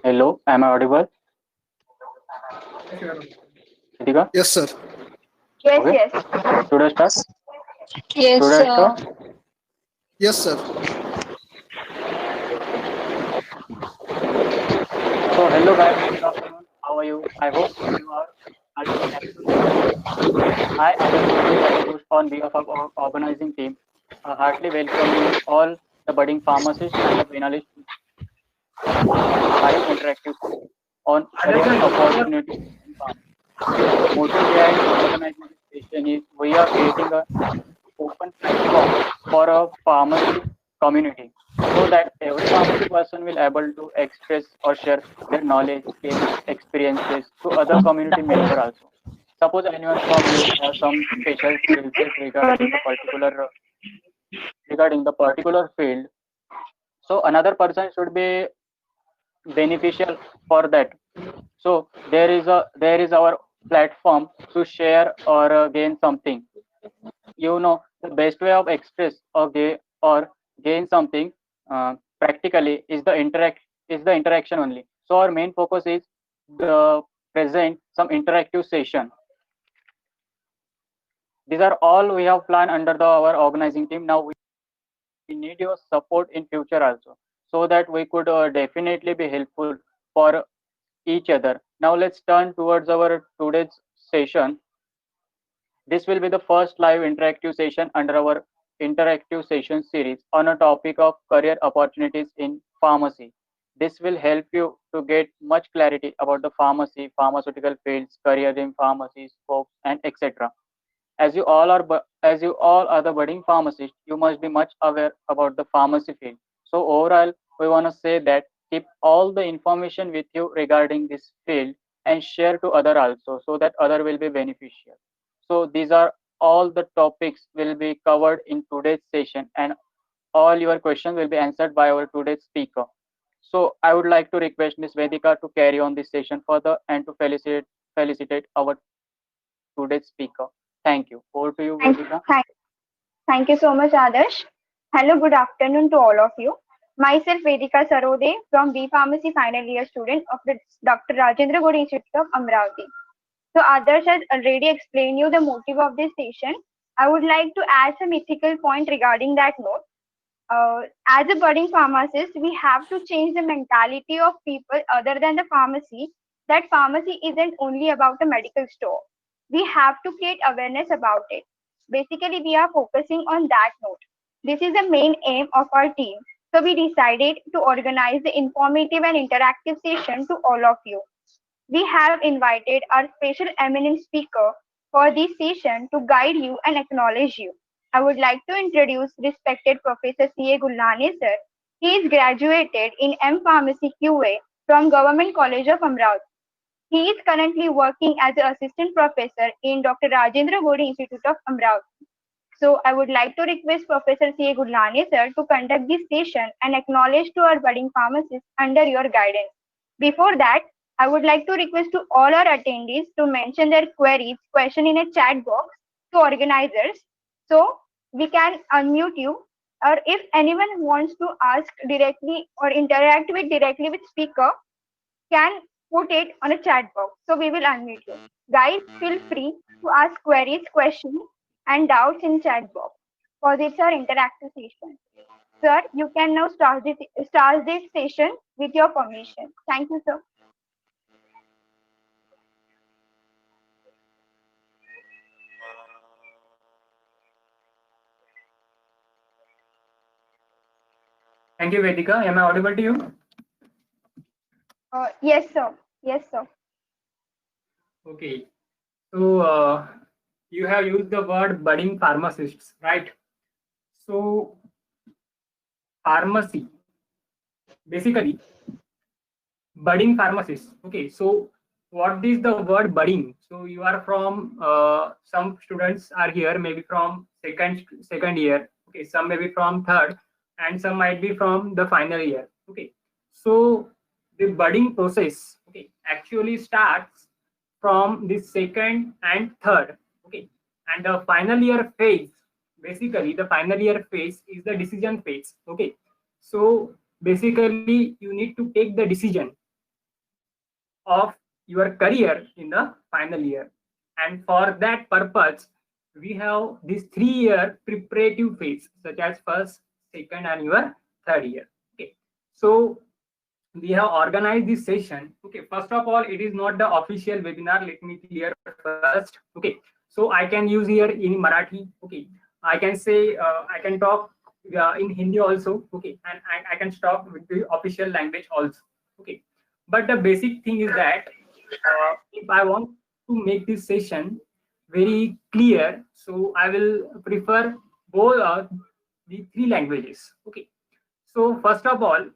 Hello, am I audible? Ritika? Yes, sir. Yes, Okay. yes. Should I start? Should Yes, I start? Yes, sir. So, hello guys, good afternoon. How are you? I hope you are doing absolutely great. I, Adarsh Gurdev, as a host on behalf of our organizing team, heartily welcome you all, the budding pharmacists and the finalists, live interactive on career opportunities in pharmacy. The motive behind organizing this session is we are creating a open platform for a pharmacy community so that every pharmacy person will able to express or share their knowledge, skills, experiences to other community member also. Suppose anyone from you have some special skill set regarding the particular field, so another person should be beneficial for that. So there is our platform to share or gain something. The best way of express or gain something practically is the interaction only. So our main focus is the present some interactive session. These are all we have planned under our organizing team. Now we need your support in future also, so that we could definitely be helpful for each other. Now let's turn towards our today's session. This will be the first live interactive session under our interactive session series on a topic of career opportunities in pharmacy. This will help you to get much clarity about the pharmacy, pharmaceutical fields, career in pharmacy, scopes, and etc. As you all are the budding pharmacists, you must be much aware about the pharmacy field. So overall, we want to say that keep all the information with you regarding this field and share to other also, so that other will be beneficial. So these are all the topics will be covered in today's session, and all your questions will be answered by our today's speaker. So I would like to request Ms. Vedika to carry on this session further and to felicitate our today's speaker. Thank you. Over to you, Vedika. Thank, thank, thank you so much, Adarsh. Hello, good afternoon to all of you. Myself, Vedika Sarode from B Pharmacy final year student of the Dr. Rajendra Gori Institute of Amravati. So, Adarsh has already explained you the motive of this session. I would like to add some ethical point regarding that note. As a budding pharmacist, we have to change the mentality of people other than the pharmacy that pharmacy isn't only about a medical store. We have to create awareness about it. Basically, we are focusing on that note. This is the main aim of our team. So, we decided to organize the informative and interactive session to all of you. We have invited our special eminent speaker for this session to guide you and acknowledge you. I would like to introduce respected Professor C.A. Gullani sir. He is graduated in M Pharmacy QA from Government College of Amravati. He is currently working as an assistant professor in Dr. Rajendra Gori Institute of Amravati. So I would like to request Professor C.A. Gullani sir to conduct this session and acknowledge to our budding pharmacists under your guidance. Before that, I would like to request to all our attendees to mention their question in a chat box to organizers, so we can unmute you. Or if anyone wants to ask directly or interact with directly with speaker, can put it on a chat box. So we will unmute you. Guys, feel free to ask queries, questions, and doubts in chat box. For this our interactive session. Sir, you can now start this session with your permission. Thank you, sir. Thank you, Vedika. Am I audible to you? Yes, sir. Yes, sir. Okay. So you have used the word budding pharmacists, right? So pharmacy, basically budding pharmacists. Okay. So what is the word budding? So you are from some students are here maybe from second year. Okay. Some maybe from third, and some might be from the final year. Okay. So the budding process, okay, actually starts from the second and third. Okay. And the final year phase, basically the final year phase is the decision phase. Okay. So basically you need to take the decision of your career in the final year. And for that purpose, we have this 3-year preparative phase, such as first, second, and your third year. Okay, so we have organized this session. Okay, first of all, it is not the official webinar. Let me clear first. Okay, so I can use here in Marathi. Okay, I can say I can talk in Hindi also. Okay, and I can stop with the official language also. Okay, but the basic thing is that if I want to make this session very clear, so I will prefer both the 3 languages. Okay, so first of all,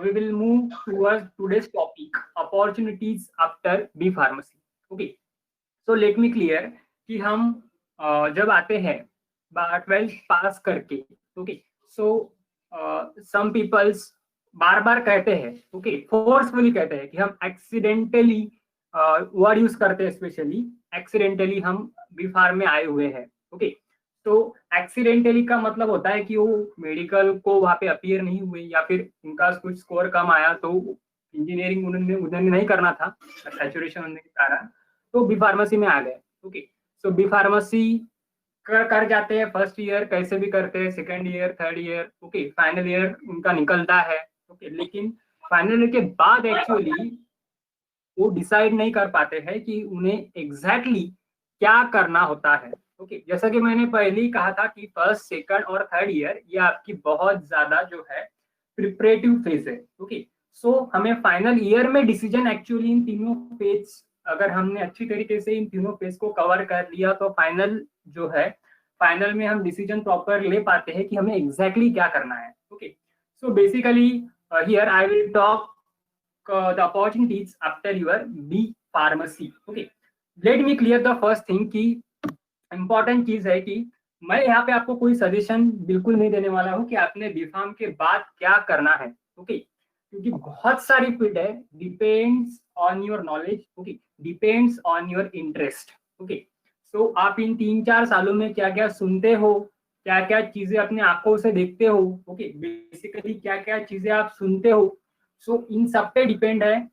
we will move towards today's topic, opportunities after B pharmacy. Okay, so let me clear कि हम जब आते हैं 12th पास करके, okay, so some peoples बार बार कहते हैं, okay, forcefully कहते हैं कि हम एक्सीडेंटली वर्ड यूज करते हैं, स्पेशली एक्सीडेंटली हम बी फार्म में आए हुए हैं. ओके, तो एक्सीडेंटली का मतलब होता है कि वो मेडिकल को वहां पे अपीयर नहीं हुए, या फिर उनका कुछ स्कोर कम आया तो इंजीनियरिंग उन्होंने नहीं करना था सैचुरेशन होने के कारण, तो बी फार्मेसी में आ गए. ओके, सो बी फार्मेसी कर जाते हैं, फर्स्ट ईयर कैसे भी करते हैं, second year, third year, okay, final year उनका निकलता है. ओके, लेकिन फाइनल ईयर के बाद एक्चुअली वो डिसाइड नहीं कर पाते हैं कि उन्हें एग्जैक्टली क्या करना होता है. ओके, जैसा कि मैंने पहले ही कहा था कि फर्स्ट, सेकंड और थर्ड ईयर ये आपकी बहुत ज्यादा जो है प्रिपरेटिव फेज है. ओके, सो हमें फाइनल ईयर में डिसीजन एक्चुअली इन तीनों फेज, अगर हमने अच्छी तरीके से इन तीनों फेज को कवर कर लिया तो फाइनल जो है, फाइनल में हम डिसीजन प्रॉपर ले पाते हैं कि हमें एग्जैक्टली क्या करना है. Okay, so basically here I will talk the opportunities after your B pharmacy. Okay, let me clear the first thing कि important चीज है कि मैं यहाँ पे आपको कोई सजेशन बिल्कुल नहीं देने वाला हूँ कि आपने बी फार्म के बाद क्या करना है. ओके, क्योंकि बहुत सारी फील्ड है, depends on your knowledge. Okay, depends on your interest. Okay, so आप इन 3-4 सालों में क्या क्या सुनते हो, क्या क्या चीजें अपने आंखों से देखते हो. ओके, बेसिकली क्या क्या चीजें आप सुनते हो, सो इन सब पे डिपेंड है.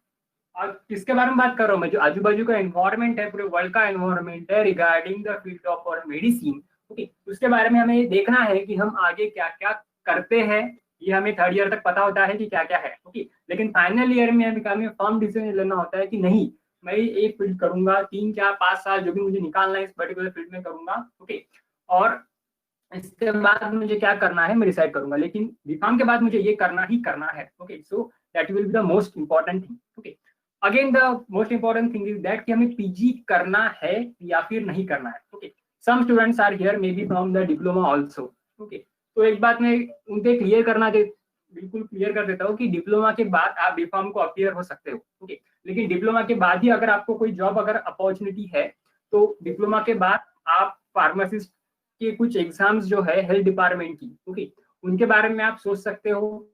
और किसके बारे में बात कर रहा हूँ मैं, जो आजू बाजू का एनवायरमेंट है, पूरे वर्ल्ड का एनवायरमेंट है रिगार्डिंग द फील्ड ऑफ और मेडिसिन. ओके, उसके बारे में हमें देखना है कि हम आगे क्या क्या करते हैं. ये हमें थर्ड ईयर तक पता होता है कि क्या क्या है. ओके, लेकिन फाइनल ईयर में हमें फर्म डिसीजन लेना होता है कि नहीं, मैं एक फील्ड करूंगा, 3-4-5 साल जो भी मुझे निकालना है इस पर्टिकुलर फील्ड में करूंगा. ओके, और इसके बाद मुझे क्या करना है मैं डिसाइड करूंगा, लेकिन बीफार्म के बाद मुझे ये करना ही करना है. Okay, so that will be the most important thing. Okay, again the most important thing is that कि हमें पीजी करना है या फिर नहीं करना है. Okay, some students are here may be from the diploma also. Okay, तो एक बात मैं उनके क्लियर करना बिल्कुल क्लियर कर देता हूँ कि डिप्लोमा के बाद आप बीफार्म को अपीयर हो सकते हो. ओके, लेकिन डिप्लोमा के बाद ही अगर आपको कोई जॉब अगर अपॉर्चुनिटी है तो डिप्लोमा के बाद आप फार्मासिस्ट के कुछ एग्जाम्स जो है हेल्थ डिपार्टमेंट की, ओके, उनके बारे में आप सोच सकते हो,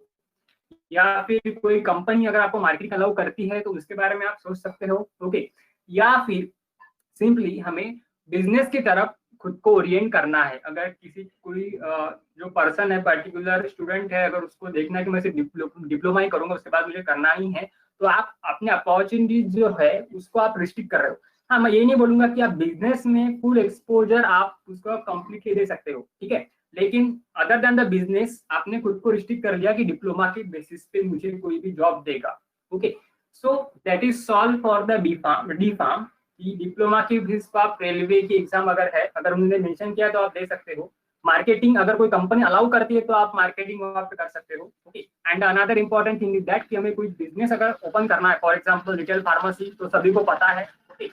या फिर कोई कंपनी अगर आपको मार्केटिंग अलाउ करती है तो उसके बारे में आप सोच सकते हो. ओके, या फिर सिंपली हमें बिजनेस की तरफ खुद को ओरिएंट करना है. अगर किसी कोई जो पर्सन है, पर्टिकुलर स्टूडेंट है, अगर उसको देखना है कि मैं सिर्फ डिप्लोमा ही करूंगा उसके बाद मुझे करना ही है, तो आप अपने अपॉर्चुनिटीज जो है उसको आप रिस्ट्रिक्ट कर रहे हो. हाँ, मैं ये नहीं बोलूंगा कि आप बिजनेस में फुल एक्सपोजर आप उसको कंप्लीटली दे सकते हो, ठीक है, लेकिन अदर देन द बिजनेस आपने खुद को रिस्ट्रिक्ट कर लिया कि डिप्लोमा के बेसिस पे मुझे कोई भी जॉब देगा. Okay, so that is solve for the D pharm. Diploma की बेसिस पर आप रेलवे की एग्जाम अगर है, अगर उन्होंने मेंशन किया तो आप दे सकते हो. मार्केटिंग अगर कोई कंपनी अलाउ करती है तो आप मार्केटिंग वहां पे कर सकते हो. Okay, and another important thing is that कि हमें कोई बिजनेस अगर ओपन करना है, फॉर एग्जांपल रिटेल फार्मेसी, तो सभी को पता है. Okay,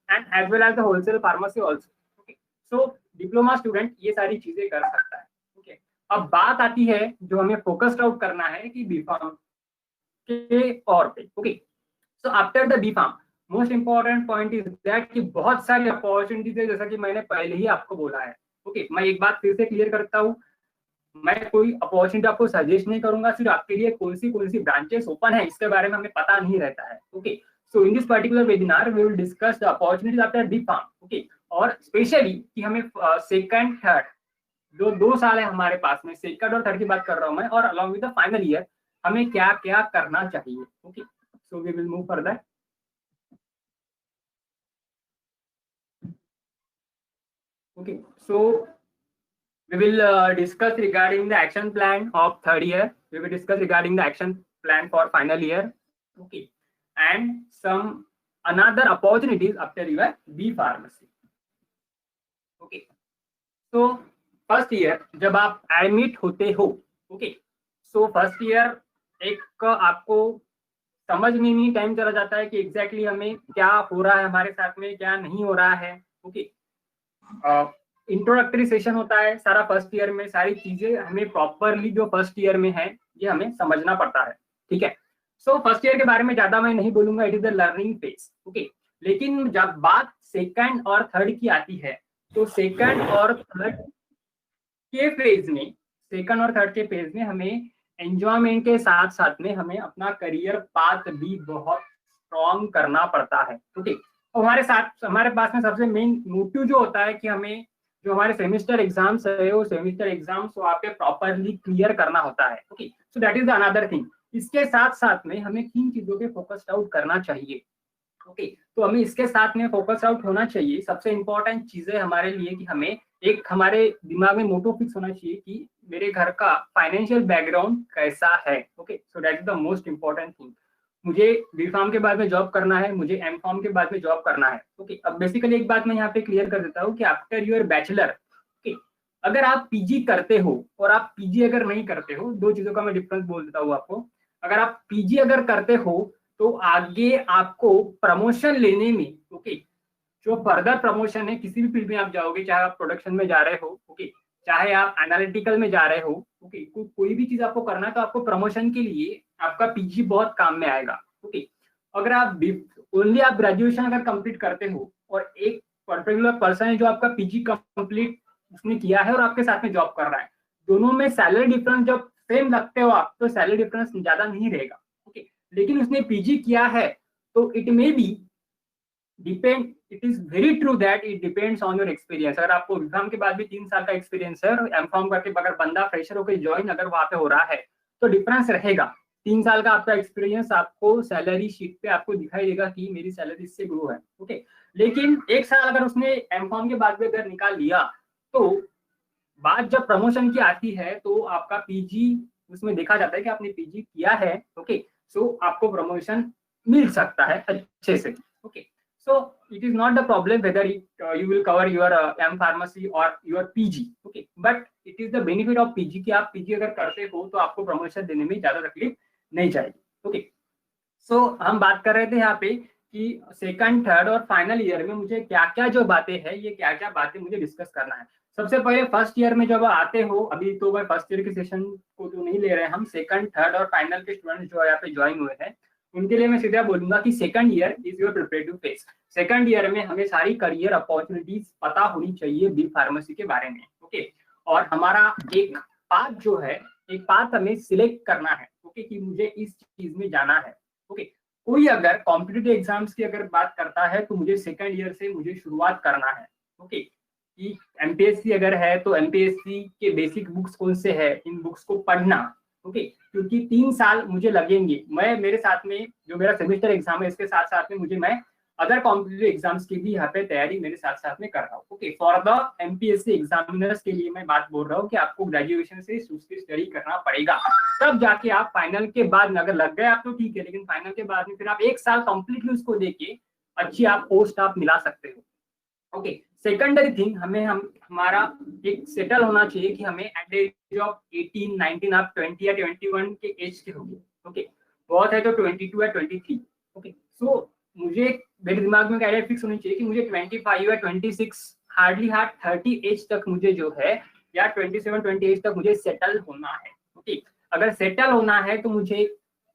and as well as the wholesale pharmacy also. Okay, so diploma student ये सारी चीजें कर सकता है. ओके, अब बात आती है जो हमें फोकस्ड आउट करना है कि बीफार्म के तौर पे. Okay, so after the B Pharm most important point is that कि बहुत सारी अपॉर्चुनिटीज है, जैसा कि मैंने पहले ही आपको बोला है. ओके, मैं एक बात फिर से क्लियर करता हूँ, मैं कोई अपॉर्चुनिटी आपको सजेस्ट नहीं करूंगा, सिर्फ आपके लिए कौन सी ब्रांचेस ओपन है इसके बारे में हमें पता नहीं रहता है. Okay, so in this particular webinar we will discuss the opportunities after B Pharm. Okay, और स्पेशली कि हमें सेकंड थर्ड जो 2 साल है हमारे पास में, सेकंड और थर्ड की बात कर रहा हूँ मैं, और along with the final year हमें क्या क्या करना चाहिए. Okay, so we will move further. Okay, so we will discuss regarding the action plan of third year. We will discuss regarding the action plan for final year. Okay, and some another opportunities after your B pharmacy. Okay, so first year जब आप admit होते हो, okay, so first year एक आपको समझ में नहीं time चला जाता है कि एग्जैक्टली हमें क्या हो रहा है, हमारे साथ में क्या नहीं हो रहा है. ओके, इंट्रोडक्टरी सेशन होता है सारा फर्स्ट ईयर में, सारी चीजें हमें प्रॉपरली जो फर्स्ट ईयर में है ये हमें समझना पड़ता है. ठीक है, सो फर्स्ट ईयर के बारे में ज्यादा मैं नहीं बोलूंगा, it is the learning phase. Okay, लेकिन जब बात सेकंड और थर्ड की आती है तो सेकंड और थर्ड के फेज में, सेकंड और थर्ड के फेज में हमें एंजॉयमेंट के साथ साथ में हमें अपना करियर पाथ भी बहुत स्ट्रॉन्ग करना पड़ता है. ओके, तो हमारे साथ हमारे पास में सबसे मेन मोटिव जो होता है कि हमें जो हमारे सेमेस्टर एग्जाम्स है वो सेमेस्टर एग्जाम्स वहाँ पे प्रॉपरली क्लियर करना होता है. Okay, so that is the another thing. इसके साथ साथ में हमें 3 चीजों पे फोकस आउट करना चाहिए. ओके, तो हमें इसके साथ में फोकस आउट होना चाहिए. सबसे इंपॉर्टेंट चीजें हमारे लिए कि हमें एक हमारे दिमाग में मोटो फिक्स होना चाहिए कि मेरे घर का फाइनेंशियल बैकग्राउंड कैसा है. Okay, so that is the most important thing. मुझे बी फार्म के बाद में जॉब करना है, मुझे एम फार्म के बाद में जॉब करना है. ओके, अब बेसिकली एक बात मैं यहाँ पे क्लियर कर देता हूँ कि आफ्टर योर बैचलर, ओके, अगर आप पीजी करते हो और आप पीजी अगर नहीं करते हो, 2 चीजों का मैं डिफरेंस बोल देता हूँ आपको. अगर आप पीजी अगर करते हो तो आगे आपको प्रमोशन लेने में, ओके, जो फर्दर प्रमोशन है किसी भी फील्ड में आप जाओगे, चाहे आप प्रोडक्शन में जा रहे हो, ओके, चाहे आप एनालिटिकल में जा रहे हो, ओके, कोई भी चीज आपको करना है तो आपको प्रमोशन के लिए आपका पीजी बहुत काम में आएगा. ओके, अगर आप ओनली आप ग्रेजुएशन अगर कंप्लीट करते हो और एक पर्टिकुलर पर्सन है जो आपका पीजी कंप्लीट उसने किया है और आपके साथ में जॉब कर रहा है, दोनों में सैलरी डिफरेंस जब सेम लगते हो आप तो सैलरी डिफरेंस ज्यादा नहीं रहेगा. ओके, लेकिन उसने पीजी किया है तो it may B depend, it is very true that it depends on your experience. अगर आपको एग्जाम के बाद भी 3 साल का एक्सपीरियंस है और एम फार्म करके अगर बंदा फ्रेशर होकर ज्वाइन अगर वहां पे हो रहा है तो डिफरेंस रहेगा. 3 साल का आपका एक्सपीरियंस आपको सैलरी शीट पे आपको दिखाई देगा कि मेरी सैलरी इससे ग्रो है. ओके, लेकिन 1 साल अगर उसने एम फार्म के बाद भी अगर निकाल लिया तो बात जब प्रमोशन की आती है तो आपका पीजी उसमें देखा जाता है कि आपने पीजी किया है. ओके, सो आपको प्रमोशन मिल सकता है अच्छे से. Okay, so it is not the problem whether you will cover your M pharmacy or your PG. Okay, but it is the benefit of PG कि आप PG अगर करते हो तो आपको प्रमोशन देने में ज्यादा तकलीफ नहीं जाएगी. ओके, सो हम बात कर रहे थे यहाँ पे कि सेकंड थर्ड और फाइनल ईयर में मुझे क्या क्या जो बातें हैं, ये क्या क्या बातें मुझे डिस्कस करना है. सबसे पहले फर्स्ट ईयर में जब आते हो, अभी तो मैं फर्स्ट ईयर के सेशन को तो नहीं ले रहे हैं हम, सेकंड थर्ड और फाइनल के स्टूडेंट्स जो यहाँ पे ज्वाइन हुए हैं उनके लिए मैं सीधा बोलूंगा कि second year is your preparative phase. Second year में हमें सारी करियर अपॉर्चुनिटीज पता होनी चाहिए बी फार्मेसी के बारे में. ओके, और हमारा एक पाथ जो है, एक पाथ हमें सिलेक्ट करना है. ओके, कि मुझे इस चीज में जाना है. ओके, कोई अगर कॉम्पिटिटिव एग्जाम्स की अगर बात करता है तो मुझे सेकंड ईयर से मुझे शुरुआत करना है. ओके, कि एमपीएससी अगर है तो एमपीएससी के बेसिक बुक्स कौन से है, इन बुक्स को पढ़ना. ओके, क्योंकि 3 साल मुझे लगेंगे. मैं मेरे साथ में जो मेरा सेमेस्टर एग्जाम है इसके साथ साथ में मुझे मैं अदर कॉम्पिटिटिव एग्जाम्स की भी यहाँ पे तैयारी मेरे साथ साथ में कर रहा हूँ. Okay, for the MPSC examiners के लिए मैं बात बोल रहा हूँ कि आपको ग्रेजुएशन से उसकी स्टडी करना पड़ेगा, तब जाके आप फाइनल के बाद में अगर लग गए आप तो ठीक है, लेकिन फाइनल के बाद में फिर आप 1 साल कंप्लीटली उसको देके अच्छी आप पोस्ट आप मिला सकते हो. ओके, सेकेंडरी थिंग हमारा एक सेटल होना चाहिए कि हमें एट द एज ऑफ 18, 19, आप 20 या 21 के एज के होंगे. ओके, बहुत है तो 22 या 23. ओके, सो मुझे मेरे दिमाग में आइडिया फिक्स होनी चाहिए कि मुझे 25 या 26 हार्डली 30 एज तक मुझे जो है या 27, 20 एज तक मुझे सेटल होना है. ओके, अगर सेटल होना है तो मुझे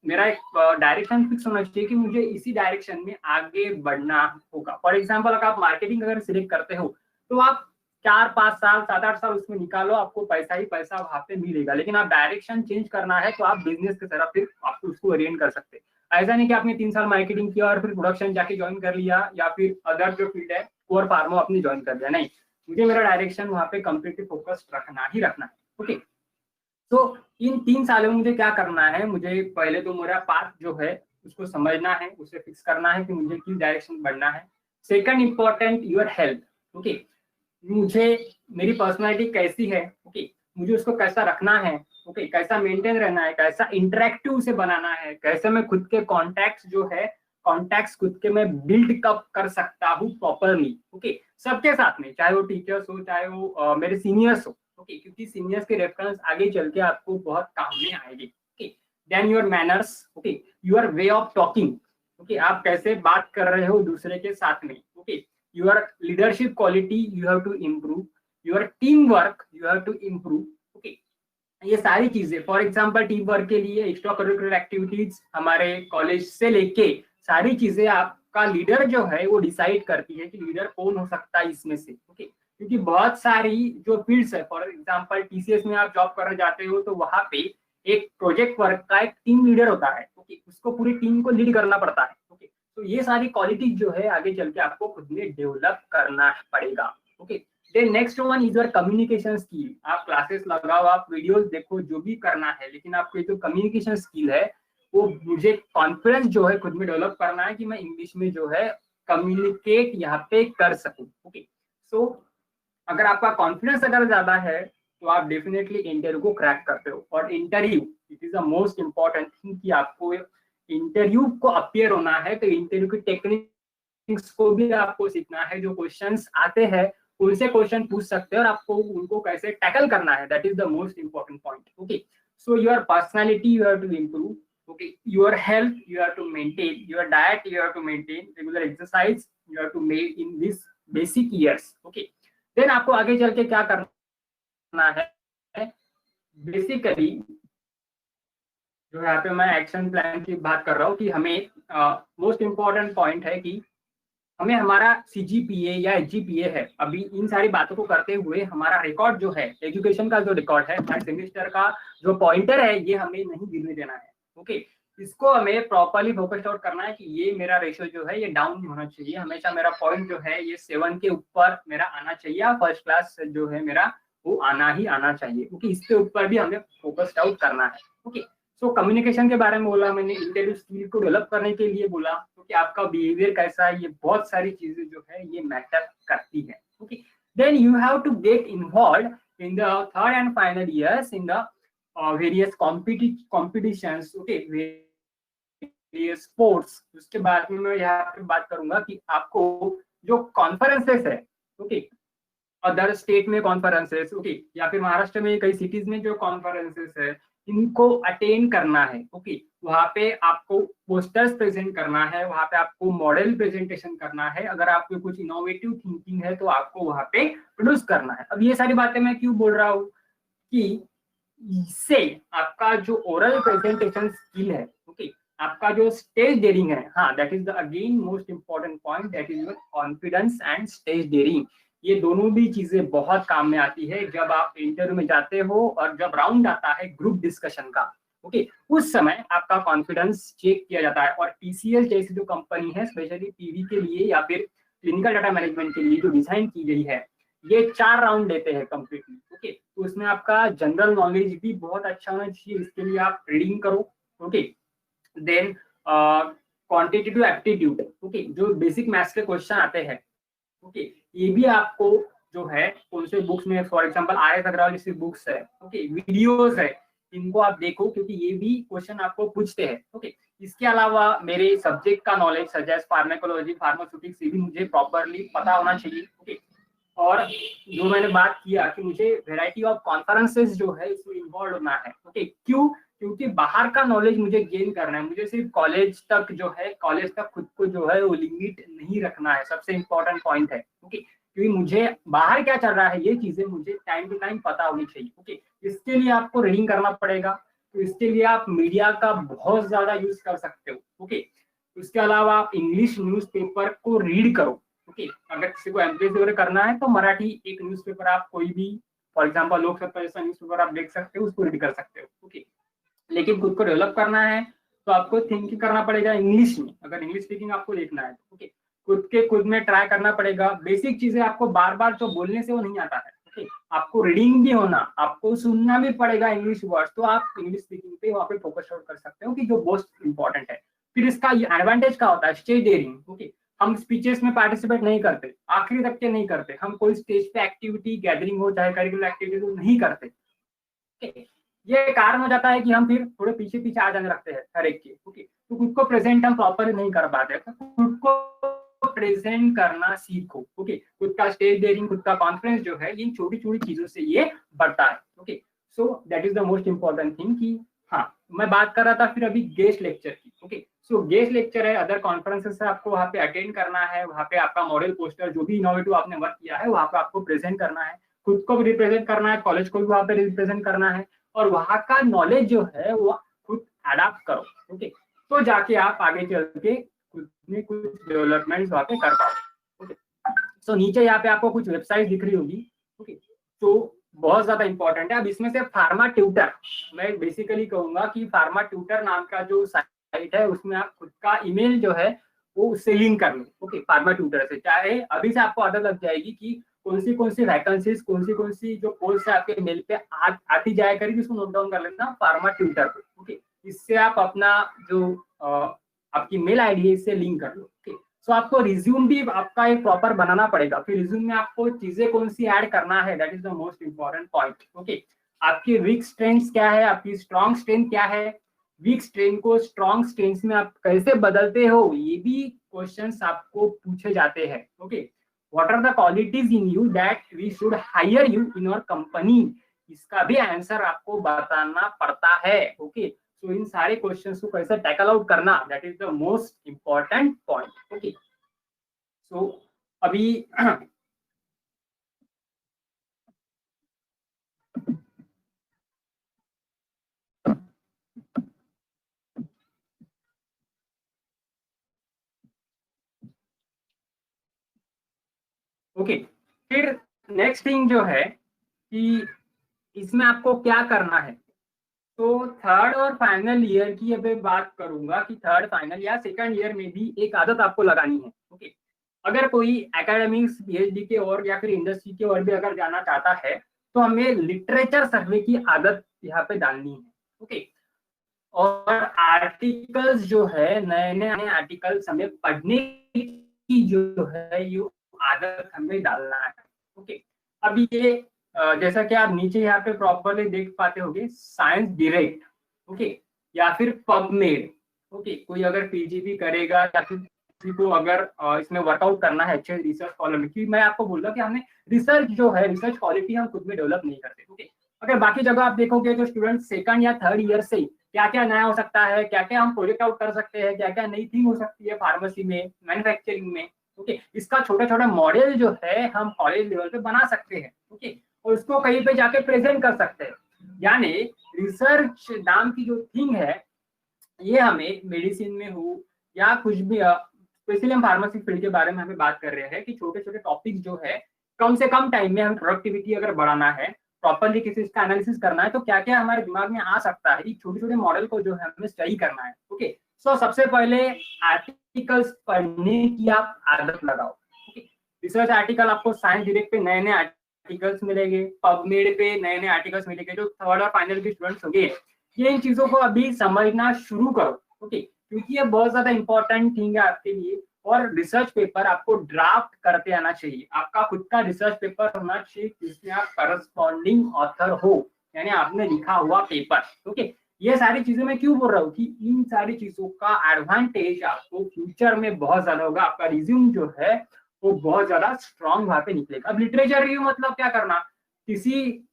मेरा एक डायरेक्शन फिक्स होना चाहिए कि मुझे इसी डायरेक्शन में आगे बढ़ना होगा. फॉर एग्जांपल अगर आप मार्केटिंग अगर सिलेक्ट करते हो तो आप 4, 5 साल, 7, 8 साल उसमें निकालो, आपको पैसा ही पैसा वहां पे मिलेगा. लेकिन आप डायरेक्शन चेंज करना है तो आप बिजनेस की तरफ फिर आपको उसको ओरिएंट कर सकते. ऐसा नहीं कि आपने 3 साल मार्केटिंग किया और फिर प्रोडक्शन जाके ज्वाइन कर लिया या फिर अदर जो फील्ड है कोर फार्मा आपने ज्वाइन कर लिया. नहीं, मुझे मेरा डायरेक्शन वहां पे कंप्लीटली फोकस्ड रखना ही रखना है. ओके, तो इन 3 सालों में मुझे क्या करना है, मुझे पहले तो मेरा पाथ जो है उसको समझना है, उसे फिक्स करना है कि मुझे किस डायरेक्शन बढ़ना है. Second important your health. Okay, मुझे मेरी पर्सनालिटी कैसी है, ओके, मुझे उसको कैसा रखना है, ओके, कैसा मेंटेन रहना है, कैसा इंटरेक्टिव से बनाना है, कैसे मैं खुद के कॉन्टैक्ट्स जो है, कॉन्टैक्ट्स खुद के मैं बिल्ड कब कर सकता हूँ प्रॉपरली, ओके, सबके साथ में, चाहे वो टीचर्स हो, चाहे वो मेरे सीनियर्स हो, ओके, क्योंकि सीनियर्स के रेफरेंस आगे चल के आपको बहुत काम में आएंगे, okay. Then your manners, okay, your way of talking, okay, आप कैसे बात कर रहे हो दूसरे के साथ में, okay, your leadership quality you have to improve, your team work you have to improve, okay. ये सारी चीजें, फॉर एग्जांपल टीम वर्क के लिए एक्स्ट्रा करिकुलर एक्टिविटीज हमारे कॉलेज से लेके सारी चीजें आपका लीडर जो है वो डिसाइड करती है कि लीडर कौन हो सकता है इसमें से, ओके। क्योंकि बहुत सारी जो फील्ड्स है, फॉर एग्जांपल टीसीएस में आप जॉब करने जाते हो तो वहां पे एक प्रोजेक्ट वर्क का एक टीम लीडर होता है, ओके, उसको पूरी टीम को लीड करना पड़ता है, ओके। तो ये सारी क्वालिटी जो है आगे चल के आपको खुद में डेवलप करना पड़ेगा, okay. Then next one is your communication skill. आप क्लासेस लगाओ, आप वीडियोस देखो, जो भी करना है, लेकिन आपको जो कम्युनिकेशन स्किल है वो मुझे कॉन्फिडेंस जो है खुद में डेवलप करना है कि मैं इंग्लिश में जो है कम्युनिकेट यहाँ पे कर सकूं, ओके। सो अगर आपका कॉन्फिडेंस अगर ज्यादा है तो आप डेफिनेटली इंटरव्यू को क्रैक करते हो। और interview it is the most important thing कि आपको इंटरव्यू को अपीयर होना है, तो इंटरव्यू की टेक्निक्स को भी आपको सीखना है। जो क्वेश्चंस आते हैं उनसे क्वेश्चन पूछ सकते हैं और आपको उनको कैसे टैकल करना है, that is the most important point, okay. So your personality you have to improve, okay, your health you have to maintain, your diet you have to maintain, regular exercise you have to make in this basic years, okay। then आपको आगे चल के क्या करना है, basically जो यहाँ पे मैं एक्शन प्लान की बात कर रहा हूँ कि हमें मोस्ट इंपॉर्टेंट पॉइंट है कि हमें हमारा सीजीपीए या एचजीपीए है, अभी इन सारी बातों को करते हुए हमारा रिकॉर्ड जो है, एजुकेशन का जो रिकॉर्ड है, हर सेमेस्टर का जो पॉइंटर है, ये हमें नहीं गिरने देना है, ओके। इसको हमें प्रॉपर्ली फोकस आउट करना है कि ये मेरा रेशियो जो है ये डाउन नहीं होना चाहिए, हमेशा मेरा पॉइंट जो है ये 7 के ऊपर मेरा आना चाहिए, फर्स्ट क्लास जो है मेरा वो आना ही आना चाहिए, क्योंकि इसके ऊपर भी हमें फोकस आउट करना है, ओके। सो कम्युनिकेशन के बारे में बोला मैंने, इंटरव्यू स्किल को डेवलप करने के लिए बोला, क्योंकि आपका बिहेवियर कैसा है, ये बहुत सारी चीजें जो है ये मैटर करती है, okay. Then you have to get involve in the third and final years in the various competitions, okay, various sports. उसके बाद में मैं यहाँ पे बात करूंगा कि आपको जो कॉन्फ्रेंसेस है, ओके, अदर स्टेट में कॉन्फ्रेंसेस, ओके, या फिर महाराष्ट्र में कई सिटीज में जो कॉन्फ्रेंसेस है, इनको अटेंड करना है, ओके। वहाँ पे आपको पोस्टर्स प्रेजेंट करना है, वहाँ पे आपको मॉडल प्रेजेंटेशन करना है, अगर आपको कुछ इनोवेटिव थिंकिंग है तो आपको वहाँ पे प्रोड्यूस करना है। अब ये सारी बातें मैं क्यों बोल रहा हूँ कि इससे आपका जो ओरल प्रेजेंटेशन स्किल है, ओके, आपका जो स्टेज डेयरिंग है, हाँ, that is the again most important point, that is your confidence and stage daring. ये दोनों भी चीजें बहुत काम में आती है जब आप इंटरव्यू में जाते हो और जब राउंड आता है ग्रुप डिस्कशन का, ओके, उस समय आपका कॉन्फिडेंस चेक किया जाता है। और टीसीएस जैसी जो कंपनी है, स्पेशली पीवी के लिए या फिर क्लिनिकल डाटा मैनेजमेंट के लिए जो डिजाइन की गई है, ये 4 राउंड देते हैं कंप्लीटली, ओके। तो उसमें आपका जनरल नॉलेज भी बहुत अच्छा होना चाहिए, इसके लिए आप रीडिंग करो, okay. Then quantitative aptitude, okay, जो बेसिक मैथ्स के क्वेश्चन आते हैं, ओके, ये भी आपको जो है कौन से बुक्स में, for example R S Aggarwal जैसी बुक्स है, ओके, वीडियोस है, इनको आप देखो, क्योंकि ये भी क्वेश्चन आपको पूछते हैं, ओके। इसके अलावा मेरे सब्जेक्ट का नॉलेज सजेस्ट फार्माकोलॉजी, फार्मास्यूटिक्स, ये भी मुझे प्रॉपरली पता होना चाहिए, ओके। और जो मैंने बात किया कि मुझे वैरायटी ऑफ कॉन्फ्रेंसेस जो है इसमें इन्वॉल्व होना है, ओके। क्यों? क्योंकि बाहर का नॉलेज मुझे गेन करना है, मुझे सिर्फ कॉलेज तक जो है, कॉलेज तक खुद को जो है वो लिमिट नहीं रखना है, सबसे इंपॉर्टेंट पॉइंट है, ओके। क्योंकि मुझे बाहर क्या चल रहा है ये चीजें मुझे टाइम टू टाइम पता होनी चाहिए, ओके। इसके लिए आपको रीडिंग करना पड़ेगा, तो इसके लिए आप मीडिया का बहुत ज्यादा यूज कर सकते हो, ओके। उसके अलावा आप इंग्लिश न्यूज़पेपर को रीड करो, ओके। अगर किसी को एमपीएससी वगैरह करना है तो मराठी एक न्यूज़पेपर आप कोई भी, फॉर एग्जांपल लोकसत्ता जैसा न्यूज़पेपर आप देख सकते हो, उसको रीड कर सकते हो, ओके। लेकिन खुद को डेवलप करना है तो आपको थिंकिंग करना पड़ेगा इंग्लिश में, अगर इंग्लिश स्पीकिंग आपको देखना है, ओके। खुद में ट्राई करना पड़ेगा, बेसिक चीजें आपको बार बार जो बोलने से वो नहीं आता है, ओके। आपको रीडिंग भी होना, आपको सुनना भी पड़ेगा इंग्लिश वर्ड्स, तो आप इंग्लिश स्पीकिंग पे वहाँ पे फोकस आउट कर सकते हो कि जो मोस्ट इंपॉर्टेंट है। फिर इसका एडवांटेज क्या होता है, स्टेज डेयरिंग, ओके। हम स्पीचेस में पार्टिसिपेट नहीं करते, आखिरी तक के नहीं करते, हम कोई स्टेज पे एक्टिविटी गैदरिंग हो चाहे करिकुलर एक्टिविटी हो नहीं करते। ओके, ये कारण हो जाता है कि हम फिर थोड़े पीछे पीछे आ जाने लगते हैं हर एक के। ओके, तो खुद को प्रेजेंट हम प्रॉपर नहीं कर पाते, तो खुद को प्रेजेंट करना सीखो। ओके, खुद का स्टेज डेयरिंग, खुद का कॉन्फिडेंस जो है इन छोटी छोटी चीजों से ये बढ़ता है। Okay, so that is the most important thing कि हाँ, मैं बात कर रहा था फिर अभी गेस्ट लेक्चर की। ओके, सो गेस्ट लेक्चर है, अदर कॉन्फ्रेंसेस है, आपको वहाँ पे अटेंड करना है, वहाँ पे आपका मॉडल पोस्टर जो भी इनोवेटिव आपने वर्क किया है वहाँ पे आपको प्रेजेंट करना है, खुद को भी रिप्रेजेंट करना है, कॉलेज को भी वहाँ पे रिप्रेजेंट करना है, और वहाँ का नॉलेज जो है वो खुद अडॉप्ट करो। ओके, तो जाके आप आगे चल के खुद में कुछ डेवलपमेंट वहाँ पे कर पाओ। ओके, सो नीचे यहाँ पे आपको कुछ वेबसाइट दिख रही होगी। ओके, तो बहुत ज्यादा इंपॉर्टेंट है। अब इसमें से फार्मा ट्यूटर, मैं बेसिकली कहूंगा कि फार्मा ट्यूटर नाम का जो साइट है उसमें आप खुद का ईमेल जो है वो उससे लिंक कर लो। ओके, फार्मा ट्यूटर से, चाहे अभी से आपको आदत लग जाएगी कि कौन सी वैकेंसीज, कौन सी जो पोस्ट है आपके मेल पे आती जाया करेगी, उसको नोट डाउन कर लेना फार्मा ट्यूटर पे। ओके, इससे आप अपना जो आपकी मेल आईडी है इससे लिंक कर लो। ओके, सो आपको रिज्यूम भी आपका एक प्रॉपर बनाना पड़ेगा, फिर रिज्यूम में आपको चीजें कौन सी ऐड करना है, that is the most important point. Okay, आपकी वीक स्ट्रेंथ क्या है, आपकी स्ट्रॉन्ग स्ट्रेंथ क्या है, वीक स्ट्रेंथ को स्ट्रॉन्ग स्ट्रेंथ में आप कैसे बदलते हो, ये भी क्वेश्चंस आपको पूछे जाते हैं। Okay, what are the qualities in you that we should hire you in our company, इसका भी आंसर आपको बताना पड़ता है। ओके, सो इन सारे क्वेश्चंस को कैसे टैकल आउट करना, that is the most important point. Okay, so अभी ओके, फिर नेक्स्ट थिंग जो है कि इसमें आपको क्या करना है। तो थर्ड और फाइनल ईयर की अभी बात करूंगा कि थर्ड फाइनल या सेकंड ईयर में भी एक आदत आपको लगानी है। ओके, अगर कोई एकेडमिक्स पीएचडी के और या फिर इंडस्ट्री के और भी अगर जाना चाहता है तो हमें लिटरेचर सर्वे की आदत यहाँ पे डालनी है। ओके, और आर्टिकल्स जो है, नए नए आर्टिकल्स हमें पढ़ने की जो है ये आदत हमें डालना है। ओके, अभी ये जैसा कि आप नीचे यहाँ पे प्रॉपरली देख पाते होंगे, साइंस डायरेक्ट, ओके, या फिर पबमेड। ओके, कोई अगर पीजीबी करेगा या फिर किसी को अगर इसमें वर्कआउट करना है अच्छे रिसर्च क्वालिटी, क्योंकि मैं आपको बोल रहा हूँ कि हमने रिसर्च जो है, रिसर्च क्वालिटी हम खुद में डेवलप नहीं करते। ओके, अगर बाकी जगह आप देखोगे जो स्टूडेंट सेकंड या थर्ड ईयर से क्या क्या नया हो सकता है, क्या क्या हम प्रोजेक्ट आउट कर सकते हैं, क्या क्या नई थिंग हो सकती है फार्मेसी में, मैन्युफैक्चरिंग में। ओके, इसका छोटा छोटा मॉडल जो है हम कॉलेज लेवल पे बना सकते हैं। ओके, और उसको कहीं पे जाके प्रेजेंट कर सकते हैं। यानी रिसर्च नाम की जो थिंग है ये हमें मेडिसिन में हो या कुछ भी, स्पेशली हम फार्मेसी फील्ड के बारे में हमें बात कर रहे हैं कि छोटे छोटे टॉपिक जो है कम से कम टाइम में हम प्रोडक्टिविटी अगर बढ़ाना है, प्रॉपरली किसी चीज का एनालिसिस करना है, तो क्या क्या हमारे दिमाग में आ सकता है, छोटे छोटे मॉडल को जो है हमें स्टडी करना है। ओके, सो सबसे पहले आर्टिकल्स पढ़ने की आप आदत लगाओ। ओके, रिसर्च आर्टिकल आपको साइंस डायरेक्ट पे नए नए आर्टिकल्स मिलेंगे, पबमेड पे नए नए आर्टिकल्स मिलेंगे, जो थर्ड और फाइनल के स्टूडेंट्स होंगे ये इन चीजों को अभी समझना शुरू करो। ओके, क्योंकि ये बहुत ज्यादा इंपॉर्टेंट थिंग है आपके लिए। और रिसर्च पेपर आपको ड्राफ्ट करते आना चाहिए, आपका खुद का रिसर्च पेपर होना चाहिए जिसमें आप करस्पॉन्डिंग ऑथर हो, यानी आपने लिखा हुआ पेपर। ओके, ये सारी चीजें मैं क्यों बोल रहा हूँ कि इन सारी चीजों का एडवांटेज आपको फ्यूचर में बहुत ज्यादा होगा, आपका रिज्यूम जो है वो बहुत ज्यादा स्ट्रॉन्ग वहां पे निकलेगा। अब लिटरेचर रिव्यू मतलब क्या करना, किसी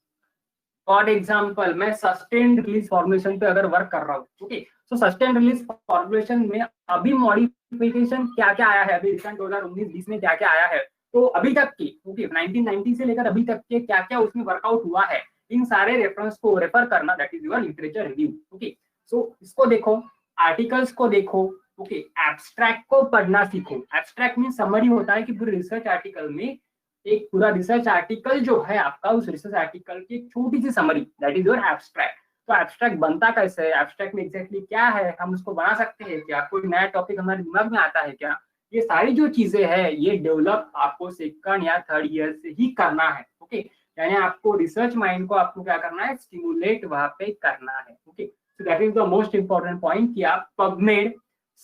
फॉर एग्जाम्पल मैं सस्टेन्ड रिलीज फॉर्मुलेशन पे अगर वर्क कर रहा हूँ। ओके, तो सस्टेन्ड रिलीज फॉर्मुलेशन में अभी मॉडिफिकेशन क्या क्या आया है, अभी रिसेंट 2019-20 में क्या क्या आया है, तो अभी तक की, ओके, 1990 से लेकर अभी तक के क्या क्या उसमें वर्कआउट हुआ है, इन सारे रेफरेंस को रेफर करना, that is your literature review. Okay, so इसको देखो, आर्टिकल्स को देखो। ओके, एब्स्ट्रैक्ट को पढ़ना सीखो। एब्स्ट्रैक्ट में समरी होता है कि पूरे रिसर्च आर्टिकल में एक पूरा रिसर्च आर्टिकल जो है आपका, उस रिसर्च आर्टिकल की एक छोटी सी summary, that is your abstract. तो एब्स्ट्रैक्ट बनता कैसे है, एब्स्ट्रैक्ट में एग्जैक्टली क्या है, हम उसको बना सकते हैं क्या, कोई नया टॉपिक हमारे दिमाग में आता है क्या, ये सारी जो चीजें हैं ये डेवलप आपको सेकंड या थर्ड ईयर से ही करना है। ओके, यानी आपको रिसर्च माइंड को आपको क्या करना है, स्टिमुलेट वहां पे करना है। Okay, so that is the most important point कि आप पबमेड,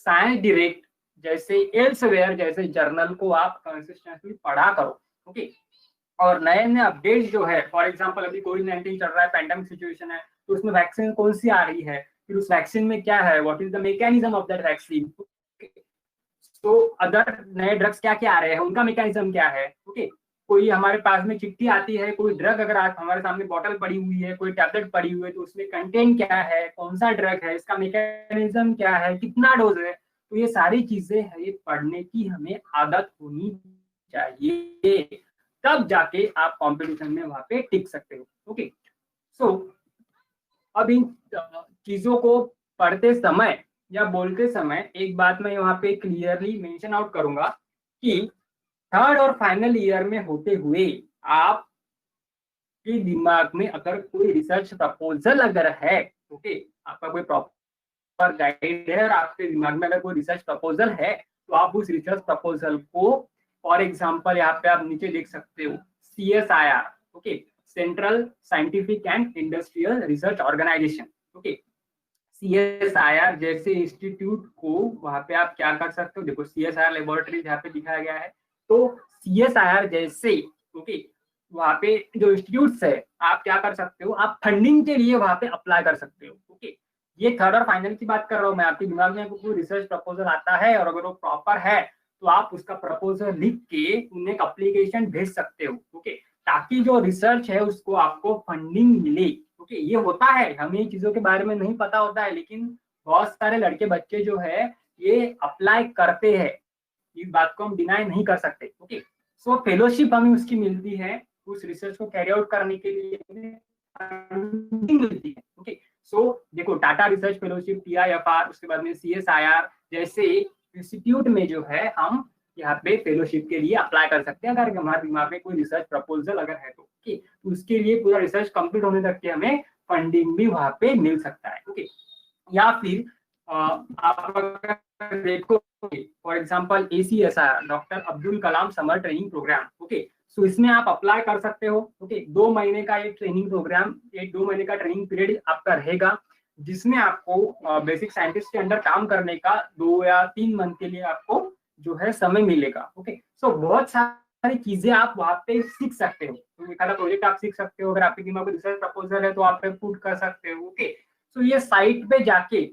साइंस डायरेक्ट जैसे एल्सवेयर जैसे जर्नल को आप कंसिस्टेंटली पढ़ा करो। ओके, और नए नए अपडेट्स जो है, फॉर एग्जांपल अभी कोविड-19 चल रहा है, पैंडेमिक सिचुएशन है, तो उसमें वैक्सीन कौन सी आ रही है, फिर उस वैक्सीन में क्या है, what is the mechanism of that vaccine, तो अदर नए ड्रग्स क्या क्या आ रहे हैं, उनका मैकेनिज्म क्या है। ओके, कोई हमारे पास में चिट्ठी आती है, कोई ड्रग अगर हमारे सामने बॉटल पड़ी हुई है, कोई टैबलेट पड़ी हुई है, तो उसमें कंटेंट क्या है, कौन सा ड्रग है, इसका मैकेनिज्म क्या है, कितना डोज है, तो ये सारी चीजें है, ये पढ़ने की हमें आदत होनी चाहिए, तब जाके आप कंपटीशन में वहां पे टिक सकते हो। ओके, सो अब इन चीजों को पढ़ते समय या बोलते समय एक बात मैं वहां पे क्लियरली मेंशन आउट करूंगा कि थर्ड और फाइनल ईयर में होते हुए आप के दिमाग में अगर कोई रिसर्च प्रपोजल अगर है, ओके, आपका कोई प्रॉपर गाइड है और आपके दिमाग में अगर कोई रिसर्च प्रपोजल है, तो आप उस रिसर्च प्रपोजल को, फॉर एग्जांपल यहाँ पे आप नीचे देख सकते हो CSIR, okay, central scientific and industrial research organisation, okay, CSIR जैसे इंस्टीट्यूट को वहां पे आप क्या कर सकते हो, देखो CSIR लेबोरेटरी यहाँ पे दिखाया गया है, तो CSIR जैसे, ओके, वहां पे जो इंस्टीट्यूट्स है, आप क्या कर सकते हो, आप फंडिंग के लिए वहां पे अप्लाई कर सकते हो। ओके, ये थर्ड और फाइनल की बात कर रहा हूँ मैं, आपके दिमाग में कोई रिसर्च प्रपोजल आता है और अगर वो प्रॉपर है, तो आप उसका प्रपोजल लिख के उन्हें एक अप्लीकेशन भेज सकते हो। ओके, ताकि जो रिसर्च है उसको आपको फंडिंग मिले। ओके, ये होता है, हमें ये चीजों के बारे में नहीं पता होता है, लेकिन बहुत सारे लड़के बच्चे जो है ये अप्लाई करते हैं, इस बात को हम डिनाई नहीं कर सकते। ओके, सो फेलोशिप हमें उसकी मिलती है, उस रिसर्च को कैरी आउट करने के लिए मिलती है। ओके, सो देखो टाटा रिसर्च फेलोशिप, TIFR, उसके बाद में CSIR जैसे इंस्टीट्यूट में जो है हम यहाँ पे फेलोशिप के लिए अप्लाई कर सकते हैं, अगर हमारे दिमाग में कोई रिसर्च प्रपोजल अगर है तो। ओके, तो उसके लिए पूरा रिसर्च कंप्लीट होने तक के हमें फंडिंग भी वहां पे मिल सकता है। ओके, या फिर आप अगर देखो for example ACSR, doctor Abdul Kalam summer training program, okay, so इसमें आप अप्लाई कर सकते हो। ओके, 2 महीने का ये ट्रेनिंग प्रोग्राम, एक 2 महीने का ट्रेनिंग पीरियड आपका रहेगा, जिसमें आपको बेसिक साइंटिस्ट के अंदर काम करने का 2 या 3 मंथ के लिए आपको जो है समय मिलेगा। ओके, सो बहुत सारी चीजें आप वहां पे सीख सकते हो, तो एक आधा प्रोजेक्ट आप सीख सकते हो, अगर आपके दिमाग में रिसर्च प्रपोजल है तो आप पुट कर सकते हो। ओके, सो ये साइट पे जाके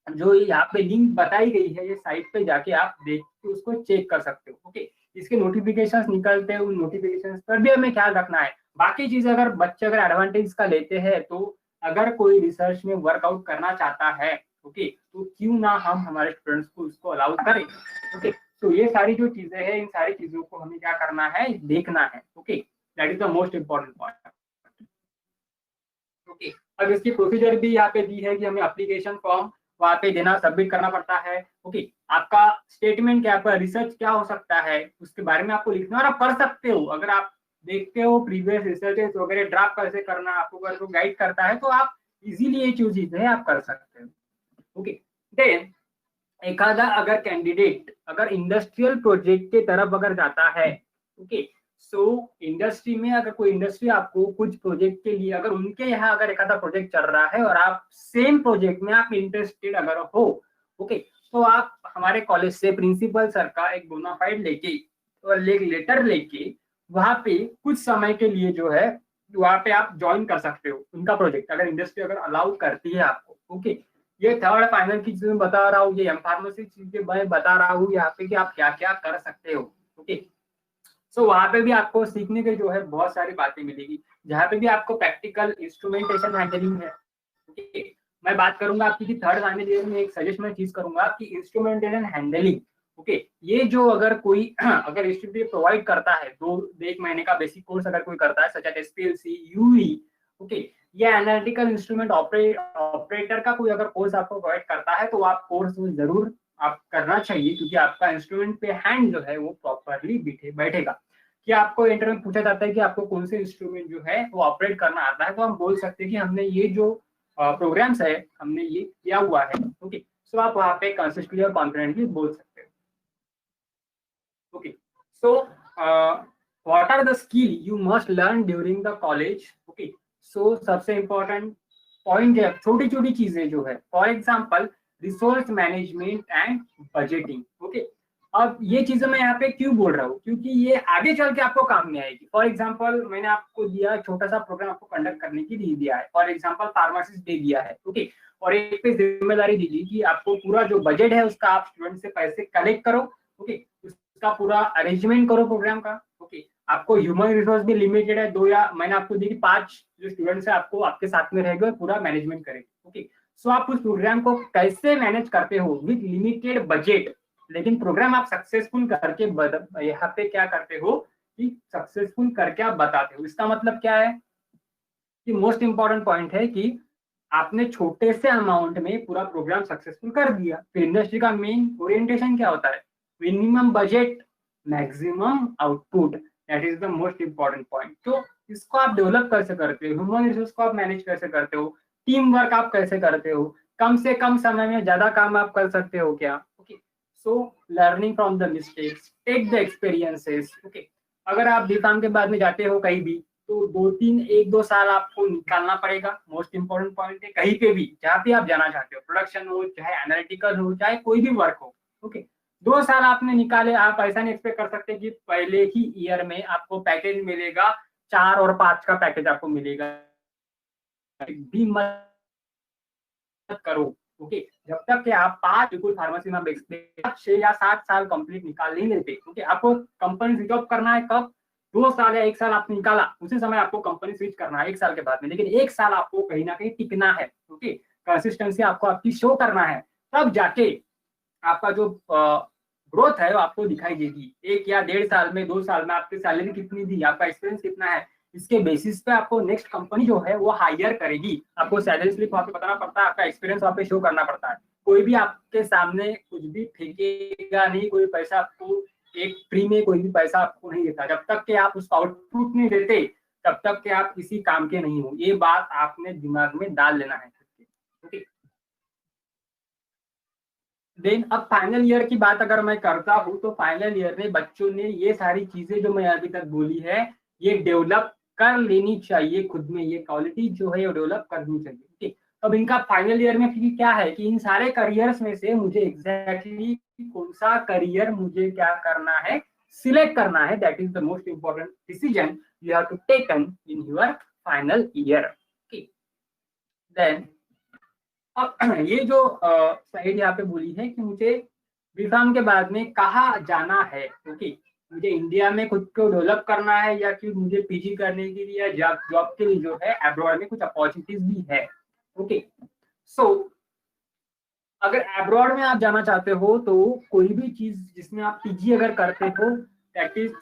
जो यहाँ पे लिंक बताई गई है, ये साइट पे जाके आप देख के उसको चेक कर सकते हो। ओके, इसके नोटिफिकेशंस निकलते हैं, उन नोटिफिकेशंस पर भी हमें ख्याल रखना है। बाकी चीजें अगर बच्चे अगर एडवांटेज का लेते हैं, तो अगर कोई रिसर्च में वर्कआउट करना चाहता है, ओके, तो क्यों ना हम हमारे स्टूडेंट्स को उसको अलाउ करें। ओके, तो ये सारी जो चीजें हैं, इन सारी चीजों को हमें क्या करना है, देखना है। Okay, that is the most important point. Okay, अब इसकी प्रोसीजर भी यहाँ पे दी है कि हमें एप्लीकेशन फॉर्म वहाँ पे देना, सबमिट करना पड़ता है। ओके, आपका स्टेटमेंट क्या, आपका रिसर्च क्या हो सकता है, उसके बारे में आपको लिखना, और आप कर सकते हो, अगर आप देखते हो प्रीवियस रिसर्चेस वगैरह, ड्राफ्ट कैसे करना, आपको अगर कोई गाइड करता है तो आप इजीली ये चीजें आप कर सकते हो। ओके, देन एखादा अगर कैंडिडेट अगर इंडस्ट्रियल प्रोजेक्ट के तरफ अगर जाता है, ओके, सो इंडस्ट्री में अगर कोई इंडस्ट्री आपको कुछ प्रोजेक्ट के लिए, अगर उनके यहाँ अगर एक आधा प्रोजेक्ट चल रहा है और आप सेम प्रोजेक्ट में आप इंटरेस्टेड अगर हो, ओके, तो आप हमारे कॉलेज से प्रिंसिपल सर का एक बोनाफाइड लेके और लेटर लेके वहां पे कुछ समय के लिए जो है वहां पे आप ज्वाइन कर सकते हो उनका प्रोजेक्ट, अगर इंडस्ट्री अगर अलाउ करती है आपको। ओके, ये थर्ड फाइनल की चीजें बता रहा हूँ, ये फार्मेसी चीजें मैं बता रहा हूँ यहाँ पे कि आप क्या क्या कर सकते हो। ओके, सो वहां पे भी आपको सीखने के जो है बहुत सारी बातें मिलेगी, जहाँ पे भी आपको प्रैक्टिकल इंस्ट्रूमेंटेशन हैंडलिंग है। ओके, मैं बात करूंगा आपकी कि थर्ड फाइनल ईयर में एक सजेस्ट मैं चीज करूंगा कि इंस्ट्रूमेंटेशन हैंडलिंग, ओके, ये जो अगर कोई अगर इंस्टीट्यूट प्रोवाइड करता है, 1 महीने का बेसिक कोर्स अगर कोई करता है such as SPLC, UE, okay, या एनालिटिकल इंस्ट्रूमेंट ऑपरेटर का कोई अगर कोर्स आपको प्रोवाइड करता है, तो आप कोर्स में जरूर आप करना चाहिए, क्योंकि आपका इंस्ट्रूमेंट पे हैंड जो है वो प्रॉपरली बैठेगा। कि आपको इंटरव्यू में पूछा जाता है कि आपको कौन से इंस्ट्रूमेंट जो है वो ऑपरेट करना आता है, तो हम बोल सकते हैं कि हमने ये जो प्रोग्राम्स है हमने ये किया हुआ है। ओके, सो आप वहाँ पे कंसिस्टेंटली और कॉन्फिडेंटली बोल सकते हो। Okay, so what are the skill you must learn during the college. Okay, so सबसे इम्पोर्टेंट पॉइंट है छोटी छोटी चीजें जो है, for example resource management and budgeting. Okay, अब ये चीजें मैं यहाँ पे क्यों बोल रहा हूँ, क्योंकि ये आगे चल के आपको काम में आएगी। फॉर एग्जाम्पल मैंने आपको दिया छोटा सा प्रोग्राम आपको कंडक्ट करने के लिए दिया है, फॉर एग्जाम्पल फार्मासिस्ट डे दिया है, ओके, और एक पे जिम्मेदारी दी कि आपको पूरा जो बजट है उसका आप स्टूडेंट से पैसे कलेक्ट करो, ओके, उसका पूरा अरेंजमेंट करो प्रोग्राम का, ओके। आपको ह्यूमन रिसोर्स भी लिमिटेड है, 2 या मैंने आपको दी कि 5 जो स्टूडेंट्स है आपको आपके साथ में रहेंगे और पूरा मैनेजमेंट करेंगे, ओके। सो आप उस प्रोग्राम को कैसे मैनेज करते हो विद लिमिटेड बजट, लेकिन प्रोग्राम आप सक्सेसफुल करके यहाँ पे क्या करते हो कि सक्सेसफुल करके आप बताते हो। इसका मतलब क्या है कि मोस्ट इंपॉर्टेंट पॉइंट है कि आपने छोटे से अमाउंट में पूरा प्रोग्राम सक्सेसफुल कर दिया। फिर इंडस्ट्री का मेन ओरिएंटेशन क्या होता है, minimum budget maximum output, that is the most important point. तो इसको आप डेवलप कैसे करते हो, ह्यूमन रिसोर्स को आप मैनेज कैसे करते हो, टीम वर्क आप कैसे करते हो, कम से कम समय में ज्यादा काम आप कर सकते हो क्या, okay. So learning from the mistakes, take the experiences, okay. अगर आप बीकॉम के बाद में जाते हो कहीं भी तो 1-2 साल आपको निकालना पड़ेगा। मोस्ट इंपॉर्टेंट पॉइंट है कहीं पे भी जहाँ पे आप जाना चाहते हो, प्रोडक्शन हो चाहे एनालिटिकल हो चाहे कोई भी वर्क हो, ओके, 2 साल आपने निकाले। आप ऐसा नहीं एक्सपेक्ट कर सकते कि पहले ही ईयर में आपको पैकेज मिलेगा 4 और 5 का पैकेज आपको मिलेगा, भी मत करो, ओके। जब तक कि आप 5 बिल्कुल फार्मेसी में 6 या 7 साल कंप्लीट निकाल नहीं लेते, ओके। आपको कंपनी स्विच ऑफ करना है कब, 2 साल या 1 साल आपने निकाला उसी समय आपको कंपनी स्विच करना है 1 साल के बाद में, लेकिन 1 साल आपको कहीं ना कहीं टिकना है, ओके। कंसिस्टेंसी आपको आपकी शो करना है, तब जाके आपका जो ग्रोथ है वो आपको दिखाई देगी। 1 या 1.5 साल में, 2 साल में आपकी सैलरी कितनी दी, आपका एक्सपीरियंस कितना है, इसके बेसिस पे आपको नेक्स्ट कंपनी जो है वो हायर करेगी। आपको सैलरी स्लिप वहाँ पे बताना पड़ता है, आपका एक्सपीरियंस वहाँ पे शो करना पड़ता है। कोई भी आपके सामने कुछ भी फेंकेगा नहीं, कोई पैसा आपको एक फ्री में कोई भी पैसा आपको नहीं देता। जब तक कि आप उसका आउटपुट नहीं देते तब तक कि आप किसी काम के नहीं हो, ये बात आपने दिमाग में डाल लेना है, ओके। देन अब फाइनल ईयर की बात अगर मैं करता हूँ तो फाइनल ईयर में बच्चों ने ये सारी चीजें जो मैं अभी तक बोली है ये डेवलप कर लेनी चाहिए, खुद में ये क्वालिटी जो है वो डेवलप करनी चाहिए, ठीक। अब इनका फाइनल ईयर में फिर क्या है कि इन सारे करियर्स में से मुझे एग्जैक्टली कौन सा करियर मुझे क्या करना है, सिलेक्ट करना है, that is the most important decision you have to taken in your final year, ठीक। देन अब ये जो साइड यहाँ पे बोली है कि मुझे बीफार्म के बाद में कहाँ जाना है, ओके, मुझे इंडिया में खुद को डेवलप करना है या कि मुझे पीजी करने के लिए या जॉब के लिए जो है अब्रॉड में कुछ अपॉर्चुनिटीज भी है, ओके। सो अगर अब्रॉड में आप जाना चाहते हो तो कोई भी चीज जिसमें आप पीजी अगर करते हो दैट इज,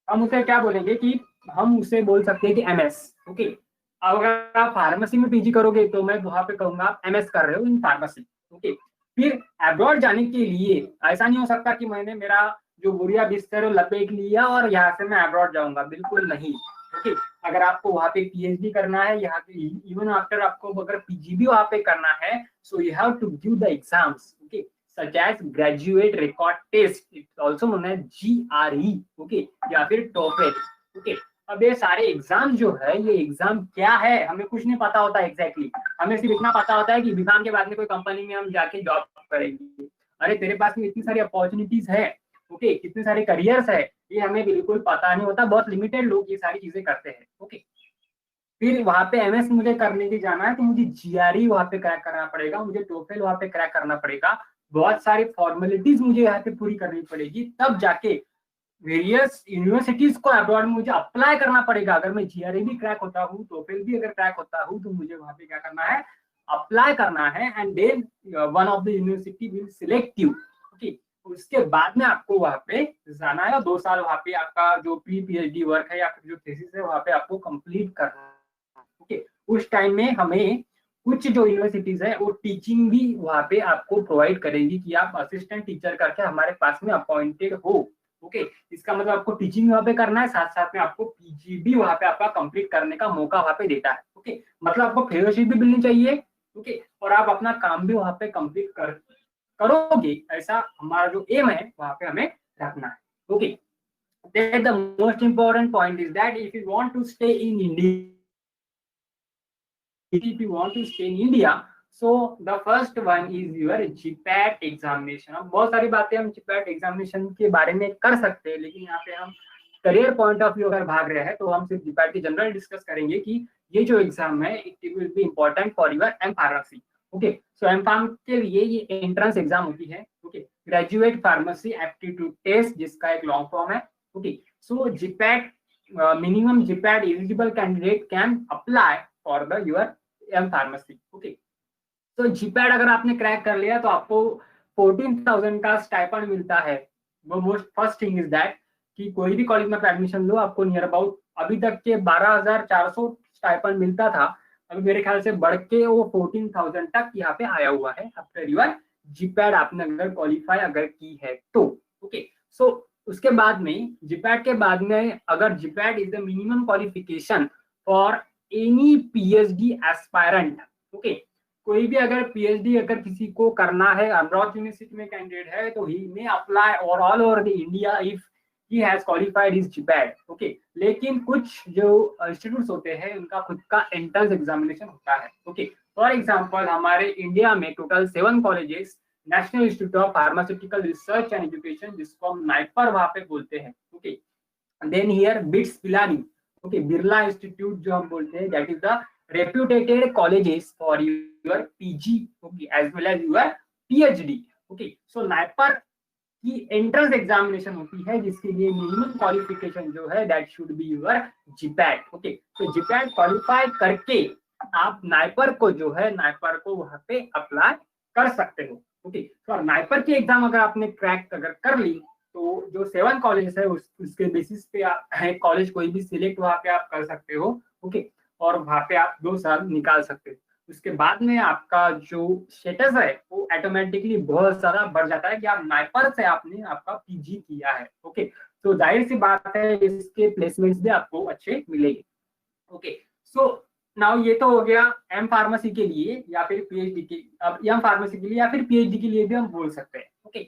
हम उसे क्या बोलेंगे कि हम उसे बोल सकते हैं कि एमएस, ओके। अगर आप फार्मेसी में पीजी करोगे तो मैं वहां पे कहूंगा आप एमएस कर रहे हो इन फार्मेसी, ओके। फिर अब्रॉड जाने के लिए ऐसा नहीं हो सकता कि मैंने मेरा जो बुरिया बिस्तर है लपेट लिया और यहाँ से मैं अब्रॉड जाऊंगा, बिल्कुल नहीं, ओके। अगर आपको वहां पे पीएचडी करना है, यहाँ पे इवन आफ्टर आपको अगर पीजी भी वहां पे करना है, so you have to give the exams, okay, such as graduate record test, it's also known as GRE, okay, या फिर TOEFL, okay। अब ये सारे एग्जाम जो है ये एग्जाम क्या है हमें कुछ नहीं पता होता एग्जैक्टली, हमें सिर्फ इतना पता होता है कि बीकॉम के बाद में कोई कंपनी में हम जाके जॉब करेंगे। अरे तेरे पास में इतनी सारी अपॉर्चुनिटीज है, ओके, कितने सारे करियर्स है, ये हमें बिल्कुल पता नहीं होता, बहुत लिमिटेड लोग ये सारी चीजें करते हैं, ओके। फिर वहां पे एमएस मुझे करने के जाना है तो मुझे जीआरई वहां पे क्रैक करना पड़ेगा, मुझे टोफेल वहां पे क्रैक करना पड़ेगा, बहुत सारी फॉर्मेलिटीज मुझे यहाँ पे पूरी करनी पड़ेगी, तब जाके वेरियस यूनिवर्सिटीज को अब्रॉड में मुझे अप्लाई करना पड़ेगा। अगर मैं जीआरई भी क्रैक होता हूँ टोफेल भी अगर क्रैक होता हूँ तो मुझे वहां पे क्या करना है, अप्लाई करना है, and then one of the university will select you, okay. उसके बाद में आपको वहां पे जाना है और 2 साल वहां पे आपका जो प्री पीएचडी वर्क है या फिर जो थीसिस है वहां पे आपको कंप्लीट करना है, ओके। उस टाइम में हमें कुछ जो यूनिवर्सिटीज है वो टीचिंग भी वहां पे आपको प्रोवाइड करेगी कि आप असिस्टेंट टीचर करके हमारे पास में अपॉइंटेड हो, ओके। इसका मतलब आपको टीचिंग वहां पे करना है, साथ साथ में आपको पीजी भी वहां पे आपका कंप्लीट करने का मौका वहां पे देता है, ओके। मतलब आपको फेलोशिप भी मिलनी चाहिए, ओके, और आप अपना काम भी वहां पे कंप्लीट करोगे, ऐसा हमारा जो एम है वहां पे हमें रखना है, okay. The most important point is that if you want to stay in India, if you want to stay in India, so the first one is your GPAT examination. अब बहुत सारी बातें हम जीपैट एग्जामिनेशन के बारे में कर सकते हैं, लेकिन यहाँ पे हम करियर पॉइंट ऑफ व्यू अगर भाग रहे हैं तो हम सिर्फ जीपैट की जनरल डिस्कस करेंगे कि ये जो एग्जाम है it will be important for your M pharmacy. Okay, so M pharm के लिए ये एंट्रेंस एग्जाम होती है। Okay, graduate pharmacy aptitude test, जिसका एक लॉन्ग फॉर्म है। Okay, so GPAT minimum GPAT eligible candidate can apply for the your M pharmacy. Okay, तो GPAT अगर आपने क्रैक कर लिया तो आपको 14,000 का स्टाइपेंड मिलता है। वो most first thing is that कि कोई भी कॉलेज में एडमिशन लो, आपको नियर अबाउट अभी तक के 12,400 स्टाइपेंड मिलता था, अभी मेरे ख्याल से बढ़ के वो 14,000 तक यहाँ पे आया हुआ है आफ्टर योर GPAT आपने अगर क्वालिफाई अगर की है तो। ओके, सो उसके बाद में जीपैट के बाद में अगर GPAT is the minimum qualification for any PhD aspirant. Okay, कोई भी अगर पीएचडी अगर किसी को करना है, अमरावती यूनिवर्सिटी में कैंडिडेट है, तो ही मे अप्लाई और all over the India if he has qualified his GPAT. Okay, लेकिन कुछ जो इंस्टीट्यूट्स होते हैं उनका खुद का एंट्रेंस एग्जामिनेशन होता है। ओके, फॉर एग्जांपल हमारे इंडिया में total 7 colleges national institute of pharmaceutical research and education, जिसको हम नाइपर वहां पे बोलते हैं। Okay, then here BITS Pilani, okay, Birla institute जो हम बोलते हैं, that is the reputated colleges for your PG, okay, as well as your PhD. Okay, so NIPER की एंट्रेंस एग्जामिनेशन होती है जिसके लिए मिनिमम क्वालिफिकेशन जो है that should be your GPAT. Okay, तो जीपैट क्वालिफाई करके आप नाइपर को जो है नाइपर को वहां पे अप्लाई कर सकते हो। ओके, तो नाइपर की एग्जाम अगर आपने क्रैक अगर कर ली तो जो 7 कॉलेज है उसके बेसिस पे आप कॉलेज कोई भी सिलेक्ट वहां पे आप कर सकते हो। ओके, और वहां पे आप 2 साल निकाल सकते हो। उसके बाद में आपका जो स्टेटस है वो ऑटोमेटिकली बहुत ज्यादा बढ़ जाता है कि आप नाइपर से आपने आपका पीजी किया है। ओके, तो जाहिर सी बात है इसके प्लेसमेंट्स भी आपको अच्छे मिलेंगे। ओके, सो नाउ ये तो हो गया एम फार्मेसी के लिए या फिर पीएचडी के, अब एम फार्मेसी के लिए या फिर पीएचडी के लिए भी हम बोल सकते हैं। ओके,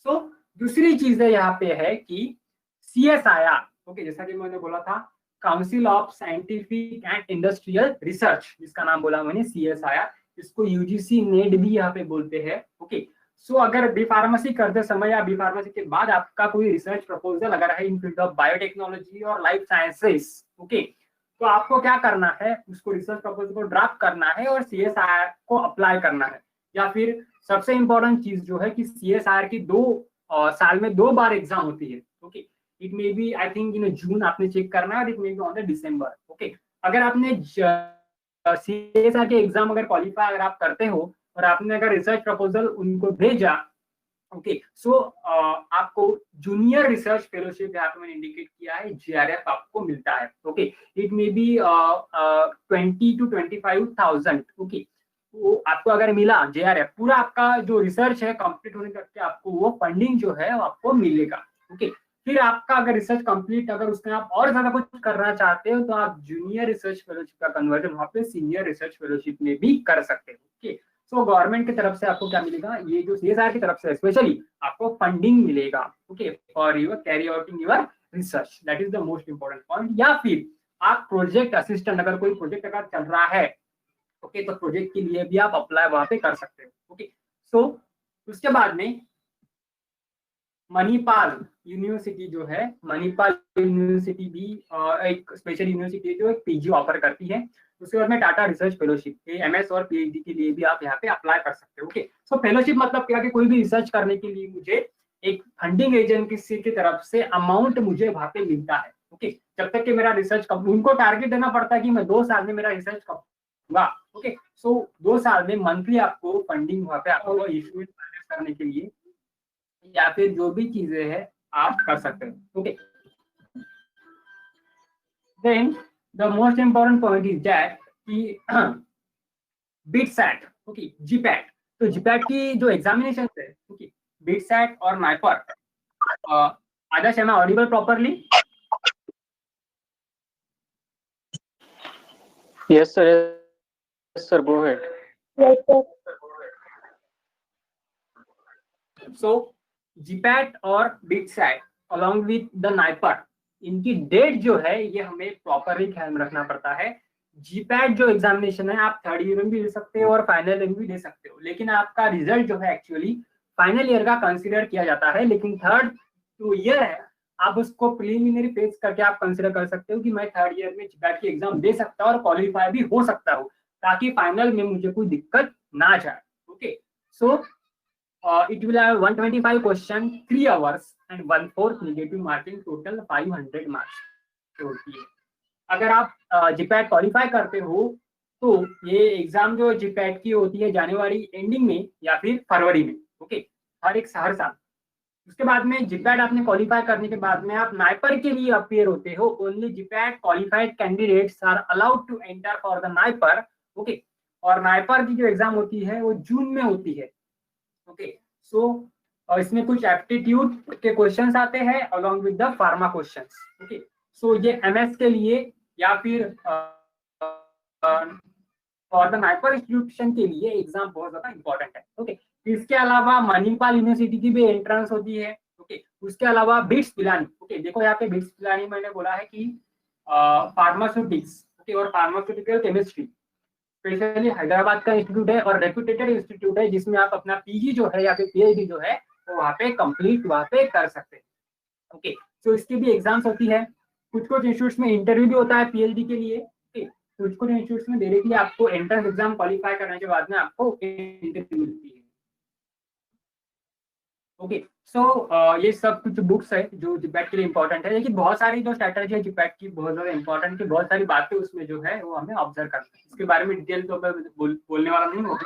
सो दूसरी चीज है यहाँ पे है कि CSIR। ओके, जैसा कि मैंने बोला था council of scientific and industrial research, जिसका नाम बोला मैंने CSIR, इसको यूजीसी नेट भी यहाँ पे बोलते हैं। ओके, सो अगर बी फार्मेसी करते समय या बी फार्मेसी के बाद आपका कोई रिसर्च प्रपोजल अगर है इन फील्ड ऑफ बायोटेक्नोलॉजी और लाइफ साइंसेस, ओके, तो आपको क्या करना है, उसको रिसर्च प्रपोजल को ड्राफ्ट करना है और CSIR को अप्लाई करना है। या फिर सबसे इंपॉर्टेंट चीज जो है कि CSIR की 2 साल में 2 बार एग्जाम होती है। Okay, it may be I think in June आपने चेक करना है और it may be on the December. Okay, अगर आपने CSIR के एग्जाम अगर क्वालिफाई अगर आप करते हो और आपने अगर रिसर्च प्रपोजल उनको भेजा, ओके, सो आपको जूनियर रिसर्च फेलोशिप यहाँ पे मैंने इंडिकेट किया है JRF आपको मिलता है। Okay, it may B 20 to 25,000। Okay, वो आपको अगर मिला JRF, पूरा आपका जो रिसर्च है कंप्लीट होने तक के आपको वो फंडिंग जो है वो आपको मिलेगा। ओके, फिर आपका अगर रिसर्च कंप्लीट अगर उसमें आप और ज्यादा कुछ करना चाहते हो तो आप जूनियर रिसर्च फेलोशिप का कन्वर्जन वहाँ पे सीनियर रिसर्च फेलोशिप में भी कर सकते हो। ओके, सो गवर्नमेंट की तरफ से आपको क्या मिलेगा, ये जो CSIR की तरफ से स्पेशली आपको फंडिंग मिलेगा। Okay, for your carry outing your research, that is the most important point. या फिर आप प्रोजेक्ट असिस्टेंट, अगर कोई प्रोजेक्ट अगर चल रहा है, ओके, तो प्रोजेक्ट के लिए भी आप अप्लाई वहां पे कर सकते हो। ओके, सो उसके बाद में मणिपाल यूनिवर्सिटी जो है, मणिपाल यूनिवर्सिटी भी एक स्पेशल यूनिवर्सिटी है जो एक पीजी ऑफर करती है। उसके बाद में टाटा रिसर्च फेलोशिप MS और PhD के लिए भी आप यहाँ पे अप्लाई कर सकते हो। ओके, सो फेलोशिप मतलब क्या कि कोई भी रिसर्च करने के लिए मुझे एक फंडिंग एजेंसी की तरफ से अमाउंट मुझे वहां पे मिलता है। ओके, जब तक कि मेरा रिसर्च उनको टारगेट देना पड़ता है कि मैं 2 साल में मेरा रिसर्च करूंगा। ओके, सो 2 साल में मंथली आपको फंडिंग वहां पे आपको इशू करने के लिए या फिर जो भी चीजें हैं आप कर सकते हो। Okay, then the most important point is that कि बिटसैट, ओके, जीपैट, तो जीपैट की जो एग्जामिनेशन है, ओके, बिटसैट और NIPER, Adarsh am I audible properly? Yes, sir. Yes, sir. Go ahead. Yes, sir. So GPAT और BITSAT along with the NIPER, इनकी date जो है ये हमें प्रॉपरली ख्याल में रखना पड़ता है। जीपैट जो एग्जामिनेशन है आप थर्ड ईयर में भी दे सकते हो और फाइनल ईयर में भी दे सकते हो, लेकिन आपका रिजल्ट जो है एक्चुअली फाइनल ईयर का कंसीडर किया जाता है, लेकिन थर्ड जो ईयर है आप उसको प्रीलिमिनरी फेस करके आप कंसीडर कर सकते हो कि मैं थर्ड ईयर में जीपैट की एग्जाम दे सकता हूँ और क्वालिफाई भी हो सकता हूँ, ताकि फाइनल में मुझे कोई दिक्कत ना जाए। Okay, so it will have 125 question, 3 hours and 1/4 negative marking, total 500 marks होती है। अगर आप जीपैट क्वालिफाई करते हो तो ये एग्जाम जो जीपैट की होती है जनवरी एंडिंग में या फिर फरवरी में। ओके, हर साल। उसके बाद में जीपैट आपने क्वालिफाई करने के बाद में आप नाइपर के लिए अपियर होते हो। Only GPAT qualified candidates are allowed to enter for the NIPER. Okay, और नाइपर की जो एग्जाम होती है वो जून में होती है। ओके, सो इसमें कुछ एप्टीट्यूड के क्वेश्चंस आते हैं along with the pharma questions. Okay, सो ये एमएस के लिए या फिर फॉर द नाइपर इंस्टीट्यूशन के लिए एग्जाम बहुत ज्यादा इंपॉर्टेंट है। ओके, इसके अलावा मणिपाल यूनिवर्सिटी की भी एंट्रेंस होती है। ओके, उसके अलावा बिट्स पिलानी। ओके, देखो यहाँ पे बिट्स पिलानी मैंने बोला है कि फार्मास्यूटिक्स, ओके, और फार्मास्यूटिकल केमिस्ट्री स्पेशली हैदराबाद का इंस्टीट्यूट है और रेप्यूटेटेड इंस्टीट्यूट है, जिसमें आप अपना पीजी जो है या फिर पीएचडी जो है वो वहाँ पे कंप्लीट वहाँ पे कर सकते हैं। ओके, सो इसकी भी एग्जाम्स होती है। कुछ कुछ इंस्टीट्यूट्स में इंटरव्यू भी होता है पीएचडी के लिए। ओके, कुछ कुछ इंस्टीट्यूट्स में डायरेक्टली आपको एंट्रेंस एग्जाम क्वालिफाई करने के बाद में आपको इंटरव्यू मिलती है। ओके, सो ये सब कुछ बुक्स है जो जीपैट के लिए इंपॉर्टेंट है, लेकिन बहुत सारी जो स्ट्रैटेजी है जीपैट की बहुत ज्यादा इंपॉर्टेंट है, बहुत सारी बातें उसमें जो है वो हमें ऑब्जर्व करना है। इसके बारे में डिटेल तो मैं बोलने वाला नहीं हूँ।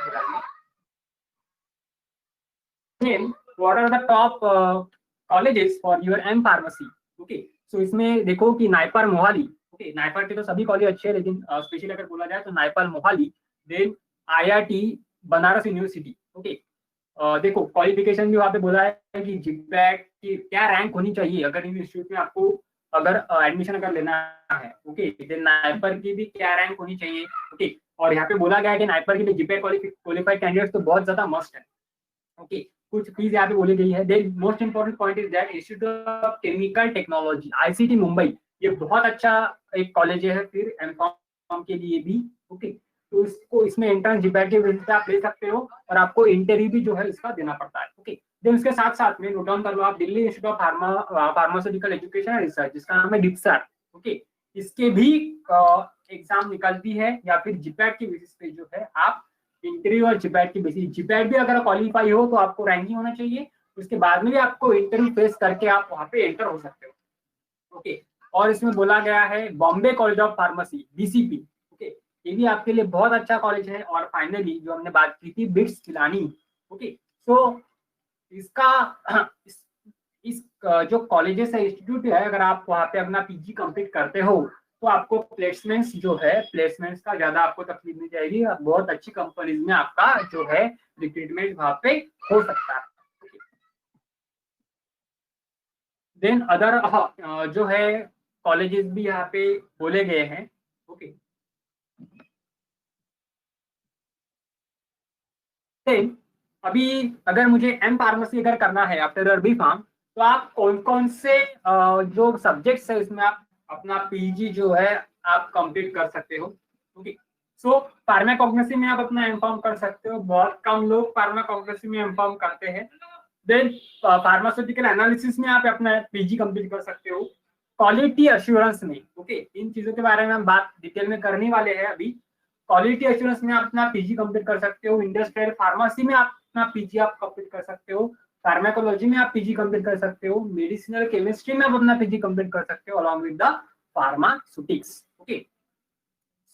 What are the top colleges for your M pharmacy. Okay, so इसमें देखो कि नाइपर मोहाली। ओके, नाइपर के तो सभी कॉलेज अच्छे हैं, लेकिन स्पेशली अगर बोला जाए तो NIPER Mohali, then IIT Banaras university. Okay, देखो क्वालिफिकेशन भी वहाँ पे बोला है कि जीपैट की क्या रैंक होनी चाहिए अगर इन इंस्टीट्यूट में आपको अगर एडमिशन अगर लेना है। ओके, देन नाइपर की भी क्या रैंक होनी चाहिए। ओके, और यहाँ पे बोला गया है कि नाइपर के लिए जीपैट क्वालिफाइड कैंडिडेट तो बहुत ज्यादा मस्ट है। ओके, कुछ फीस यहाँ पे बोली गई है। Then most important point is that institute of chemical technology ICT Mumbai, ये बहुत अच्छा एक कॉलेज है फिर एमकॉम के लिए भी। ओके, तो इसको इसमें एंट्रेंस जीपैट के बेसिस पे आप ले सकते हो और आपको इंटरव्यू भी जो है इसका देना पड़ता है। ओके, देन उसके साथ साथ में नोट डाउन कर लो आप, Delhi institute of pharmaceutical education and research, जिसका नाम है डिप्सर। ओके, इसके भी एग्जाम निकलती है या फिर जीपैट के बेसिस पे जो है आप इंटरव्यू और जीपैट की बेसिस, जीपैट भी अगर क्वालिफाई हो तो आपको रैंकिंग होना चाहिए, उसके बाद में भी आपको इंटरव्यू फेस करके आप वहाँ पे एंटर हो सकते हो। ओके, और इसमें बोला गया है Bombay college of pharmacy BCP. Okay, ये भी आपके लिए बहुत अच्छा कॉलेज है। और फाइनली जो हमने बात की थी बिट्स पिलानी। ओके, सो इसका इस जो कॉलेजेस है इंस्टीट्यूट है, अगर आप वहाँ पे अपना पीजी कंप्लीट करते हो तो आपको प्लेसमेंट्स जो है प्लेसमेंट्स का ज्यादा आपको तकलीफ नहीं जाएगी, बहुत अच्छी कंपनीज में आपका जो है रिक्रूटमेंट वहाँ पे हो सकता है। देन अदर जो है कॉलेजेस भी यहाँ पे बोले गए हैं। ओके, देन अभी अगर मुझे एम फार्मेसी अगर करना है आफ्टर बी फार्म, तो आप कौन कौन से जो सब्जेक्ट्स है इसमें आप अपना पीजी जो है आप कंप्लीट कर सकते हो। ओके, सो फार्माकोग्नोसी में आप अपना एम फार्म कर सकते हो, बहुत कम लोग फार्माकोग्नोसी में एम फार्म करते हैं। देन फार्मास्यूटिकल एनालिसिस में आप अपना पीजी कंप्लीट कर सकते हो। क्वालिटी अश्योरेंस में, ओके, इन चीजों के बारे में हम बात डिटेल में करने वाले हैं अभी। क्वालिटी एश्योरेंस में आप अपना पीजी कंप्लीट कर सकते हो। इंडस्ट्रियल फार्मेसी में आप अपना पीजी आप कंप्लीट कर सकते हो। फार्माकोलॉजी में आप पीजी कंप्लीट कर सकते हो। मेडिसिनल केमिस्ट्री में आप अपना पीजी कंप्लीट कर सकते हो along with the pharmaceutics. Okay,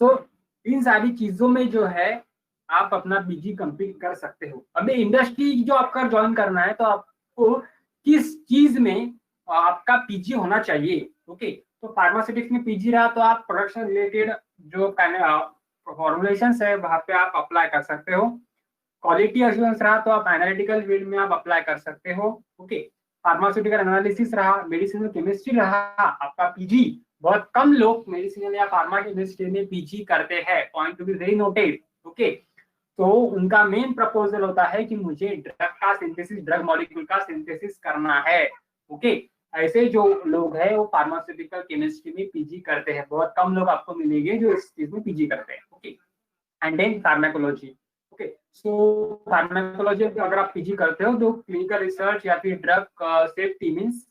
so इन सारी चीजों में जो है आप अपना पीजी कंप्लीट कर सकते हो। अभी इंडस्ट्री जो आपका ज्वाइन करना है तो आपको किस चीज में आपका पीजी होना चाहिए। ओके, तो फार्मास्यूटिक्स में पीजी रहा तो आप प्रोडक्शन रिलेटेड जो फॉर्मुलेशंस है वहां पे आप अप्लाई कर सकते हो। क्वालिटी एश्योरेंस रहा तो आप एनालिटिकल फील्ड में आप अप्लाई कर सकते हो। ओके, फार्मास्यूटिकल एनालिसिस रहा, मेडिसिनल केमिस्ट्री रहा आपका पीजी, बहुत कम लोग मेडिसिनल या फार्मा केमिस्ट्री में पीजी करते हैं, point to be very noted. Okay, तो उनका मेन प्रपोजल होता है कि मुझे ड्रग का सिंथेसिस, ड्रग मॉलिक्यूल का सिंथेसिस करना है। ओके, ऐसे जो लोग हैं वो फार्मास्यूटिकल केमिस्ट्री में पीजी करते हैं, बहुत कम लोग आपको मिलेंगे जो इस चीज में पीजी करते हैं। Okay, and then pharmacology. Okay, so pharmacology अगर आप पीजी करते हो तो क्लिनिकल रिसर्च या फिर drug safety means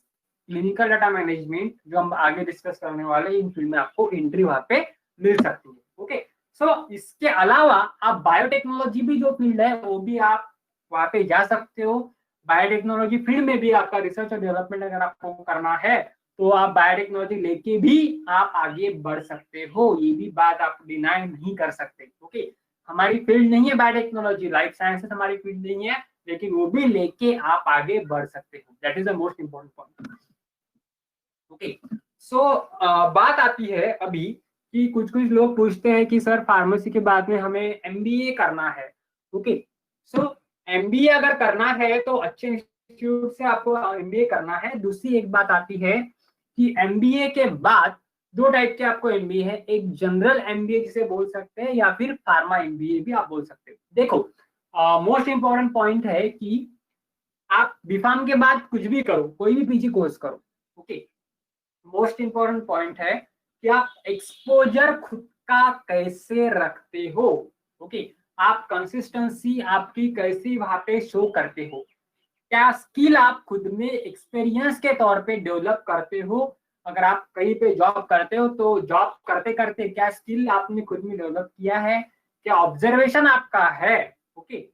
clinical data management जो हम आगे डिस्कस करने वाले हैं, इन फील्ड में आपको एंट्री वहां पे मिल सकती है। ओके, सो इसके अलावा आप बायोटेक्नोलॉजी भी जो फील्ड है वो भी आप वहां पे जा सकते हो। बायोटेक्नोलॉजी फील्ड में भी आपका रिसर्च और डेवलपमेंट अगर आपको करना है तो आप बायोटेक्नोलॉजी लेके भी आप आगे बढ़ सकते हो, ये भी बात आप डिनाई नहीं कर सकते। ओके, हमारी फील्ड नहीं है बायोटेक्नोलॉजी, लाइफ साइंसेस हमारी फील्ड नहीं है, लेकिन वो भी लेके आप आगे बढ़ सकते हो। That is the most important point. Okay, so बात आती है अभी कि कुछ कुछ लोग पूछते हैं कि सर फार्मेसी के बाद में हमें एमबीए करना है। ओके, सो एमबीए अगर करना है तो अच्छे इंस्टीट्यूट से आपको एमबीए करना है। दूसरी एक बात आती है कि एमबीए के बाद दो टाइप के आपको एमबीए है, एक जनरल एमबीए जिसे बोल सकते हैं या फिर फार्मा एमबीए भी आप बोल सकते हो। देखो, मोस्ट इंपॉर्टेंट पॉइंट है कि आप बीफार्म के बाद कुछ भी करो, कोई भी पीजी कोर्स करो। ओके, मोस्ट इंपॉर्टेंट पॉइंट है कि आप एक्सपोजर खुद का कैसे रखते हो। ओके, आप कंसिस्टेंसी आपकी कैसी वहां पे शो करते हो, क्या स्किल आप खुद में एक्सपीरियंस के तौर पे डेवलप करते हो। अगर आप कहीं पे जॉब करते हो तो जॉब करते करते क्या स्किल आपने खुद में डेवलप किया है, क्या ऑब्जर्वेशन आपका है। ओके,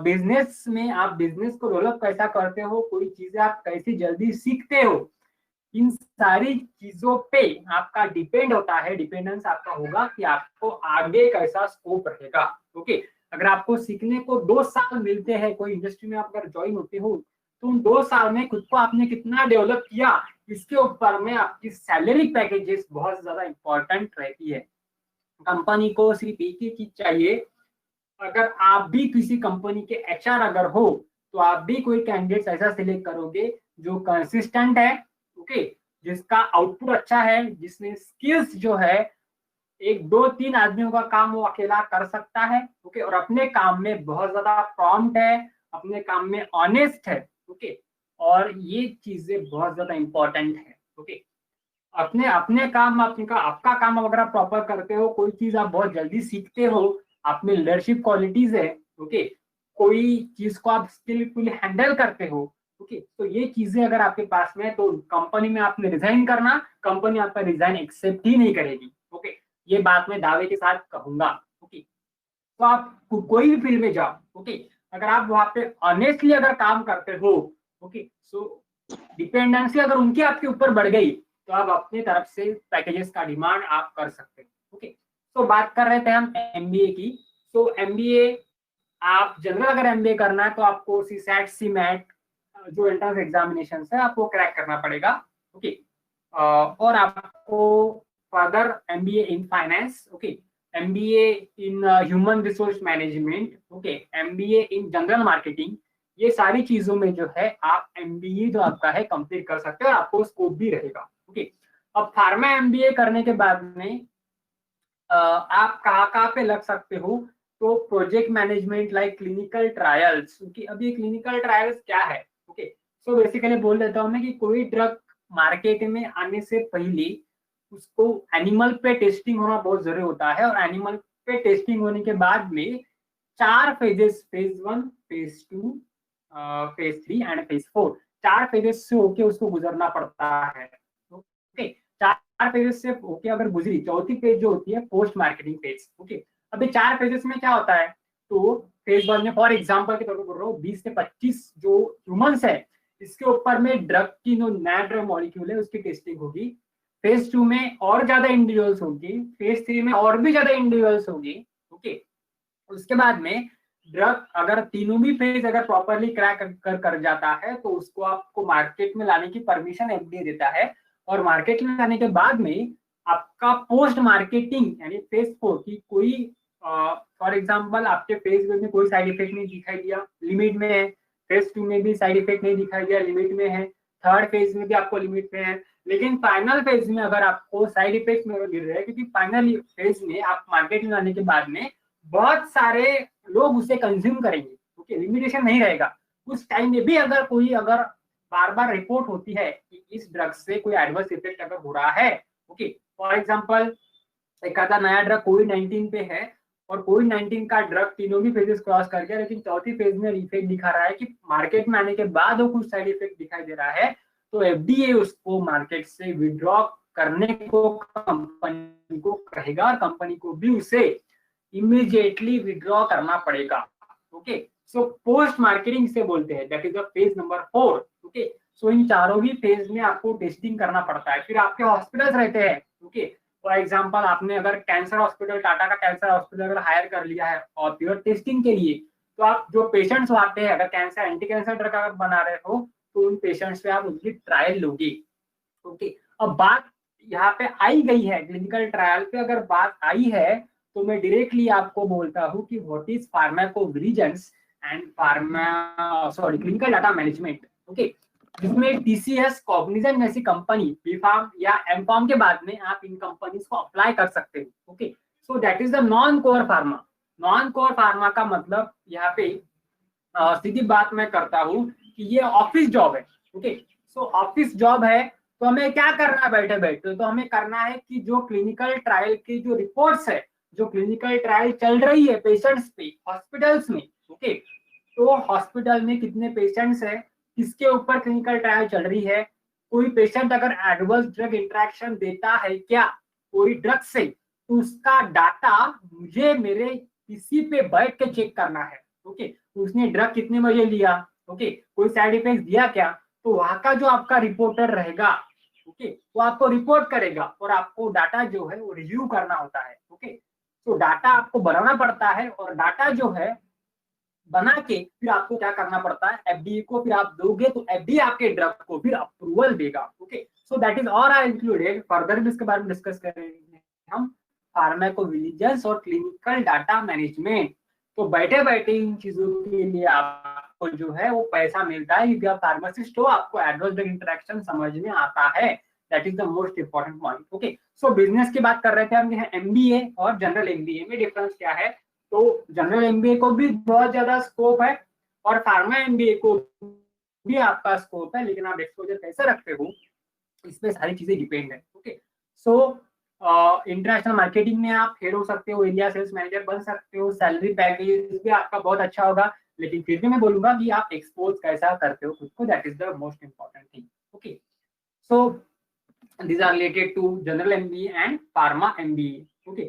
बिजनेस में आप बिजनेस को डेवलप कैसा करते हो, कोई चीजें आप कैसे जल्दी सीखते हो, इन सारी चीजों पे आपका डिपेंड होता है, डिपेंडेंस आपका होगा कि आपको आगे कैसा स्कोप रहेगा। ओके, अगर आपको सीखने को 2 साल मिलते हैं, कोई इंडस्ट्री में आप अगर ज्वाइन होते हो तो उन 2 साल में खुद को आपने कितना डेवलप किया, इसके ऊपर में आपकी सैलरी पैकेजेस बहुत ज्यादा इंपॉर्टेंट रहती है। कंपनी को सिर्फ एक ही चीज चाहिए, अगर आप भी किसी कंपनी के एचआर अगर हो तो आप भी कोई कैंडिडेट ऐसा सिलेक्ट करोगे जो कंसिस्टेंट है। ओके, जिसका आउटपुट अच्छा है, जिसने स्किल्स जो है 1 2 3 आदमियों का काम वो अकेला कर सकता है। ओके, और अपने काम में बहुत ज्यादा प्रॉम्प्ट है, अपने काम में ऑनेस्ट है। ओके, और ये चीजें बहुत ज्यादा इंपॉर्टेंट है। ओके, अपने अपने काम आपका काम अगर आप प्रॉपर करते हो, कोई चीज आप बहुत जल्दी सीखते हो, आप में लीडरशिप क्वालिटीज है। ओके, कोई चीज को आप स्किलफुली हैंडल करते हो। ओके, तो ये चीजें अगर आपके पास में है तो कंपनी में आपने रिजाइन करना, कंपनी आपका रिजाइन एक्सेप्ट ही नहीं करेगी। ओके, ये बात मैं दावे के साथ कहूंगा। ओके, तो आप कोई भी फील्ड में जाओ, ओके, अगर आप वहां पे ऑनेस्टली अगर काम करते हो, ओके, सो डिपेंडेंसी अगर उनकी आपके ऊपर बढ़ गई तो आप अपनी तरफ से पैकेजेस का डिमांड आप कर सकते हो। ओके, तो बात कर रहे थे हम एमबीए की। तो एमबीए आप जनरल अगर एमबीए करना है तो आपको सीसैट सीमैट जो एंट्रेंस एग्जामिनेशन है आपको क्रैक करना पड़ेगा। ओके, और आपको further MBA in finance, okay, MBA in human resource management, okay, MBA in general marketing, ये सारी चीजों में जो है आप एमबीए जो आपका है कंप्लीट कर सकते हो और आपको स्कोप भी रहेगा। ओके, अब फार्मा एमबीए करने के बाद में आप कहाँ पे लग सकते हो, तो project management like clinical trials. क्योंकि अब ये क्लिनिकल ट्रायल्स क्या है। ओके, सो बेसिकली बोल देता हूँ मैं कि कोई ड्रग मार्केट में आने से पहले उसको एनिमल पे टेस्टिंग होना बहुत जरूरी होता है, और एनिमल पे टेस्टिंग होने के बाद में 4 phases, phase 1, phase 2, phase 3 and phase 4, 4 phases से होके उसको गुजरना पड़ता है। ओके, 4 फेजेस से होके अगर गुजरी, चौथी फेज जो होती है पोस्ट मार्केटिंग फेज। ओके, अभी 4 फेजेस में क्या होता है, तो फेज 1 में फॉर एग्जांपल के तौर पर बोल रहा हूँ 20 से 25 जो ह्यूमंस है इसके ऊपर में ड्रग की जो नया ड्रग मॉलिक्यूल है उसकी टेस्टिंग होगी। फेज 2 में और ज्यादा इंडिविजुअल्स होगी, फेज 3 में और भी ज्यादा इंडिविजुअल्स होगी। ओके, उसके बाद में ड्रग अगर तीनों भी फेज अगर प्रॉपरली क्रैक कर जाता है तो उसको आपको मार्केट में लाने की परमिशन एफडीए देता है, और मार्केट में लाने के बाद में आपका पोस्ट मार्केटिंग यानी फेज 4 की कोई फॉर एग्जांपल आपके फेज में कोई साइड इफेक्ट नहीं दिखाई दिया, लिमिट में है, फेज 2 में भी साइड इफेक्ट नहीं दिखाई दिया, लिमिट में है, थर्ड फेज में भी आपको लिमिट में है, लेकिन फाइनल फेज में अगर आपको साइड इफेक्ट में गिर रहे हैं, क्योंकि फाइनल फेज में आप मार्केट में लाने के बाद में बहुत सारे लोग उसे कंज्यूम करेंगे। ओके, लिमिटेशन नहीं रहेगा, उस टाइम में भी अगर कोई बार बार रिपोर्ट होती है कि इस ड्रग से कोई एडवर्स इफेक्ट अगर हो रहा है, ओके, फॉर एग्जांपल एक आधा नया ड्रग कोविड-19 पे है और कोविड-19 का ड्रग तीनों भी फेजेस क्रॉस कर गया, लेकिन चौथी फेज में इफेक्ट दिखा रहा है कि मार्केट में आने के बाद वो कुछ साइड इफेक्ट दिखाई दे रहा है, तो एफडीए उसको मार्केट से विड्रॉ करने को कंपनी को कहेगा और कंपनी को भी उसे इमीडिएटली विड्रॉ करना पड़ेगा। ओके, सो पोस्ट मार्केटिंग से बोलते हैं, that is the phase number 4। Okay, so इन चारों भी फेज में आपको टेस्टिंग करना पड़ता है। फिर आपके हॉस्पिटल्स रहते हैं, ओके, फॉर एग्जांपल आपने अगर कैंसर हॉस्पिटल, टाटा का कैंसर हॉस्पिटल अगर हायर कर लिया है और प्योर टेस्टिंग के लिए, तो आप जो पेशेंट्स आते हैं, अगर कैंसर एंटी कैंसर ड्रग अगर बना रहे हो तो उन पेशेंट्स पे आप उनकी ट्रायल लोगे। ओके, अब बात यहाँ पे आई गई है, क्लिनिकल ट्रायल पे अगर बात आई है तो मैं डायरेक्टली आपको बोलता हूँ कि what is pharmacovigilance and clinical data management. Okay, जिसमें टीसीएस, कॉग्निजेंट जैसी कंपनी, बीफार्म या एमफार्म के बाद में आप इन कंपनीज को अप्लाई कर सकते हो। Okay, so that is the non core pharma. Non core pharma का मतलब यहाँ पे सीधी बात मैं करता हूँ कि ये ऑफिस जॉब है। ओके, सो ऑफिस जॉब है तो हमें क्या करना है बैठे बैठे, तो हमें करना है कि जो क्लिनिकल ट्रायल की जो रिपोर्ट्स है, जो क्लिनिकल ट्रायल चल रही है पेशेंट्स पे हॉस्पिटल्स में, ओके, तो हॉस्पिटल में कितने पेशेंट्स है, किसके ऊपर क्लिनिकल ट्रायल चल रही है, कोई पेशेंट अगर एडवर्स ड्रग इंटरेक्शन देता है क्या कोई ड्रग से, तो उसका डाटा मुझे मेरे पीसी पे बैठ के चेक करना है। ओके, उसने ड्रग कितने बजे लिया, ओके, कोई साइड इफेक्ट दिया क्या, तो वहां का जो आपका रिपोर्टर रहेगा, ओके, वो आपको रिपोर्ट करेगा और आपको डाटा जो है वो रिव्यू करना होता है। ओके, तो डाटा आपको बनाना पड़ता है और डाटा जो है बना के फिर आपको क्या करना पड़ता है, एफडीए को फिर आप दोगे तो एफडीए आपके ड्रग को फिर अप्रूवल देगा। Okay, so that is all I included. Further भी इसके बारे में डिस्कस करेंगे हम, फार्माकोविजिलेंस और क्लिनिकल डाटा मैनेजमेंट। तो बैठे बैठे इन चीजों के लिए आपको जो है वो पैसा मिलता है, क्योंकि आप फार्मासिस्ट हो, आपको एडवर्स ड्रग इंटरेक्शन समझ में आता है। That is the most important point. Okay, so business की बात कर रहे थे हम, एमबीए और जनरल एमबीए में डिफरेंस क्या है। तो जनरल एमबीए को भी बहुत ज्यादा स्कोप है और फार्मा एमबीए को भी आपका स्कोप है, लेकिन आप एक्सपोजर कैसे रखते हो इस पे सारी चीजें डिपेंड है। ओके, सो इंटरनेशनल मार्केटिंग में आप हेड हो सकते हो, एरिया सेल्स मैनेजर बन सकते हो, सैलरी पैकेज भी आपका बहुत अच्छा होगा, लेकिन फिर भी मैं बोलूंगा कि आप एक्सपोज कैसा करते हो खुद को, that is the most important thing. Okay, so these are related to general MBA and pharma MBA. Okay,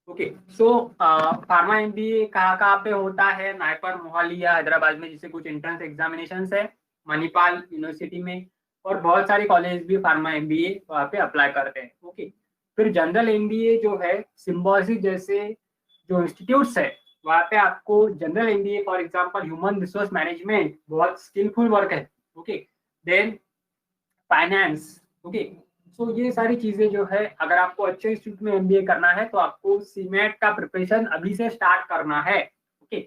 okay, so pharma MBA कहाँ पे होता है, नागपुर, मोहाली या हैदराबाद में, जिसे कुछ एंट्रेंस एग्जामिनेशन है, मणिपाल यूनिवर्सिटी में, और बहुत सारे कॉलेज भी फार्मा एमबीए वहाँ पे अप्लाई करते हैं। ओके, फिर जनरल एमबीए जो है, सिम्बोसिस जैसे जो इंस्टीट्यूट्स है वहाँ पे आपको general MBA, for example human resource management, बहुत स्किलफुल वर्क है। Okay, then finance. ओके, सो ये सारी चीजें जो है, अगर आपको अच्छे इंस्टीट्यूट में एमबीए करना है तो आपको सीमेट का प्रिपरेशन अभी से स्टार्ट करना है। ओके,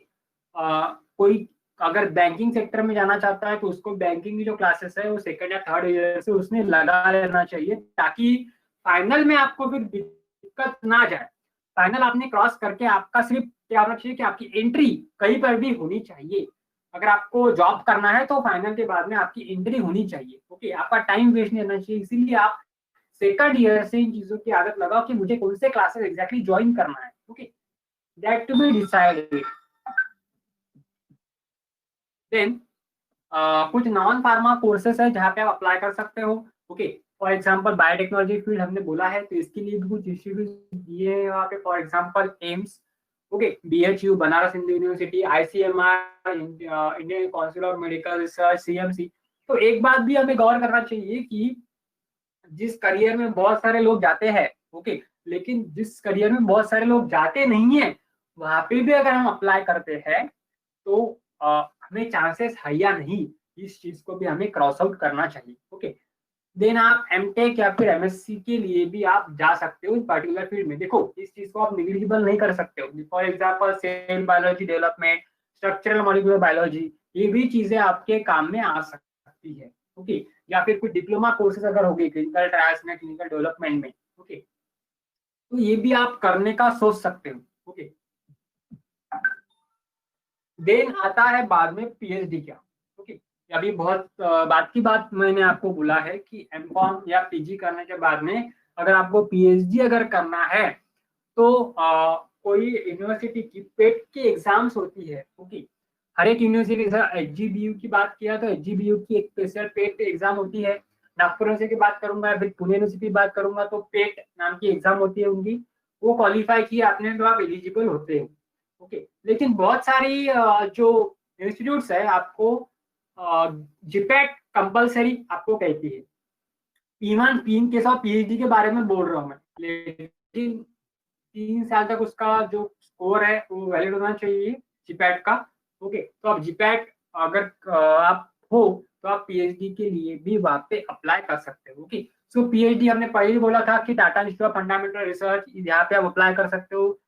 कोई अगर बैंकिंग सेक्टर में जाना चाहता है तो उसको बैंकिंग की जो क्लासेस है वो सेकंड या थर्ड ईयर से उसने लगा लेना चाहिए, ताकि फाइनल में आपको फिर दिक्कत ना जाए। फाइनल आपने क्रॉस करके आपका सिर्फ क्या होना चाहिए कि आपकी एंट्री कहीं पर भी होनी चाहिए। अगर आपको जॉब करना है तो फाइनल के बाद में आपकी एंट्री होनी चाहिए। ओके, आपका टाइम वेस्ट नहीं होना चाहिए, इसीलिए आप सेकंड ईयर से इन चीजों की आदत लगाओ कि मुझे कौन से क्लासेस एग्जैक्टली ज्वाइन करना है। Okay, that to be decided. Then कुछ नॉन फार्मा कोर्सेस है जहाँ पे आप अप्लाई कर सकते हो। Okay, for example biotechnology field हमने बोला है, तो इसके लिए भी कुछ इंस्टीट्यूट दिए हैं वहाँ पे, for example AIIMS, okay, BHU, Banaras Hindu university, ICMR, Indian council of medical research, CMC. तो एक बात भी हमें गौर करना चाहिए कि जिस करियर में बहुत सारे लोग जाते हैं, ओके, लेकिन जिस करियर में बहुत सारे लोग जाते नहीं है वहां पे भी अगर हम अप्लाई करते हैं तो हमें चांसेस है या नहीं, इस चीज को भी हमें क्रॉस आउट करना चाहिए। ओके, देन आप एमटेक या फिर एमएससी के लिए भी आप जा सकते हो इस पर्टिकुलर फील्ड में। देखो, इस चीज को आप निग्लिजिबल नहीं कर सकते हो। For example cell biology development, structural molecular biology, ये भी चीजें आपके काम में आ सकती है। ओके, या फिर कुछ डिप्लोमा कोर्सेज अगर हो गए क्लिनिकल ट्रायल्स में, क्लिनिकल डेवलपमेंट में, ओके, तो ये भी आप करने का सोच सकते हो। ओके, देन आता है बाद में पीएचडी क्या। ओके, अभी बहुत बात की बात मैंने आपको बोला है कि एमकॉम या पीजी करने के बाद में अगर आपको पीएचडी अगर करना है तो कोई यूनिवर्सिटी की पेट की एग्जाम्स होती है। ओके, हर एक यूनिवर्सिटी, एचजीबीयू की बात किया तो एचजीबीयू की एक स्पेशल पेट एग्जाम होती है। नागपुर यूनिवर्सिटी की बात करूंगा, फिर पुणे यूनिवर्सिटी की बात करूंगा तो पेट नाम की एग्जाम होती है उनकी, वो क्वालिफाई किया आपने तो आप एलिजिबल होते हो। ओके, लेकिन बहुत सारी जो इंस्टीट्यूट्स है आपको जीपैट कंपलसरी आपको कहती है। इवन 3 केस ऑफ पीएचडी के बारे में बोल रहा हूँ मैं, लेकिन 3 साल तक उसका जो स्कोर है वो वैलिड होना चाहिए जीपैट का। ओके, तो आप जीपैट अगर आप हो तो आप पीएचडी के लिए भी वहां पे अप्लाई कर सकते हो। ओके, सो पीएचडी हमने पहले ही बोला था कि Tata institute of fundamental research, यहाँ पे आप अप्लाई कर सकते हो।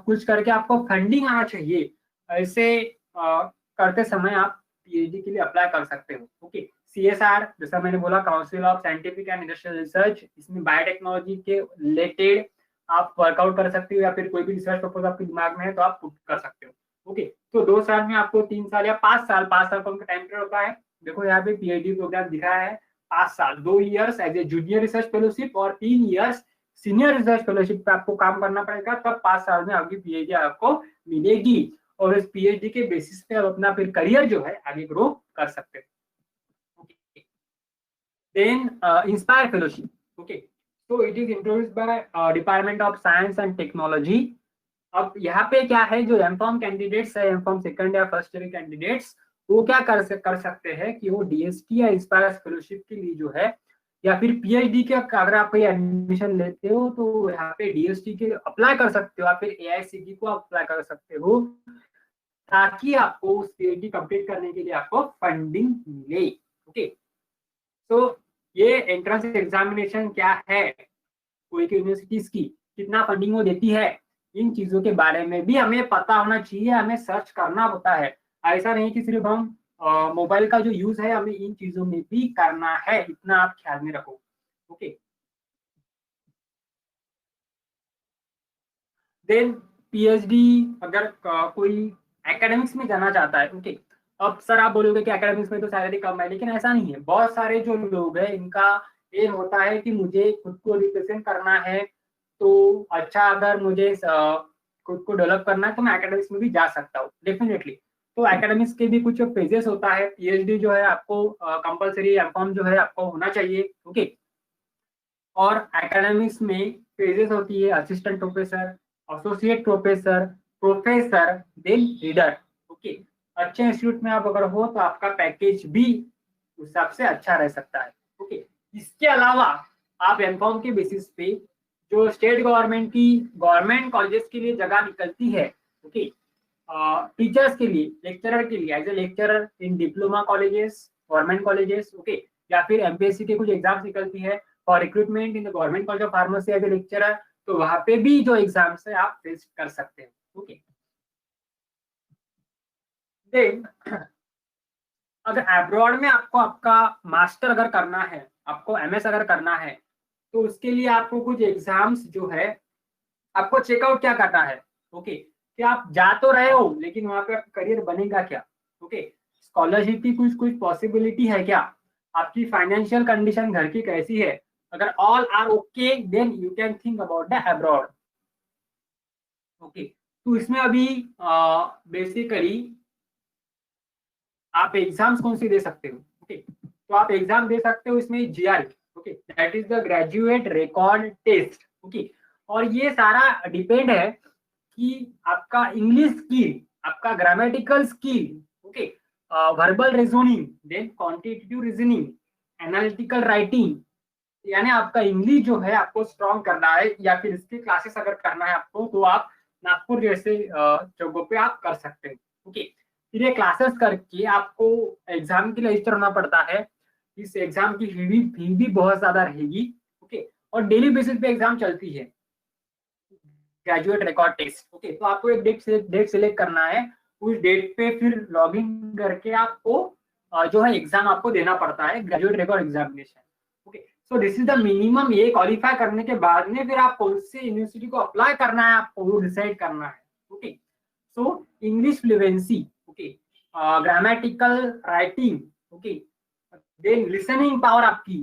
कुछ करके आपको फंडिंग आना चाहिए, ऐसे करते समय आप पीएचडी के लिए अप्लाई कर सकते हो। ओके, सीएसआर जैसा मैंने बोला, council of scientific and industrial research, इसमें बायोटेक्नोलॉजी के रिलेटेड आप वर्कआउट कर सकते हो, या फिर कोई भी रिसर्च प्रपोज आपके दिमाग में है तो आप पुट कर सकते हो। ओके, तो 2 साल में आपको 3 साल या 5 साल, 5 साल का उनका टाइम पीरियड होता है। देखो यहाँ पे पीएचडी प्रोग्राम दिखाया है 5 साल, 2 years as a junior research fellowship और 3 इयर्स सीनियर रिसर्च फेलोशिप पे आपको काम करना पड़ेगा, तब 5 साल में आपकी पीएचडी आपको मिलेगी। और इस पीएचडी के बेसिस पे आप अपना फिर करियर जो है आगे ग्रो कर सकते हो। Then inspire fellowship. ओके, तो it is introduced by department of science and technology. अब यहाँ पे क्या है, जो एमकॉम कैंडिडेट्स है, एमकॉम सेकंड या फर्स्ट ईयर कैंडिडेट्स, वो क्या कर सकते हैं कि वो डीएसटी या इंस्पायर फेलोशिप के लिए जो है, या फिर पीएचडी के अगर आप एडमिशन लेते हो तो यहाँ पे डीएसटी के अप्लाई कर सकते हो, या फिर एआईसीटी को अप्लाई कर सकते हो, ताकि आपको उस पीएचडी कंप्लीट करने के लिए आपको फंडिंग मिले। ओके, तो ये एंट्रेंस एग्जामिनेशन क्या है, कोई यूनिवर्सिटीज की कितना फंडिंग वो देती है, इन चीजों के बारे में भी हमें पता होना चाहिए, हमें सर्च करना होता है। ऐसा नहीं कि सिर्फ हम मोबाइल का जो यूज है हमें इन चीजों में भी करना है, इतना आप ख्याल में रखो। ओके, देन पीएचडी अगर कोई एकेडमिक्स में जाना चाहता है। ओके, अब सर आप बोलोगे कि एकेडमिक्स में तो सैलरी कम है, लेकिन ऐसा नहीं है। बहुत सारे जो लोग हैं इनका एम होता है कि मुझे खुद को रिप्रेजेंट करना है, तो अच्छा अगर मुझे खुद को डेवलप करना है तो मैं एकेडमिक्स में भी जा सकता हूँ डेफिनेटली। तो एकेडमिक्स के भी कुछ फेजेस होता है। पीएचडी जो है आपको कंपलसरी, एमकॉम जो है आपको होना चाहिए। ओके, और एकेडमिक्स में फेजेस होती है assistant professor, associate professor, professor, then leader. Okay, अच्छे इंस्टीट्यूट में आप अगर हो तो आपका पैकेज भी उस हिसाब से अच्छा रह सकता है। ओके, इसके अलावा आप एमकॉम के बेसिस पे जो स्टेट गवर्नमेंट की गवर्नमेंट कॉलेजेस के लिए जगह निकलती है, ओके, टीचर्स के लिए, लेक्चरर के लिए, as a lecturer in diploma colleges, government colleges, okay, या फिर एमपीएससी के कुछ एग्जाम्स निकलती है for recruitment in the government college of pharmacy as a lecturer, तो वहां पे भी जो एग्जाम्स है आप फेस कर सकते हो। ओके, देन अगर अब्रॉड में आपको आपका मास्टर अगर करना है, आपको एमएस अगर करना है, तो उसके लिए आपको कुछ एग्जाम्स जो है आपको चेकआउट क्या करना है। ओके, कि आप जा तो रहे हो लेकिन वहां पे आपका करियर बनेगा क्या। ओके, स्कॉलरशिप की कुछ कुछ पॉसिबिलिटी है क्या, आपकी फाइनेंशियल कंडीशन घर की कैसी है। अगर all are okay then you can think about the abroad. Okay, तो इसमें अभी बेसिकली आप एग्जाम्स कौन सी दे सकते हो। ओके, तो आप एग्जाम दे सकते हो इसमें GRE, okay, that is the graduate record test. Okay, और ये सारा डिपेंड है कि आपका इंग्लिश स्किल, आपका grammatical skill, okay, verbal reasoning, then quantitative reasoning, analytical writing, यानी आपका इंग्लिश जो है आपको स्ट्रॉन्ग करना है, या फिर इसकी क्लासेस अगर करना है आपको तो आप नागपुर जैसे जगहों पे आप कर सकते हो। ओके, फिर ये क्लासेस करके आपको एग्जाम के लिए रजिस्टर होना पड़ता है। इस एग्जाम की फी भी बहुत ज्यादा रहेगी। ओके, और डेली बेसिस पे एग्जाम चलती है, ग्रेजुएट रिकॉर्ड टेस्ट। ओके, तो आपको एक डेट सिलेक्ट करना है, उस डेट पे फिर लॉग इन करके आपको जो है एग्जाम आपको देना पड़ता है, graduate record examination. Okay, so this is the minimum. ये क्वालिफाई करने के बाद में फिर आप कौन से यूनिवर्सिटी को अप्लाई करना है आपको वो डिसाइड करना है। Okay, so English fluency, okay, grammatical writing, okay, then listening power आपकी,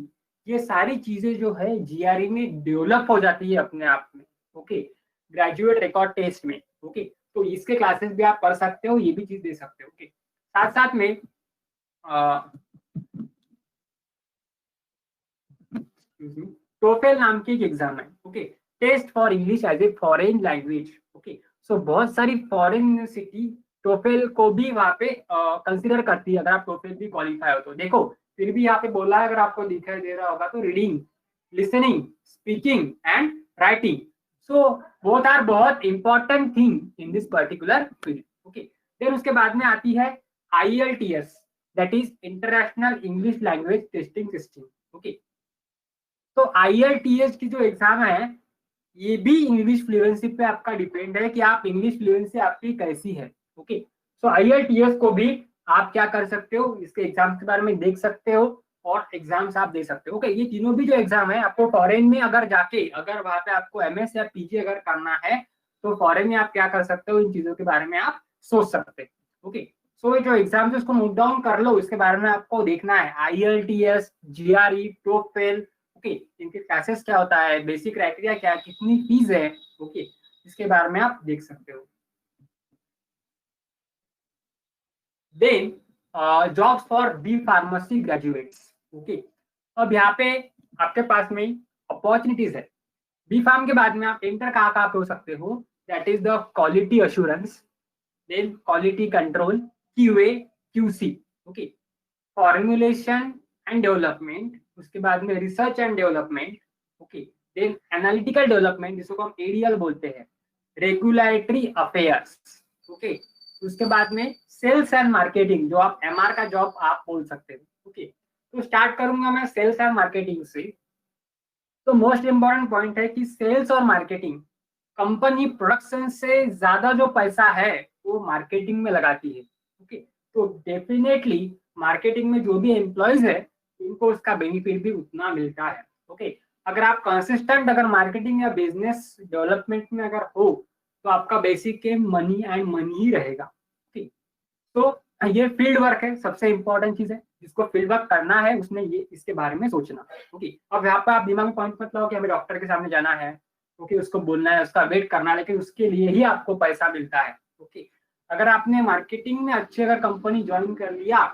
ये सारी चीजें जो है जीआरई में डेवलप हो जाती है अपने आप में, ओके, ग्रेजुएट रिकॉर्ड टेस्ट में, ओके। तो इसके क्लासेस भी आप पढ़ सकते हो, ये भी चीज दे सकते हो, ओके। साथ साथ में टोफेल नाम की एक एग्जाम है, okay, test for English as a foreign language, okay. So बहुत सारी फॉरेन यूनिवर्सिटी टोफेल को भी वहाँ पे कंसिडर करती है, अगर आप टोफेल भी क्वालिफाई हो तो। देखो फिर भी यहाँ पे बोला है, अगर आपको दिखाई दे रहा होगा तो reading, listening, speaking and writing, so both are बहुत important thing in this particular field, okay. Then उसके बाद में आती है IELTS, that is International English Language Testing System, okay. तो IELTS की जो एग्जाम है ये भी इंग्लिश फ्लुएंसी पे आपका डिपेंड है कि आप इंग्लिश फ्लुएंसी आपकी कैसी है, ओके। सो IELTS को भी आप क्या कर सकते हो, इसके एग्जाम के बारे में देख सकते हो और एग्जाम्स आप दे सकते हो, ओके। ये तीनों भी जो एग्जाम है आपको फॉरेन में अगर जाके, अगर वहां पे आपको MS या PG अगर करना है तो फॉरेन में आप क्या कर सकते हो, इन चीजों के बारे में आप सोच सकते हो, ओके। सो जो एग्जाम है उसको नोट डाउन कर लो, इसके बारे में आपको देखना है IELTS, GRE, टोफेल, ओके, इनके क्लासेस क्या होता है, बेसिक क्राइटेरिया क्या है, कितनी फीस है, ओके, इसके बारे में आप देख सकते हो। Then jobs for B pharmacy graduates, okay. अब यहाँ पे आपके पास में अपॉर्चुनिटीज है। बी फार्म के बाद में आप इंटर कहाँ कहाँ पे हो सकते हो, that is the quality assurance, then quality control, QA QC, okay, formulation and development, उसके बाद में research and development, okay, then analytical development जिसको हम ADL बोलते हैं, रेगुलेटरी अफेयर्स, ओके, उसके बाद में सेल्स एंड मार्केटिंग, जो आप MR का जॉब आप बोल सकते हो, ओके। तो स्टार्ट करूंगा मैं सेल्स एंड मार्केटिंग से। तो मोस्ट इंपॉर्टेंट पॉइंट है कि सेल्स और मार्केटिंग, कंपनी प्रोडक्शन से ज्यादा जो पैसा है वो मार्केटिंग में लगाती है, ओके। तो डेफिनेटली मार्केटिंग में जो भी एम्प्लॉयज है उनको उसका बेनिफिट भी उतना मिलता है, ओके। अगर आप कंसिस्टेंट अगर मार्केटिंग या बिजनेस डेवलपमेंट में अगर हो तो आपका basic aim money and money ही रहेगा, ओके। तो ये फील्ड वर्क है, सबसे इंपॉर्टेंट चीज है, जिसको फील्ड वर्क करना है उसने ये इसके बारे में सोचना, ओके। अब यहाँ पे आप दिमाग में पॉइंट मत लाओ कि हमें डॉक्टर के सामने जाना है, ओके, उसको बोलना है, उसका वेट करना है, लेकिन उसके लिए ही आपको पैसा मिलता है, ओके। अगर आपने मार्केटिंग में अच्छी अगर कंपनी ज्वाइन कर लिया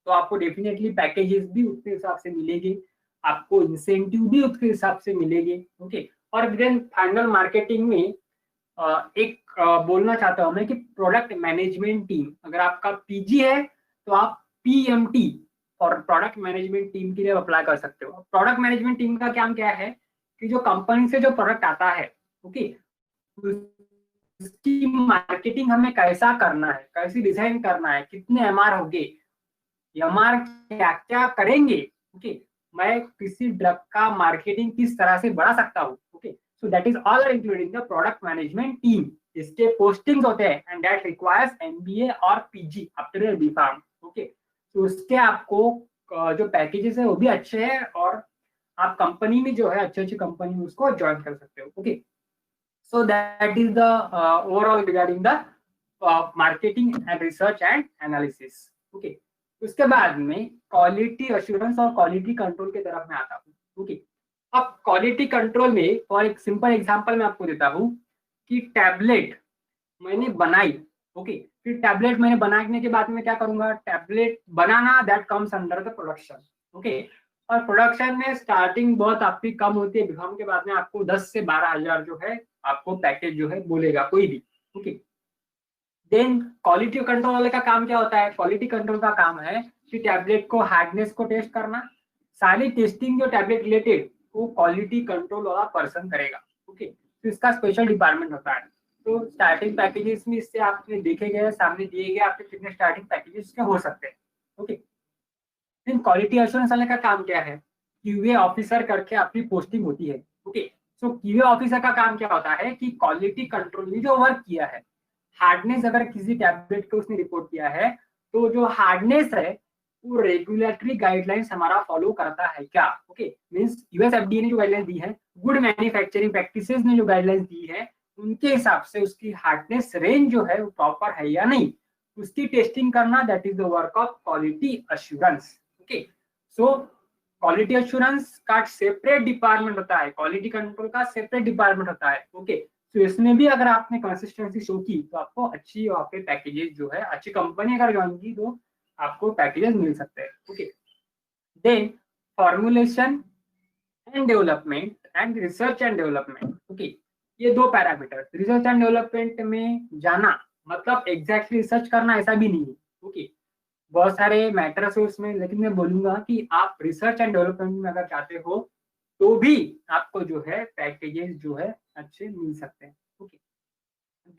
तो आपको डेफिनेटली पैकेजेस भी उसके हिसाब से मिलेंगे, आपको इंसेंटिव भी उसके हिसाब से मिलेंगे, ओके। और देन फाइनल मार्केटिंग में एक बोलना चाहता हूं मैं कि प्रोडक्ट मैनेजमेंट टीम, अगर आपका PG है तो आप PMT और प्रोडक्ट मैनेजमेंट टीम के लिए अप्लाई कर सकते हो। प्रोडक्ट मैनेजमेंट टीम का काम क्या है कि जो कंपनी से जो प्रोडक्ट आता है, ओके, उसकी मार्केटिंग हमें कैसा करना है, कैसी डिजाइन करना है, कितने MR होंगे, MR क्या क्या करेंगे, ओके, मैं किसी ड्रग का मार्केटिंग किस तरह से बढ़ा सकता हूँ, okay. So that is all are including the product management team. इसके पोस्टिंग्स होते हैं एंड दैट रिक्वायर्स MBA और PG after your B.Pharm, okay. तो उसके आपको जो पैकेजेस है वो भी अच्छे हैं और आप कंपनी में जो है अच्छी अच्छी कंपनी में उसको ज्वाइन कर सकते हो, okay. So that is the overall regarding the marketing and research and analysis, okay. उसके बाद में क्वालिटी अश्योरेंस और क्वालिटी कंट्रोल की तरफ मैं आता हूँ, ओके। अब क्वालिटी कंट्रोल में फॉर एक सिंपल एग्जांपल मैं आपको देता हूँ कि टैबलेट मैंने बनाई, ओके, फिर टैबलेट मैंने बनाने के बाद में क्या करूंगा, tablet banana that comes under the production, okay. और प्रोडक्शन में स्टार्टिंग बहुत आपकी कम होती है, B.Pharm के बाद में आपको 10 से 12 हजार जो है आपको पैकेज जो है बोलेगा कोई भी, ओके। देन क्वालिटी कंट्रोल वाले का काम क्या होता है, क्वालिटी कंट्रोल का काम है कि टैबलेट को हार्डनेस को टेस्ट करना, सारी टेस्टिंग जो टैबलेट रिलेटेड वो क्वालिटी कंट्रोल वाला पर्सन करेगा, ओके। तो इसका स्पेशल डिपार्टमेंट होता है। तो स्टार्टिंग पैकेजेस में इससे आपने देखे गए सामने दिए गए आपके कितने स्टार्टिंग पैकेजेस के हो सकते हैं, ओके। देन क्वालिटी एश्योरेंस वाले का काम क्या है, QA ऑफिसर करके आपकी पोस्टिंग होती है, ओके। सो QA ऑफिसर का काम क्या होता है कि क्वालिटी कंट्रोल ने जो वर्क किया है, हार्डनेस अगर किसी टैबलेट को उसने रिपोर्ट किया है तो जो हार्डनेस है वो रेगुलेटरी गाइडलाइंस हमारा फॉलो करता है क्या, ओके। मींस US FDA ने जो गाइडलाइंस दी है, गुड मैन्युफैक्चरिंग प्रैक्टिसेस ने जो गाइडलाइंस दी है, उनके हिसाब से उसकी हार्डनेस रेंज जो है वो प्रॉपर है या नहीं, उसकी टेस्टिंग करना, that is the work of quality assurance. Okay, so quality assurance का सेपरेट डिपार्टमेंट होता है, क्वालिटी कंट्रोल का सेपरेट डिपार्टमेंट होता है। ओके, तो इसमें भी अगर आपने कंसिस्टेंसी शो की तो आपको अच्छी वहाँ पे पैकेजेस जो है, अच्छी कंपनी अगर ज्वाइन की तो आपको पैकेजेस मिल सकते हैं। Okay, then formulation and development and research and development. Okay, ये दो पैरामीटर, रिसर्च एंड डेवलपमेंट में जाना मतलब एग्जैक्टली रिसर्च करना ऐसा भी नहीं है। ओके, बहुत सारे मैटर्स है उसमें, लेकिन मैं बोलूंगा कि आप रिसर्च एंड डेवलपमेंट में अगर चाहते हो तो भी आपको जो है पैकेजेस जो है अच्छे मिल सकते हैं। ओके,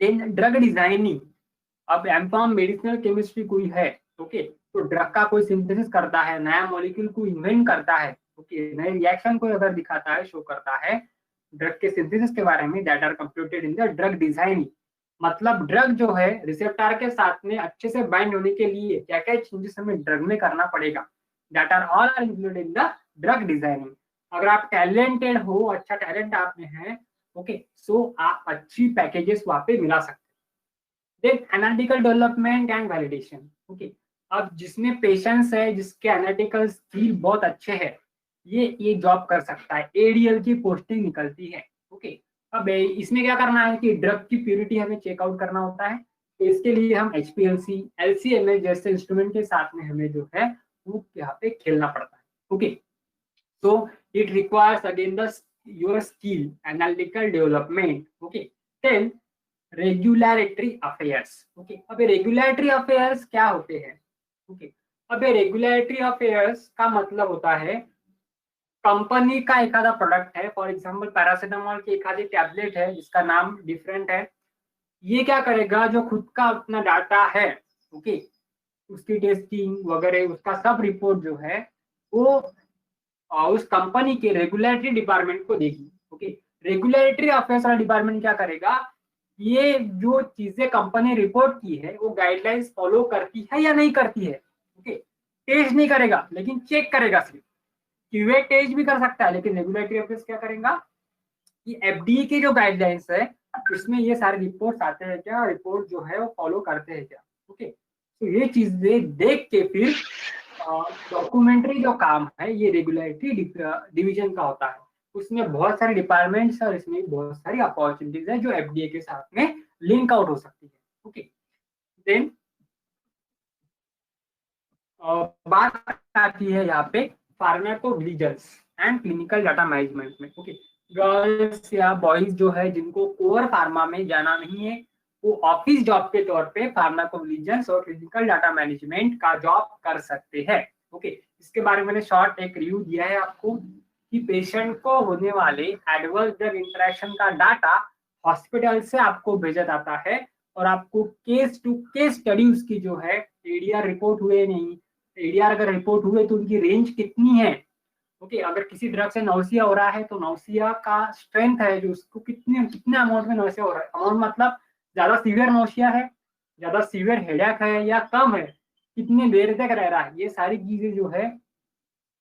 देन ड्रग डिजाइनिंग, अब एमकॉम मेडिसिनल केमिस्ट्री कोई है, ओके, तो ड्रग का कोई सिंथेसिस करता है, नया मॉलिक्यूल को इन्वेंट करता है, ओके, नए रिएक्शन को अगर दिखाता है, शो करता है ड्रग के सिंथेसिस के बारे में, that are computed in the drug designing. मतलब ड्रग जो है रिसेप्टर के साथ में अच्छे से बाइंड होने के लिए क्या क्या चेंजेस हमें ड्रग में करना पड़ेगा, that are all are included in the drug designing. अगर आप टैलेंटेड हो, अच्छा टैलेंट आप में है, ओके, सो आप अच्छी पैकेजेस वहां पे मिला सकते हैं। Then analytical development and validation. Okay, अब जिसमें पेशेंस है, जिसके एनालिटिकल स्किल बहुत अच्छे है, ये जॉब कर सकता है, एडीएल की पोस्टिंग निकलती है। ओके, अब इसमें क्या करना है कि ड्रग की प्योरिटी हमें चेकआउट करना होता है, तो इसके लिए हम HPLC, LC-MS जैसे इंस्ट्रूमेंट के साथ में हमें जो है वो यहाँ पे खेलना पड़ता है। Okay, so it requires again your skill, analytical development. Okay, then regulatory affairs. Okay, अब ये रेगुलेटरी अफेयर्स क्या होते हैं? ओके, अब ये रेगुलेटरी अफेयर्स का मतलब होता है कंपनी का एक आधा प्रोडक्ट है, फॉर एग्जांपल पैरासीटामोल की एक आधी टैबलेट है जिसका नाम डिफरेंट है, ये क्या करेगा, जो खुद का अपना डाटा है, ओके, उसकी टेस्टिंग वगैरह उसका सब रिपोर्ट जो है वो उस कंपनी के रेगुलेटरी डिपार्टमेंट को देगी। ओके, रेगुलेटरी अफेयर्स वाला डिपार्टमेंट क्या करेगा, ये जो चीजें कंपनी रिपोर्ट की है वो गाइडलाइंस फॉलो करती है या नहीं करती है। ओके, टेस्ट नहीं करेगा लेकिन चेक करेगा, सिर्फ क्यूए टेस्ट भी कर सकता है, लेकिन रेगुलेटरी अफेयर्स क्या करेगा कि FDA के जो गाइडलाइंस है उसमें ये सारे रिपोर्ट्स आते हैं क्या, रिपोर्ट जो है वो फॉलो करते हैं क्या। ओके, तो ये चीजें देख के फिर डॉक्यूमेंट्री जो काम है ये रेगुलेटरी डिवीजन का होता है, उसमें बहुत सारे डिपार्टमेंट्स और इसमें बहुत सारी अपॉर्चुनिटीज है जो FDA के साथ में लिंक आउट हो सकती है। ओके, देन बात आती है यहाँ पे pharmacovigilance and clinical data management में। ओके, गर्ल्स या बॉयज जो है जिनको कोर फार्मा में जाना नहीं है, वो ऑफिस जॉब के तौर पे फार्माकोविजिलेंस और क्लिनिकल डाटा मैनेजमेंट का जॉब कर सकते हैं। ओके, इसके बारे में मैंने शॉर्ट एक रिव्यू दिया है आपको कि पेशेंट को होने वाले एडवर्स ड्रग इंटरेक्शन का डाटा हॉस्पिटल से आपको भेजा जाता है और आपको केस टू केस स्टडी उसकी जो है ADR रिपोर्ट हुए नहीं, ADR अगर रिपोर्ट हुए तो उनकी रेंज कितनी है। ओके, अगर किसी ड्रग से नौसिया हो रहा है तो नौसिया का स्ट्रेंथ है जो उसको कितने अमाउंट में नौसिया हो रहा है, अमाउंट मतलब ज्यादा सीवियर नौसिया है, ज्यादा सीवियर हेडेक है या कम है, कितने देर तक रह रहा है, ये सारी चीजें जो है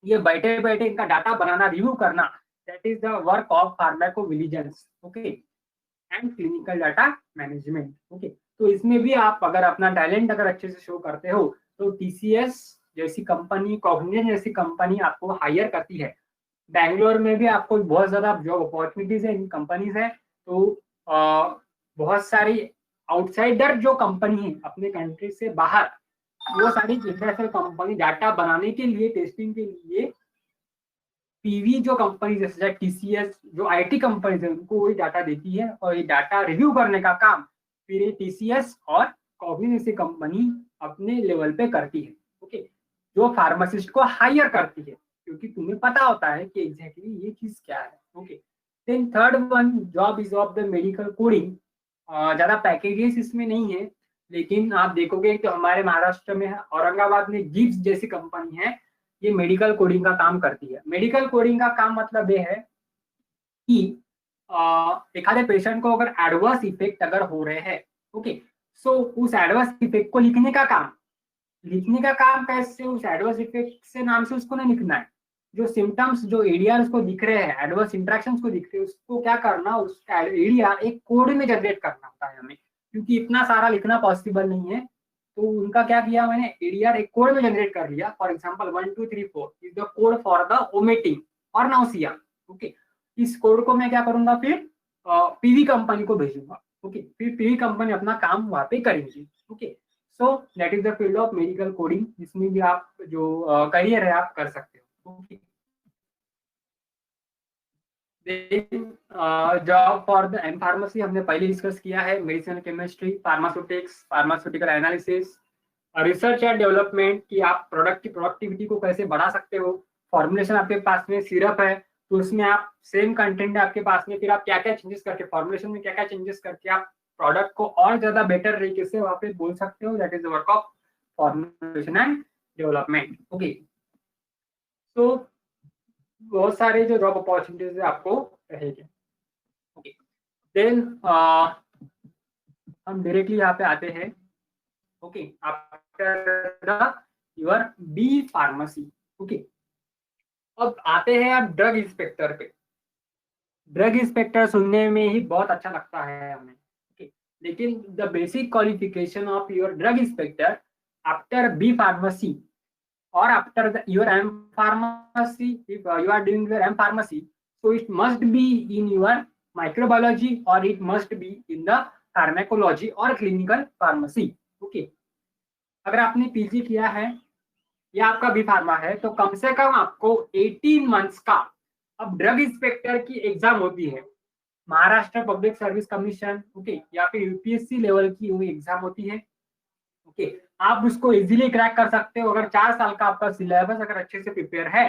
ये बैठे बैठे इनका डाटा बनाना, रिव्यू करना, that is the work of pharmacovigilance. Okay, and clinical data management. Okay, तो इसमें भी आप अगर अपना टैलेंट अगर अच्छे से शो करते हो तो TCS जैसी कंपनी, कॉग्निजेंट जैसी कंपनी आपको हायर करती है। बैंगलोर में भी आपको बहुत ज्यादा जॉब अपॉर्चुनिटीज है, इन कंपनीज है, तो बहुत सारी आउटसाइडर जो कंपनी है अपने कंट्री से बाहर, वो सारी इंटरनेशनल कंपनी डाटा बनाने के लिए, टेस्टिंग के लिए PV जो कंपनी जैसे TCS जो IT कंपनीज है उनको वही डाटा देती है और ये डाटा रिव्यू करने का काम फिर ये TCS और कॉग्निजेंट जैसी कंपनी अपने लेवल पे करती है। ओके, जो फार्मासिस्ट को हायर करती है क्योंकि तुम्हें पता होता है कि एग्जैक्टली ये चीज क्या है। Okay, then third one job is of the medical coding. ज्यादा पैकेजेस इसमें नहीं है, लेकिन आप देखोगे कि हमारे महाराष्ट्र में औरंगाबाद में गिब्स जैसी कंपनी है, ये मेडिकल कोडिंग का काम करती है। मेडिकल कोडिंग का काम मतलब ये है कि एक आधे पेशेंट को अगर एडवर्स इफेक्ट अगर हो रहे हैं, ओके, सो उस एडवर्स इफेक्ट को लिखने का काम कैसे, उस एडवर्स इफेक्ट से नाम से उसको नहीं लिखना है, जो सिम्टम्स जो ADR उसको दिख रहे हैं, एडवर्स इंटरेक्शंस को दिख रहे हैं, उसको क्या करना, उसका ADR एक कोड में जनरेट करना होता है हमें, क्योंकि इतना सारा लिखना पॉसिबल नहीं है। तो उनका क्या किया मैंने, एडीआर एक कोड में जनरेट कर लिया। For example 1 2 3 4 is the code for the vomiting और नाउसिया। ओके, इस कोड को मैं क्या करूंगा, फिर पीवी कंपनी को भेजूंगा। ओके, फिर पीवी कंपनी अपना काम वहां पे करेंगी। Okay, so that is the field of medical coding, जिसमें भी आप जो करियर है आप कर सकते हो। Okay, job for the M pharmacy हमने पहले डिस्कस किया है, medicinal chemistry, pharmaceutics, pharmaceutical analysis, research and development कि आप प्रोडक्ट की प्रोडक्टिविटी को कैसे बढ़ा सकते हो। फॉर्मुलेशन आपके पास में सिरप है तो उसमें आप सेम कंटेंट है आपके पास में, फिर आप क्या क्या चेंजेस करके फॉर्मुलेशन में क्या क्या चेंजेस करके आप प्रोडक्ट को और ज्यादा बेटर तरीके से वहां पे बोल सकते हो। That is the work of formulation and development. Okay, तो बहुत सारे जो जॉब अपॉर्चुनिटीज आपको रहेंगे। ओके, देन हम डायरेक्टली यहाँ पे आते हैं। Okay, after the your B pharmacy. Okay, अब आते हैं आप ड्रग इंस्पेक्टर पे। ड्रग इंस्पेक्टर सुनने में ही बहुत अच्छा लगता है हमें। ओके, लेकिन the basic qualification of your drug inspector after B pharmacy or after your M pharmacy, if you are doing your M pharmacy, so it must be in your microbiology or it must be in the pharmacology or clinical pharmacy. Okay, अगर आपने PG किया है या आपका B pharma है तो कम से कम आपको 18 मंथ्स का अब ड्रग इंस्पेक्टर की एग्जाम होती है, Maharashtra public service commission, okay, या फिर यूपीएससी लेवल की वो एग्जाम होती है। ओके, आप उसको इजीली क्रैक कर सकते हो अगर 4 साल का आपका सिलेबस अगर अच्छे से प्रिपेयर है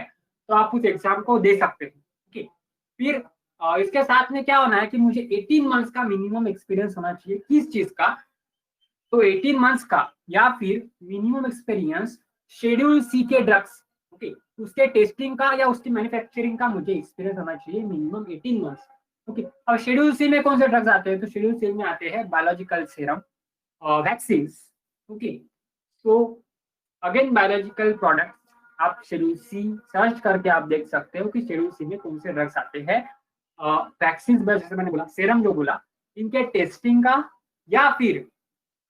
तो आप उस एग्जाम को दे सकते हो। ओके, फिर इसके साथ में क्या होना है कि मुझे 18 मंथ्स का मिनिमम एक्सपीरियंस होना चाहिए। किस चीज का, तो 18 मंथ्स का या फिर मिनिमम एक्सपीरियंस शेड्यूल सी के ड्रग्स, ओके, उसके टेस्टिंग का या उसकी मैन्युफैक्चरिंग का मुझे एक्सपीरियंस होना चाहिए मिनिमम 18 मंथ्स। ओके, अब शेड्यूल सी में कौन से ड्रग्स आते हैं, तो शेड्यूल सी में आते हैं biological serum, vaccine. Okay, so again biological product आप शेड्यूल सी सर्च करके आप देख सकते हो कि शेड्यूल सी में कौन से ड्रग्स आते हैं। वैक्सीन जैसे मैंने बोला, सीरम जो बोला, इनके टेस्टिंग का या फिर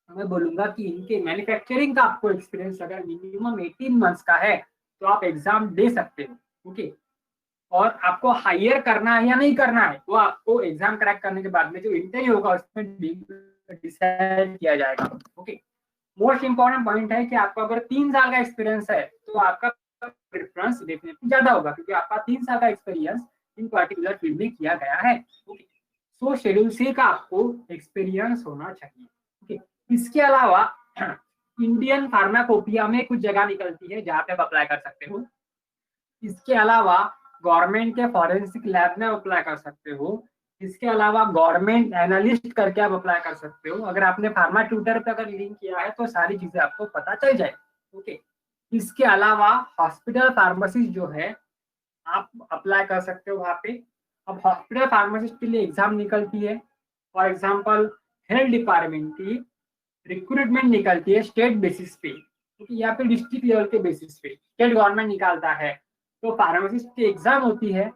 मैं बोलूंगा कि इनके मैन्युफैक्चरिंग का आपको एक्सपीरियंस अगर मिनिमम 18 मंथ्स का है तो आप एग्जाम दे सकते हो। ओके, और आपको हायर करना है या नहीं करना है वो आपको एग्जाम क्रैक करने के बाद में जो इंटरव्यू होगा उसमें डिसाइड किया जाएगा। ओके, मोस्ट इंपॉर्टेंट पॉइंट है कि आपको अगर 3 साल का एक्सपीरियंस है तो आपका प्रेफरेंस डेफिनेटली ज्यादा होगा क्योंकि आपका 3 साल का एक्सपीरियंस इन पर्टिकुलर फील्ड में किया गया है। ओके, सो शेड्यूल सी का आपको एक्सपीरियंस होना चाहिए। ओके, इसके अलावा इंडियन फार्माकोपिया में कुछ जगह निकलती है जहाँ पे आप अप्लाई कर सकते हो। इसके अलावा गवर्नमेंट के फॉरेंसिक लैब में अप्लाई कर सकते हो। इसके अलावा गवर्नमेंट एनालिस्ट करके आप अप्लाई कर सकते हो। अगर आपने फार्मा ट्यूटर पे अगर लिंक किया है तो सारी चीजें आपको पता चल जाए। ओके, इसके अलावा हॉस्पिटल फार्मासिस्ट जो है आप अप्लाई कर सकते हो वहां पे। अब हॉस्पिटल फार्मासिस्ट के लिए एग्जाम निकलती है, फॉर एग्जाम्पल हेल्थ डिपार्टमेंट की रिक्रूटमेंट निकलती है स्टेट बेसिस पे, क्योंकि यहाँ पे डिस्ट्रिक्ट लेवल के बेसिस पे स्टेट गवर्नमेंट निकालता है। तो फार्मासिस्ट की एग्जाम होती है,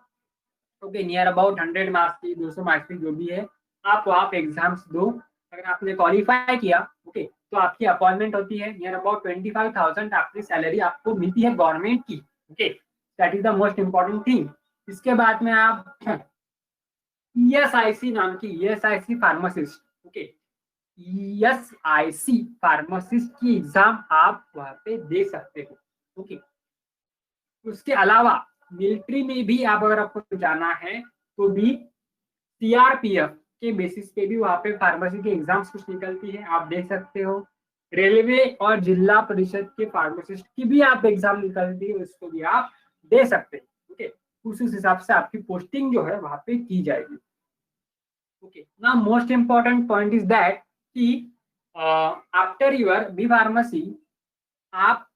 ओके, नियर अबाउट 100 मार्क्स की, 200 मार्क्स की जो भी है, आप वहाँ पे एग्जाम्स दो। अगर आपने क्वालिफाई किया, ओके, तो आपकी अपॉइंटमेंट होती है। नियर अबाउट 25,000 आपकी सैलरी आपको मिलती है गवर्नमेंट की। Okay, that is the most important thing. इसके बाद में आप ESIC नाम की ESIC pharmacist, okay, ESIC pharmacist की एग्जाम आप वहाँ पे दे सकते हो। ओके, उसके अलावा मिलिट्री में भी आप अगर आपको जाना है तो भी CRPF के बेसिस पे भी वहाँ पे फार्मेसी के एग्जाम्स कुछ निकलती है, आप देख सकते हो। रेलवे और जिला परिषद के फार्मासिस्ट की भी आप एग्जाम निकलती है, उसको भी आप दे सकते हो। ओके, उस हिसाब से आपकी पोस्टिंग जो है वहाँ पे की जाएगी। Okay, now most important point is that कि आफ्टर योर बी फार्मेसी आप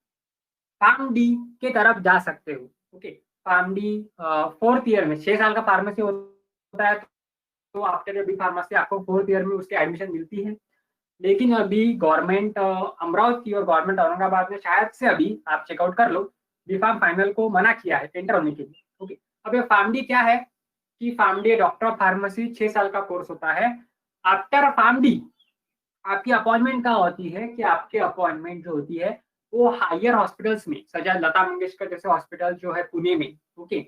फार्म डी के तरफ जा सकते हो। Okay, pharm D 4th year में 6 साल का फार्मेसी होता है, तो आफ्टर बी फार्मेसी आपको 4th ईयर में उसकी एडमिशन मिलती है। लेकिन अभी गवर्नमेंट अमरावती और गवर्नमेंट औरंगाबाद में शायद से अभी आप चेकआउट कर लो, बी फार्म फाइनल को मना किया है एंटर होने के लिए। ओके, अब ये फार्म डी क्या है कि pharm D doctor of pharmacy 6 साल का कोर्स होता है। आफ्टर फार्म डी आपकी अपॉइंटमेंट कहाँ होती है कि आपकी अपॉइंटमेंट जो होती है वो हायर हॉस्पिटल्स में, सच एज लता मंगेशकर जैसे हॉस्पिटल जो है पुणे में, ओके,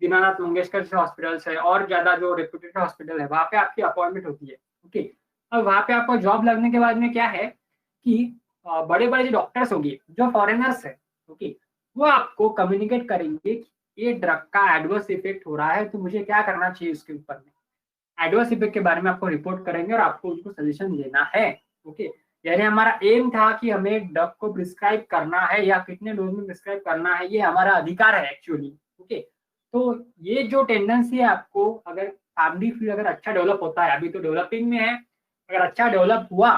दीनानाथ मंगेशकर जैसे हॉस्पिटल्स है और ज्यादा जो रेप्यूटेड हॉस्पिटल है वहाँ पे आपकी अपॉइंटमेंट होती है, ओके। अब वहाँ पे आपको जॉब लगने के बाद में क्या है कि बड़े बड़े जो डॉक्टर्स होंगे जो फॉरेनर्स है, ओके, वो आपको कम्युनिकेट करेंगे कि ये ड्रग का एडवर्स इफेक्ट हो रहा है तो मुझे क्या करना चाहिए उसके ऊपर में, एडवर्स इफेक्ट के बारे में आपको रिपोर्ट करेंगे और आपको उनको सजेशन देना है, ओके। यानी हमारा एम था कि हमें ड्रग को प्रिस्क्राइब करना है या कितने डोज में प्रिस्क्राइब करना है, ये हमारा अधिकार है एक्चुअली, ओके। तो ये जो टेंडेंसी है आपको, अगर फैमिली फील्ड अगर अच्छा डेवलप होता है, अभी तो डेवलपिंग में है, अगर अच्छा डेवलप हुआ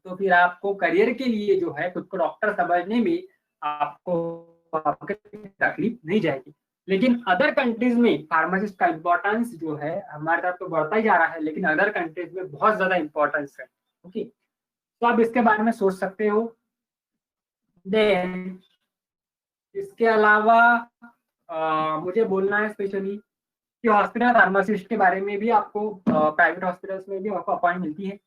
तो फिर आपको करियर के लिए जो है खुद को डॉक्टर समझने में आपको तकलीफ नहीं जाएगी। लेकिन अदर कंट्रीज में फार्मासिस्ट का इम्पोर्टेंस जो है हमारे साथ तो बढ़ता ही जा रहा है, लेकिन अदर कंट्रीज में बहुत ज्यादा इम्पोर्टेंस है, ओके। तो आप इसके बारे में सोच सकते हो। देन इसके अलावा मुझे बोलना है स्पेशली कि हॉस्पिटल फार्मासिस्ट के बारे में भी आपको प्राइवेट हॉस्पिटल्स में भी आपको अपॉइंट मिलती है।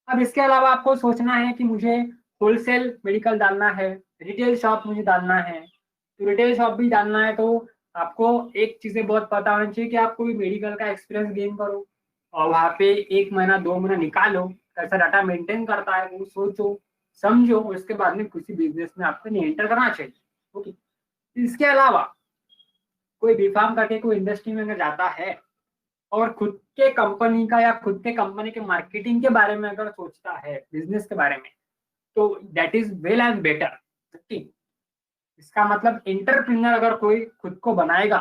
अब इसके अलावा आपको सोचना है कि मुझे होलसेल मेडिकल डालना है, रिटेल शॉप मुझे डालना है, तो रिटेल शॉप भी डालना है तो आपको एक चीजें बहुत पता होनी चाहिए कि आप कोई मेडिकल का एक्सपीरियंस गेन करो और वहाँ पे 1 महीना 2 महीना निकालो, कैसा डाटा मेंटेन करता है वो सोचो समझो, उसके बाद में किसी बिजनेस में आपको नहीं एंटर करना चाहिए, ओके। इसके अलावा कोई बीफार्म करके कोई इंडस्ट्री में अगर जाता है और खुद के कंपनी का या खुद के कंपनी के मार्केटिंग के बारे में अगर सोचता है, बिजनेस के बारे में, तो that is well and better, ठीक। इसका मतलब एंटरप्रेन्योर अगर कोई खुद को बनाएगा,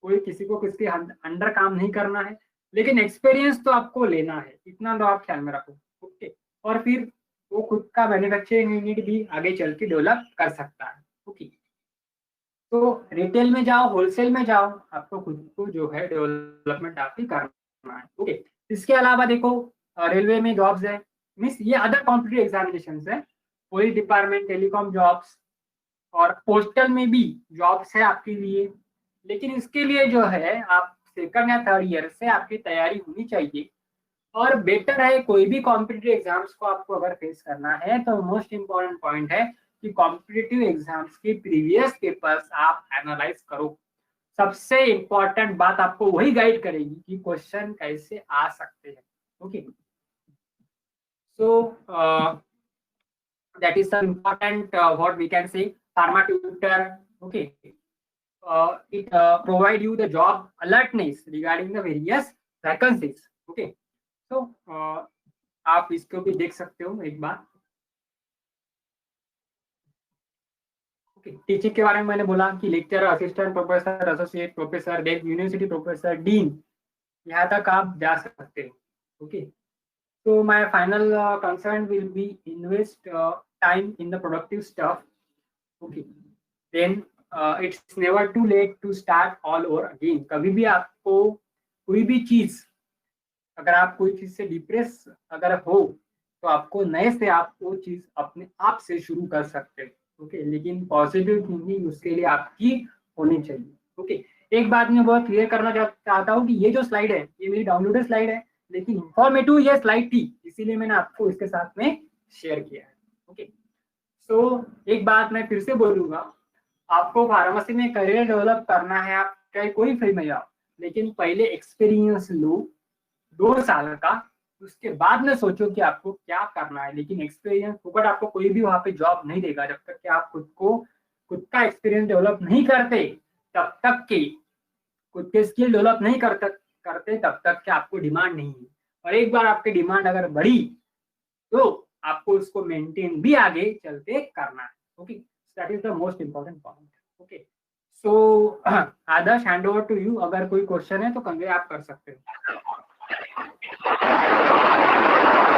कोई किसी को किसके अंडर काम नहीं करना है, लेकिन एक्सपीरियंस तो आपको लेना है, इतना तो आप ख्याल में रखो, ओके। और फिर वो खुद का मैन्युफैक्चरिंग यूनिट भी आगे चल के डेवलप कर सकता है, ओके। तो रिटेल में जाओ, होलसेल में जाओ, आपको खुद को जो है डेवलपमेंट आपकी करना है, ओके। इसके अलावा देखो रेलवे में जॉब्स है, मीन्स ये अदर कॉम्पिटिटिव एग्जामिनेशन है, पुलिस डिपार्टमेंट, टेलीकॉम जॉब्स और पोस्टल में भी जॉब्स है आपके लिए। लेकिन इसके लिए जो है आप सेकंड या थर्ड ईयर से आपकी तैयारी होनी चाहिए और बेटर है कोई भी कॉम्पिटिटिव एग्जाम्स को आपको अगर फेस करना है तो मोस्ट इम्पोर्टेंट पॉइंट है कि कॉम्पिटिटिव एग्जाम्स के प्रीवियस पेपर्स आप एनालाइज करो। सबसे इम्पोर्टेंट बात आपको वही गाइड करेगी कि क्वेश्चन कैसे आ सकते हैं, okay. So that is some important what we can say pharma tutor, okay. It provide you the job alertness regarding the various vacancies, okay. So आप इसको भी देख सकते हो एक बार, ओके। टीचिंग के बारे में मैंने बोला कि lecture, assistant professor, associate professor, then university professor, dean, यहाँ तक आप जा सकते हो, okay. So my final concern will be invest time in the productive stuff. Okay. Then it's never too late to start all over again. कभी भी आपको कोई भी चीज, अगर आप कोई चीज से डिप्रेस अगर हो तो आपको नए से आप वो चीज अपने आप से शुरू कर सकते हो, ओके। लेकिन पॉजिटिव थिंकिंग उसके लिए आपकी होनी चाहिए, ओके। एक बात मैं बहुत क्लियर करना चाहता हूँ कि ये जो स्लाइड है ये मेरी डाउनलोडेड स्लाइड है, लेकिन इंफॉर्मेटिव ये स्लाइड थी इसीलिए मैंने आपको इसके साथ में शेयर किया है, ओके। सो एक बात मैं फिर से बोलूंगा, आपको फार्मेसी में करियर डेवलप करना है, आप चाहे कोई फील्ड में जाओ, लेकिन पहले एक्सपीरियंस लो 2 साल का, उसके बाद में सोचो कि आपको क्या करना है। लेकिन एक्सपीरियंस फुकट आपको कोई भी वहां पे जॉब नहीं देगा जब तक कि आप खुद का एक्सपीरियंस डेवलप नहीं करते, तब तक कि खुद के स्किल डेवलप नहीं करते तब तक कि आपको डिमांड नहीं है। और एक बार आपकी डिमांड अगर बढ़ी तो आपको उसको मेंटेन भी आगे चलते करना है, okay. That is the most important point, okay. So Adarsh, hand over to you, अगर कोई क्वेश्चन है तो कन्वे आप कर सकते हो।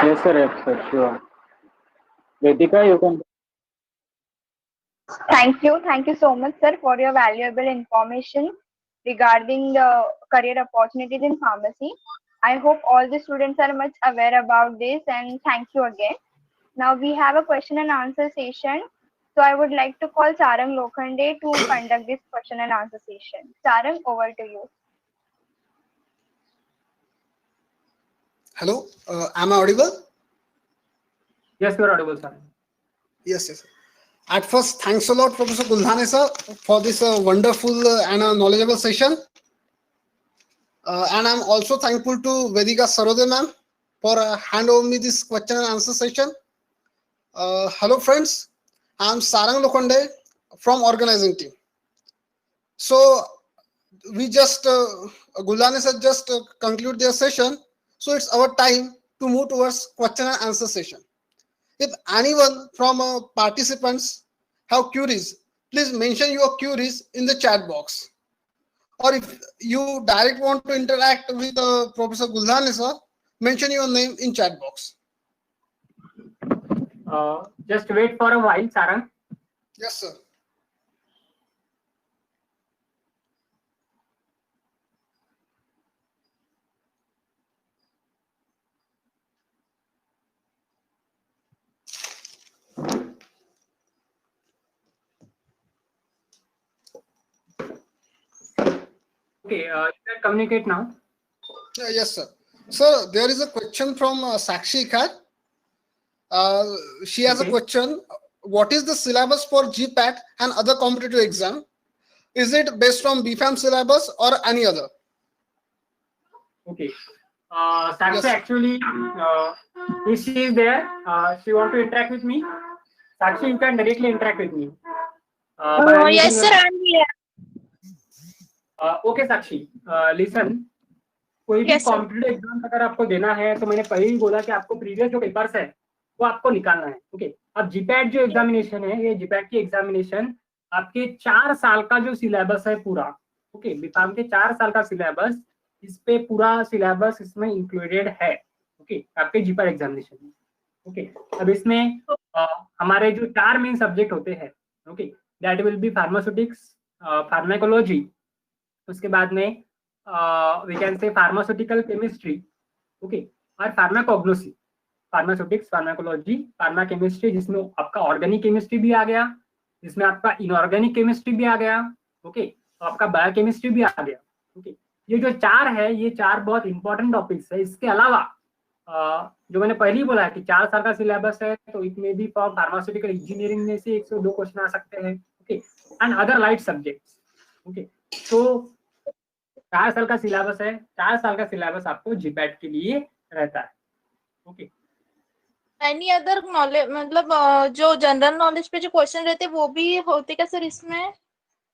Yes, sir. Yes, sir. Sure. Vedika, you can. Thank you so much, sir, for your valuable information regarding the career opportunities in pharmacy. I hope all the students are much aware about this, and thank you again. Now we have a question and answer session. So I would like to call Sarang Lokhande to conduct this question and answer session. Sarang, over to you. Hello, am I audible? Yes, you are audible, sir. Yes, yes. At first, thanks a lot, Professor Guldhane sir, for this wonderful and knowledgeable session. And I'm also thankful to Vedika Sarode ma'am for hand over me this question and answer session. Hello friends, I'm Sarang Lokhande from organizing team. So we just Guldhane sir just conclude their session. So it's our time to move towards question and answer session. If anyone from participants have queries, please mention your queries in the chat box. Or if you direct want to interact with Professor Guldhane sir, mention your name in chat box. Just wait for a while, Sarang. Yes, sir. Okay, you can communicate now. Yes, sir. Sir, there is a question from Sakshi Khat. She has a Okay. question. What is the syllabus for GPAT and other competitive exam? Is it based on BFAM syllabus or any other? Okay. Sakshi, Yes. actually, if she is there, she want to interact with me. Sakshi, you can directly interact with me. by Yes, using sir, your- I'm here. Okay Sakshi, listen, कोई भी Yes, sir. Competitive exam अगर आपको देना है तो मैंने पहले ही बोला कि आपको प्रीवियस जो पेपर्स है वो आपको निकालना है. ओके, अब जीपैट जो एग्जामिनेशन है, ये जीपैट की एग्जामिनेशन आपके 4 साल का जो सिलेबस है पूरा, ओके, बीफार्म के 4 साल का सिलेबस, इस पे पूरा सिलेबस इसमें इंक्लूडेड है. ओके, आपके जीपैट एग्जामिनेशन में. ओके, अब इसमें हमारे जो 4 मेन सब्जेक्ट होते हैं, okay, that will be pharmaceutics, pharmacology, उसके बाद में we can say pharmaceutical chemistry, okay, और pharmacognosy. Pharmaceutics, pharmacology, pharma chemistry, जिसमें आपका ऑर्गेनिक केमिस्ट्री भी आ गया, जिसमें आपका इनऑर्गेनिक केमिस्ट्री भी आ गया, ओके, आपका बायोकेमिस्ट्री भी आ गया. ओके, ये जो 4 है, ये 4 बहुत इंपॉर्टेंट टॉपिक्स है. इसके अलावा जो मैंने पहले ही बोला है कि 4 साल का सिलेबस है, तो it may B for pharmaceutical engineering में से 1 से 2 क्वेश्चन आ सकते हैं. Okay, and other light subjects. Okay, तो 4 साल का सिलेबस है. 4 साल का सिलेबस आपको जीपैट के लिए रहता है. ओके, एनी अदर नॉलेज, मतलब जो जनरल नॉलेज पे जो क्वेश्चन रहते हैं वो भी होते क्या सर इसमें?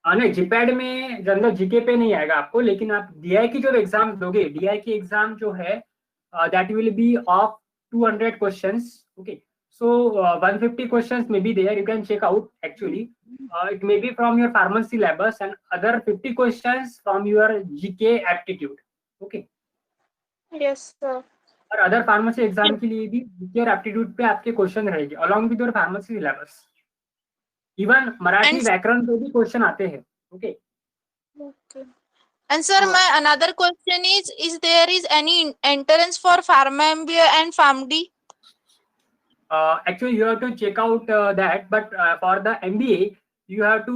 नहीं, जीपैट में जनरल जीके पे नहीं आएगा आपको, लेकिन आप डीआई की जो एग्जाम दोगे, डीआई की एग्जाम जो है that will B of 200 questions. Okay, so 150 questions may be there, you can check out actually. It may be from your pharmacy syllabus and other 50 questions from your GK aptitude. Okay, yes sir. और other pharmacy exam के लिए भी GK और aptitude पे आपके question रहेंगे along with your pharmacy syllabus. Even Marathi And- व्याकरण पे भी क्वेश्चन आते हैं. Okay, Okay. And sir, my another question is there is any entrance for pharma MBA and PharmD? actually you have to check out that, but for the MBA you have to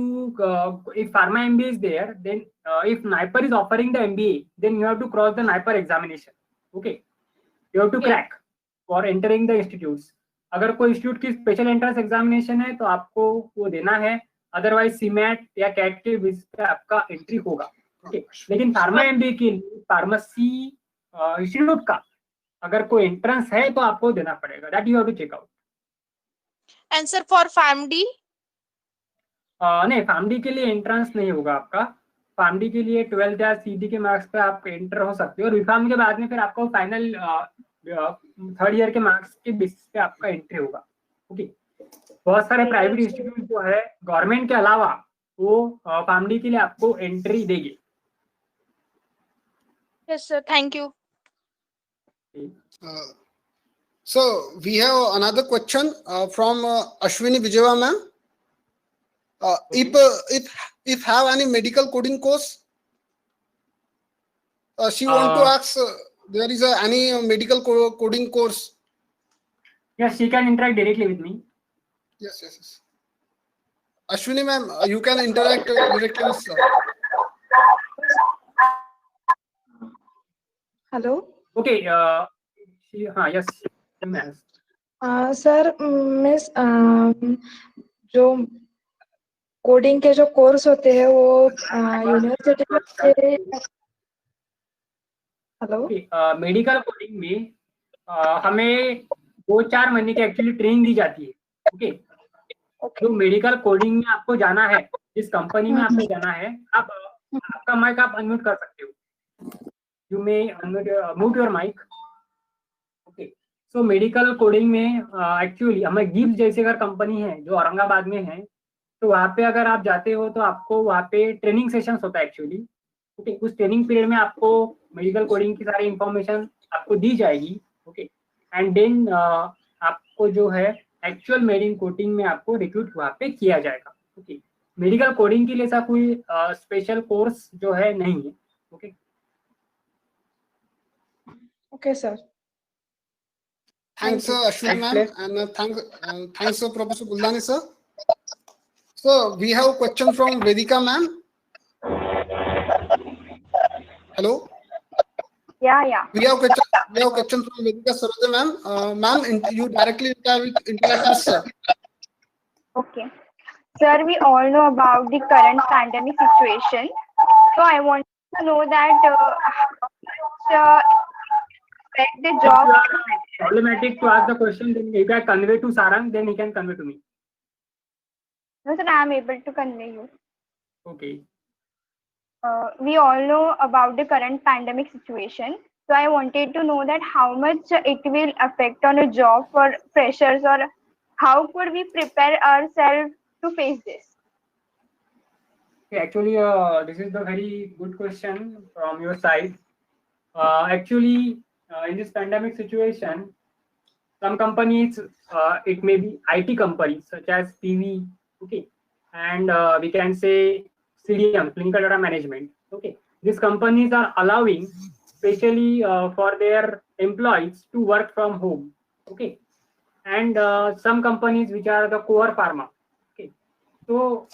if pharma MBA is there, then if NIPER is offering the MBA, then you have to cross the NIPER examination. Okay, you have to crack for entering the institutes. अगर कोई institute की special entrance examination है तो आपको वो देना है, otherwise CMAT या कैट के बेसिस पे आपका एंट्री होगा. ओके, लेकिन फार्मा एमबीए के लिए फार्मेसी इंस्टीट्यूट का अगर कोई एंट्रेंस है तो आपको देना पड़ेगा. That you have to check out. And sir, for PharmD? नहीं, फार्मडी के लिए एंट्रेंस नहीं होगा आपका. फार्मडी के लिए 12th या सीडी के मार्क्स पे आप एंटर हो सकते हो, और बीफार्म के बाद में फिर आपको फाइनल 3rd ईयर के मार्क्स के बेसिस पे आपका एंट्री होगा. ओके, बहुत सारे प्राइवेट इंस्टीट्यूट जो है गवर्नमेंट के अलावा वो फार्मडी के लिए आपको एंट्री देगी. Yes sir, thank you. So we have another question from Ashwini Vijaywa ma'am. If have any medical coding course, she want to ask there is any medical coding course. Yes, she can interact directly with me. Yes. Ashwini ma'am, you can interact directly with sir. Hello. Okay, yes. Sir miss जो coding के जो course होते हैं वो university में होते हैं। Hello. Medical coding में हमें 2-4 महीने की एक्चुअली ट्रेनिंग दी जाती है। ओके, जो मेडिकल कोडिंग में आपको जाना है, जिस कंपनी में आपको जाना है, आप आपका माइक आप अनम्यूट कर सकते हो। You may mute your mic. Okay, so medical coding में एक्चुअली हमें गिब्स जैसे अगर कंपनी है जो औरंगाबाद में है, तो वहाँ पे अगर आप जाते हो तो आपको वहाँ पे ट्रेनिंग सेशंस होता है एक्चुअली। ओके, उस ट्रेनिंग पीरियड में आपको मेडिकल कोडिंग की सारी इंफॉर्मेशन आपको दी जाएगी। ओके, एंड देन आपको जो है एक्चुअल मेडिकल कोडिंग में आपको रिक्रूट वहाँ पे किया जाएगा। ओके, मेडिकल कोडिंग के लिए ऐसा कोई स्पेशल कोर्स जो है नहीं है। Okay, okay sir. Thanks, Thank you. Ashwini ma'am, and thanks, Professor Guldani sir. So we have a question from Vedika ma'am. Hello. Yeah. We have a question from Vedika Sarode ma'am. Ma'am, you directly interact with sir. Okay. Sir, we all know about the current pandemic situation. So I want to know that how affect the job. problematic to ask the question, then maybe I convey to Sarang, then he can convey to me. No, sir, I am able to convey you. Okay. We all know about the current pandemic situation. So I wanted to know that how much it will affect on a job for freshers, or how could we prepare ourselves to face this? Okay, actually, this is the very good question from your side. Actually, in this pandemic situation, some companies, it may be IT companies such as PV, okay, and we can say CDM, clinical data management. Okay, these companies are allowing, especially for their employees, to work from home. Okay, and some companies which are the core pharma. Okay, so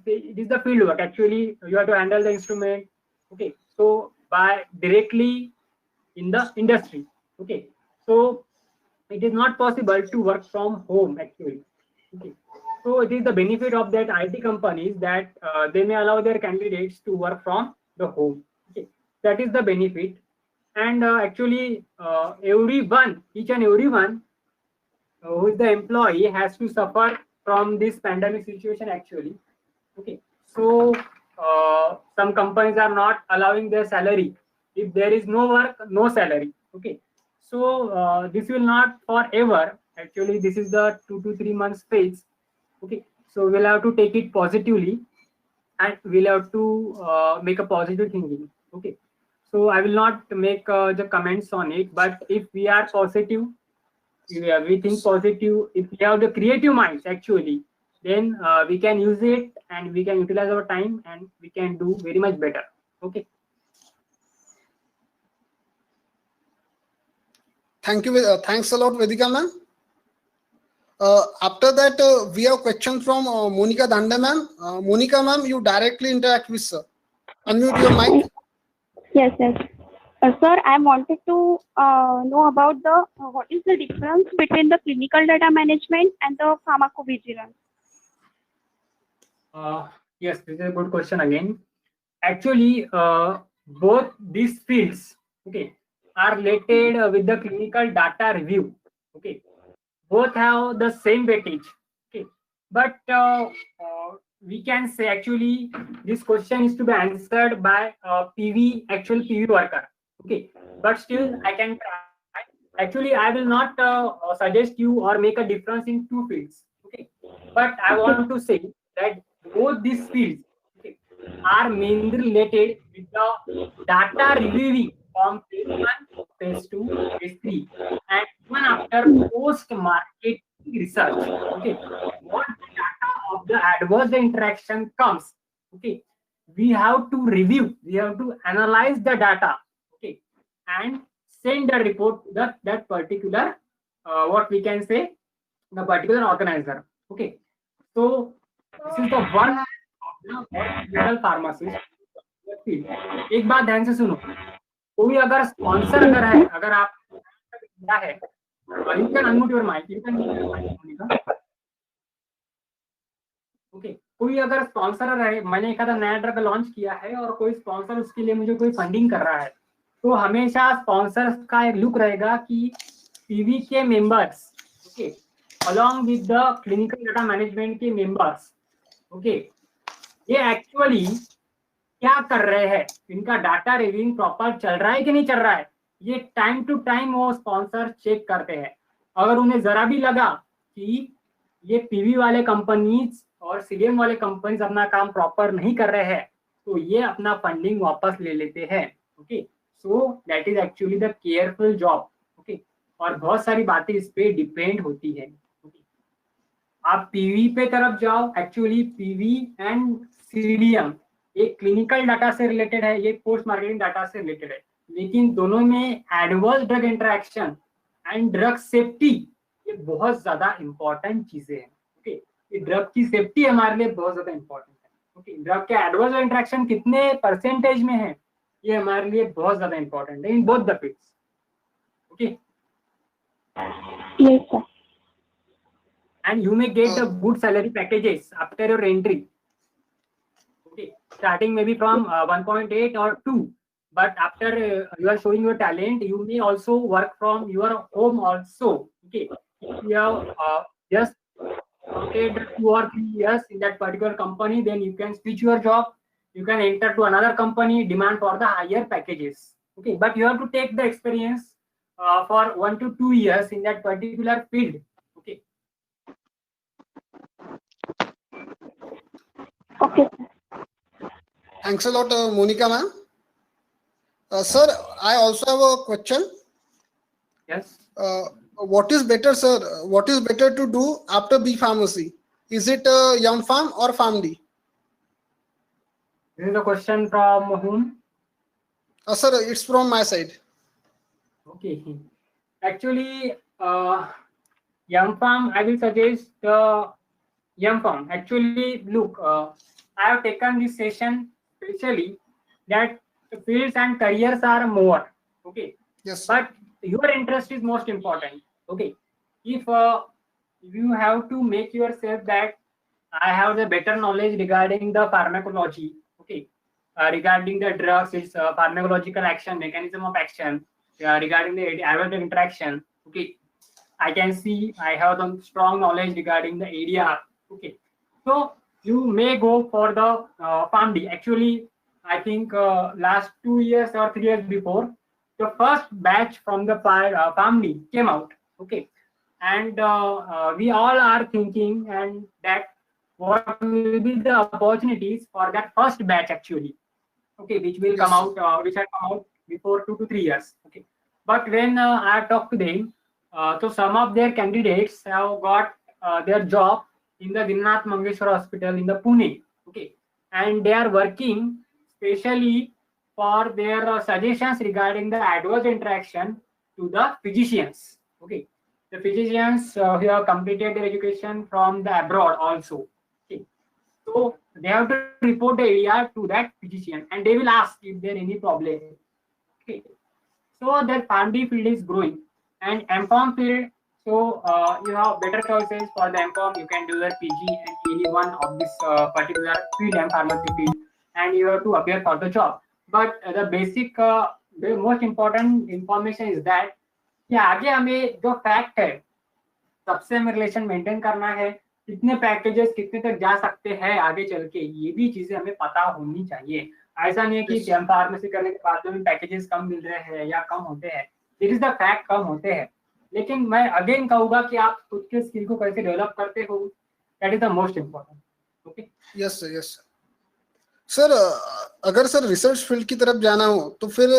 it is the field work. Actually, you have to handle the instrument. Okay, so by directly in the industry. Okay, so it is not possible to work from home actually. Okay, so it is the benefit of that IT companies that they may allow their candidates to work from the home. Okay, that is the benefit. And actually everyone, each and everyone who is the employee has to suffer from this pandemic situation actually. Okay, so some companies are not allowing their salary. If there is no work, no salary. Okay, so this will not forever. Actually, this is the 2 to 3 months phase. Okay, so we'll have to take it positively, and we'll have to make a positive thinking. Okay, so I will not make the comments on it, but if we are positive, we think positive, if we have the creative minds actually, then we can use it and we can utilize our time and we can do very much better. Okay. Thank you. Thanks a lot, Vedika ma'am. After that, we have a question from Monica Dande ma'am. Monica ma'am, you directly interact with sir. Unmute your mic. Yes. Sir, I wanted to know about what is the difference between the clinical data management and the pharmacovigilance? Yes, this is a good question again. Actually, both these fields, okay, are related with the clinical data review. Okay, both have the same weightage. Okay, but we can say actually this question is to be answered by actual PV worker. Okay, but still I can try. Actually, I will not suggest you or make a difference in two fields. Okay, but I want to say that both these fields, okay, are mainly related with the data reviewing from phase 1, phase 2, phase 3, and even after post-market research. Okay, what the data of the adverse interaction comes, okay, we have to review, we have to analyze the data, okay, and send the report to that particular what we can say, the particular organizer. Okay, so this is the work of the clinical pharmacist. एक बात ध्यान से सुनो, कोई अगर sponsor अगर है, अगर आप है You can unmute your mic. You can mute your mic, Monica. Okay कोई अगर स्पॉन्सर है, मैंने एक आधा नया ड्रग लॉन्च किया है और कोई स्पॉन्सर उसके लिए मुझे कोई फंडिंग कर रहा है, तो हमेशा स्पॉन्सर का एक लुक रहेगा कि पीवी के members, okay, along with the clinical data management के मेंबर्स, ओके, ये एक्चुअली क्या कर रहे हैं, इनका डाटा रिव्यूइंग प्रॉपर चल रहा है कि नहीं चल रहा है, ये टाइम टू टाइम वो स्पॉन्सर चेक करते हैं। अगर उन्हें जरा भी लगा कि ये पीवी वाले कंपनीज और सीडीएम वाले कंपनीज अपना काम प्रॉपर नहीं कर रहे हैं, तो ये अपना फंडिंग वापस ले लेते हैं। Okay, so that is actually the careful job. Okay, और बहुत सारी बातें इस पे डिपेंड होती है। okay? आप पीवी पे तरफ जाओ, एक्चुअली पीवी एंड सीडीएम एक क्लिनिकल डाटा से रिलेटेड है, ये पोस्ट मार्केटिंग डाटा से रिलेटेड है, लेकिन दोनों में adverse drug interaction and drug safety ये बहुत ज्यादा इंपॉर्टेंट चीजें हैं। ओके, ये ड्रग की सेफ्टी हमारे लिए बहुत ज्यादा इंपॉर्टेंट है। ओके, ड्रग के एडवर्स इंटरेक्शन कितने परसेंटेज में है, ये हमारे लिए बहुत ज्यादा इंपॉर्टेंट है in both the fields. Okay, Yes, sir. and you may get the good salary packages after your entry. Okay, starting maybe from 1.8 or 2, but after you are showing your talent, you may also work from your home also. Okay, if you have just stayed 2 or 3 years in that particular company, then you can switch your job, you can enter to another company, demand for the higher packages. Okay, but you have to take the experience for 1 to 2 years in that particular field. Okay. Okay, sir. Thanks a lot, Monica ma'am. Sir, I also have a question. Yes. What is better, sir? What is better to do after B Pharmacy? Is it Yum Farm or PharmD? This is a question from whom? Sir, it's from my side. Okay. Actually, Yum Farm, I will suggest Yum Farm. Actually, look, I have taken this session especially that the fields and careers are more. Okay. Yes. But your interest is most important. Okay, if you have to make yourself that I have the better knowledge regarding the pharmacology, okay, regarding the drugs, its pharmacological action, mechanism of action, regarding the adverse interaction, okay, I can see I have the strong knowledge regarding the area. Okay, so you may go for the PharmD. Actually, I think last 2 years or 3 years before, the first batch from the PharmD came out. Okay, and we all are thinking and that what will be the opportunities for that first batch actually. Okay, which will come out, which had come out before 2 to 3 years. Okay, but when I talked to them, so some of their candidates have got their job in the Dinanath Mangeshwar Hospital in the Pune. Okay, and they are working specially for their suggestions regarding the adverse interaction to the physicians. Okay, the physicians who have completed their education from the abroad also. Okay, so they have to report the area to that physician, and they will ask if there any problem. Okay, so that PharmD field is growing, and MPharm field. So you have better choices for the MPharm. You can do the PG and any one of this particular field and pharmacy field, and you have to appear for the job. But the basic, the most important information is that कि आगे हमें जो fact है सबसे हमें relation maintain करना है, कितने पैकेजेस कितने तक जा सकते हैं आगे चल के, ये भी चीजें हमें पता होनी चाहिए। ऐसा नहीं है कि फार्मेसी करने के बाद में पैकेजेस कम मिल रहे हैं या कम होते हैं, इट इज द फैक्ट कम होते हैं, लेकिन मैं अगेन कहूंगा कि आप खुद के स्किल को कैसे डेवलप करते हो, that is the most important. Okay, yes sir, yes sir. अगर सर रिसर्च फील्ड की तरफ जाना हो तो फिर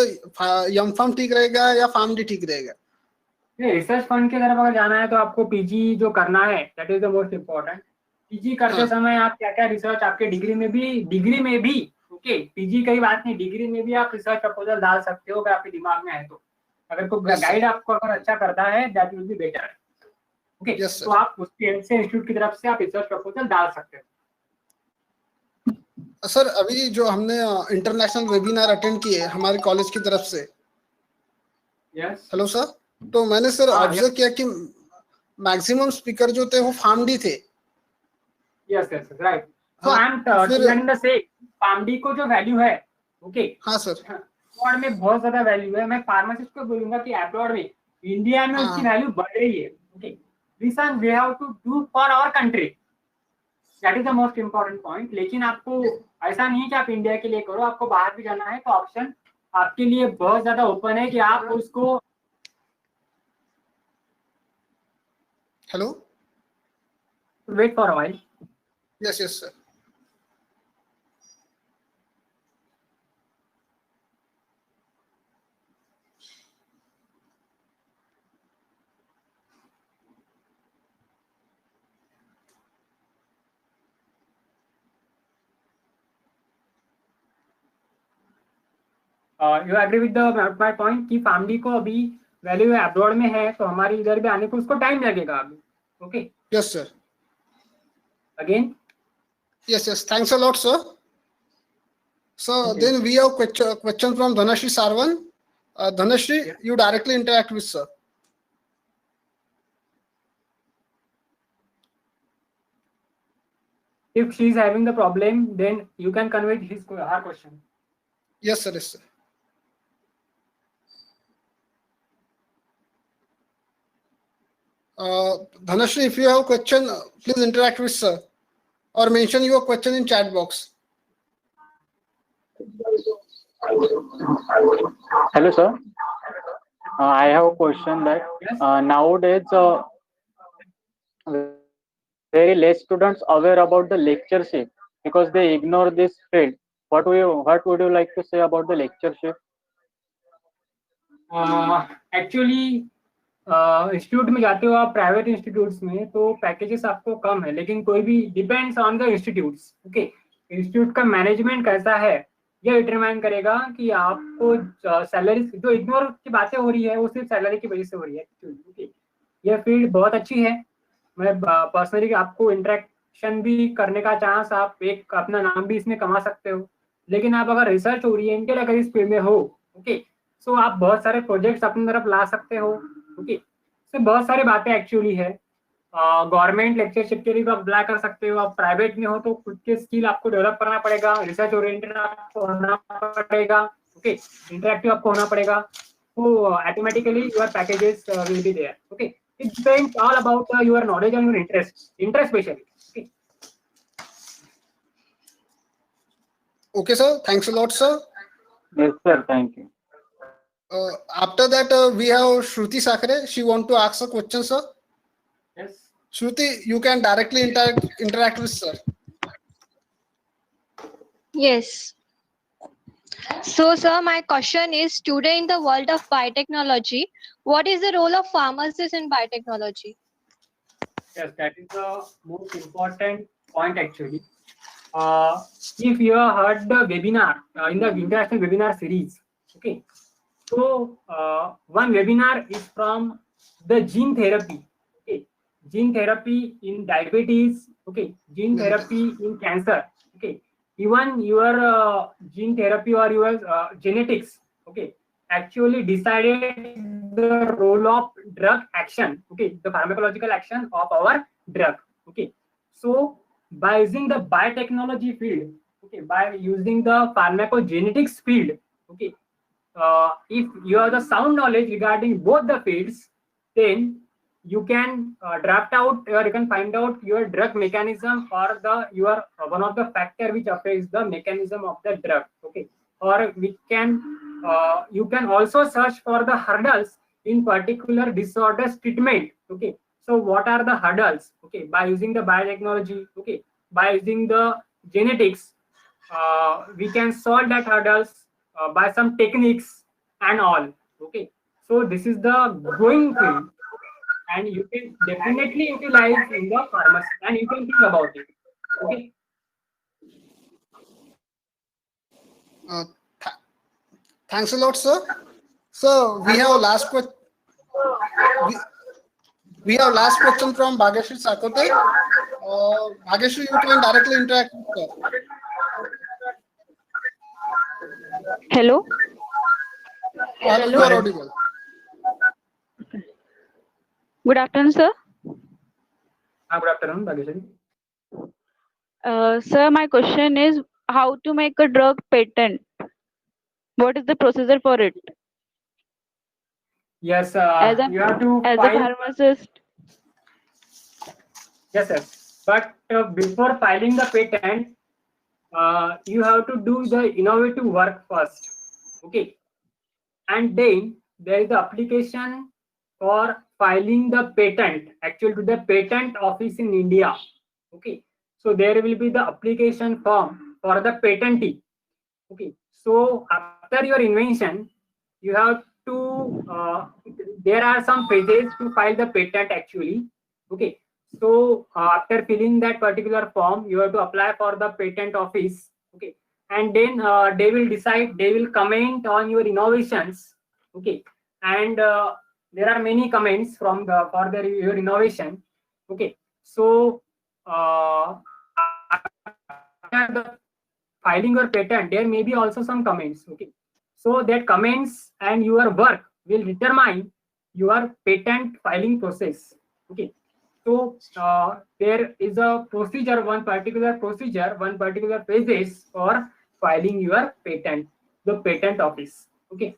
यम फार्म ठीक रहेगा या फार्मडी ठीक रहेगा? रिसर्च फंड की तरफ अगर जाना है तो आपको पीजी जो करना है that is the most important. PG करते समय आप क्या क्या रिसर्च आपके डिग्री में भी ओके, पीजी कई बात नहीं, डिग्री में भी आप रिसर्च प्रपोजल डाल सकते हो अगर आपके दिमाग में है तो। अगर कोई गाइड आपको अगर अच्छा करता है that will be better. Okay, तो आप उसके हेल्प से इंस्टीट्यूट की तरफ से आप रिसर्च प्रपोजल डाल सकते हो। सर अभी जो हमने इंटरनेशनल वेबिनार अटेंड किए हमारे कॉलेज की तरफ से, यस, हेलो सर, तो मैंने सर हाँ, ऑब्जर्व किया कि मैक्सिमम स्पीकर जो थे वो फार्मडी थे। Yes yes right. सो हाँ, आई एम फिर द से फार्मडी को जो वैल्यू है, ओके, हाँ सर, अब्रॉड में बहुत ज्यादा वैल्यू है। मैं फार्मासिस्ट को बोलूंगा कि अब्रॉड में, इंडिया में उसकी हाँ वैल्यू बढ़ रही है। Okay, listen we have to do for our country, that is the most important point. लेकिन आपको ऐसा नहीं है कि आप इंडिया के लिए करो, आपको बाहर भी जाना है तो ऑप्शन आपके लिए बहुत ज्यादा ओपन है कि आप उसको। Hello, wait for a while. Yes yes sir. You agree with my point कि फैमिली को अभी वैल्यू अब्रॉड में है तो हमारे इधर भी आने को उसको टाइम लगेगा अभी। Okay, yes sir, again yes yes, thanks a lot sir. So Okay. then we have question from Dhanashri Sarwan. Dhanashri, Yeah. you directly interact with sir. if she is having the problem, then you can convey her question. Yes sir, yes sir. Dhanashri, if you have question, please interact with sir or mention your question in chat box. Hello, sir. I have a question that Yes. nowadays very less students aware about the lectureship because they ignore this field. What would you like to say about the lectureship? Actually institute में जाते हो आप, private institutes में तो packages आपको कम है, लेकिन कोई भी depends on the institutes. Okay, institute का मैनेजमेंट कैसा है ये डिटरमाइन करेगा कि आपको सैलरी, जो इग्नोर की बातें हो रही है वो सिर्फ सैलरी की वजह से हो रही है। ओके, ये फील्ड बहुत अच्छी है। मैं पर्सनली आपको इंटरेक्शन भी करने का चांस, आप एक अपना नाम भी इसमें कमा सकते हो। लेकिन आप अगर रिसर्च ओरिएंटेड अगर इस फील्ड में हो, ओके, सो आप बहुत सारे प्रोजेक्ट्स अपनी तरफ ला सकते हो। ओके, सो बहुत सारी बातें एक्चुअली है। गवर्नमेंट लेक्चरशिप के लिए तो आप अप्लाई कर सकते हो। आप प्राइवेट में हो तो खुद के स्किल आपको डेवलप करना पड़ेगा, रिसर्च ओरिएंटेड आपको होना पड़ेगा। ओके, इंटरेक्टिव आपको होना पड़ेगा, तो automatically your packages will be there. Okay, it depends all about your knowledge and your interest specially. Okay, Okay sir, thanks a lot sir. Yes, sir. Thank you. After that we have Shruti Sakre. She want to ask a question sir. yes. Shruti, you can directly interact with sir. Yes. So, sir, my question is, today in the world of biotechnology, what is the role of pharmacists in biotechnology? Yes, that is the most important point actually. If you have heard the webinar in the international webinar series, okay, so one webinar is from the gene therapy. Okay, gene therapy in diabetes. Okay, gene therapy in cancer. Okay, even your gene therapy or your genetics. Okay, actually decided the role of drug action. Okay, the pharmacological action of our drug. Okay, so by using the biotechnology field, okay, by using the pharmacogenetics field, okay, if you have the sound knowledge regarding both the fields, then you can draft out or you can find out your drug mechanism or the your one of the factor which affects the mechanism of the drug. Okay, or we can you can also search for the hurdles in particular disorders treatment. Okay, so what are the hurdles? Okay, by using the biotechnology, okay, by using the genetics, we can solve that hurdles by some techniques and all. Okay, so this is the growing field and you can definitely utilize in the pharmacy and you can think about it. Okay, Thanks a lot sir. So we have last question. We have last question from Bhageshri Sakote. Bhageshri, you can directly interact with sir. Hello. Hello, you are audible. Good afternoon, sir. Good afternoon, Bhageshwari. Sir, my question is how to make a drug patent. What is the procedure for it? Yes, As you have to a file. pharmacist. Yes, sir. But before filing the patent, you have to do the innovative work first. Okay. And then there is the application for filing the patent, actually to the patent office in India. Okay. So there will be the application form for the patentee. Okay. So after your invention, you have to, there are some phases to file the patent actually. Okay. So after filling that particular form, you have to apply for the patent office. Okay. And then they will decide, they will comment on your innovations. Okay. And there are many comments from the for your innovation. Okay. So after the filing your patent, there may be also some comments. Okay. So that comments and your work will determine your patent filing process. Okay. So there is a procedure, one particular phases for filing your patent, the patent office. Okay.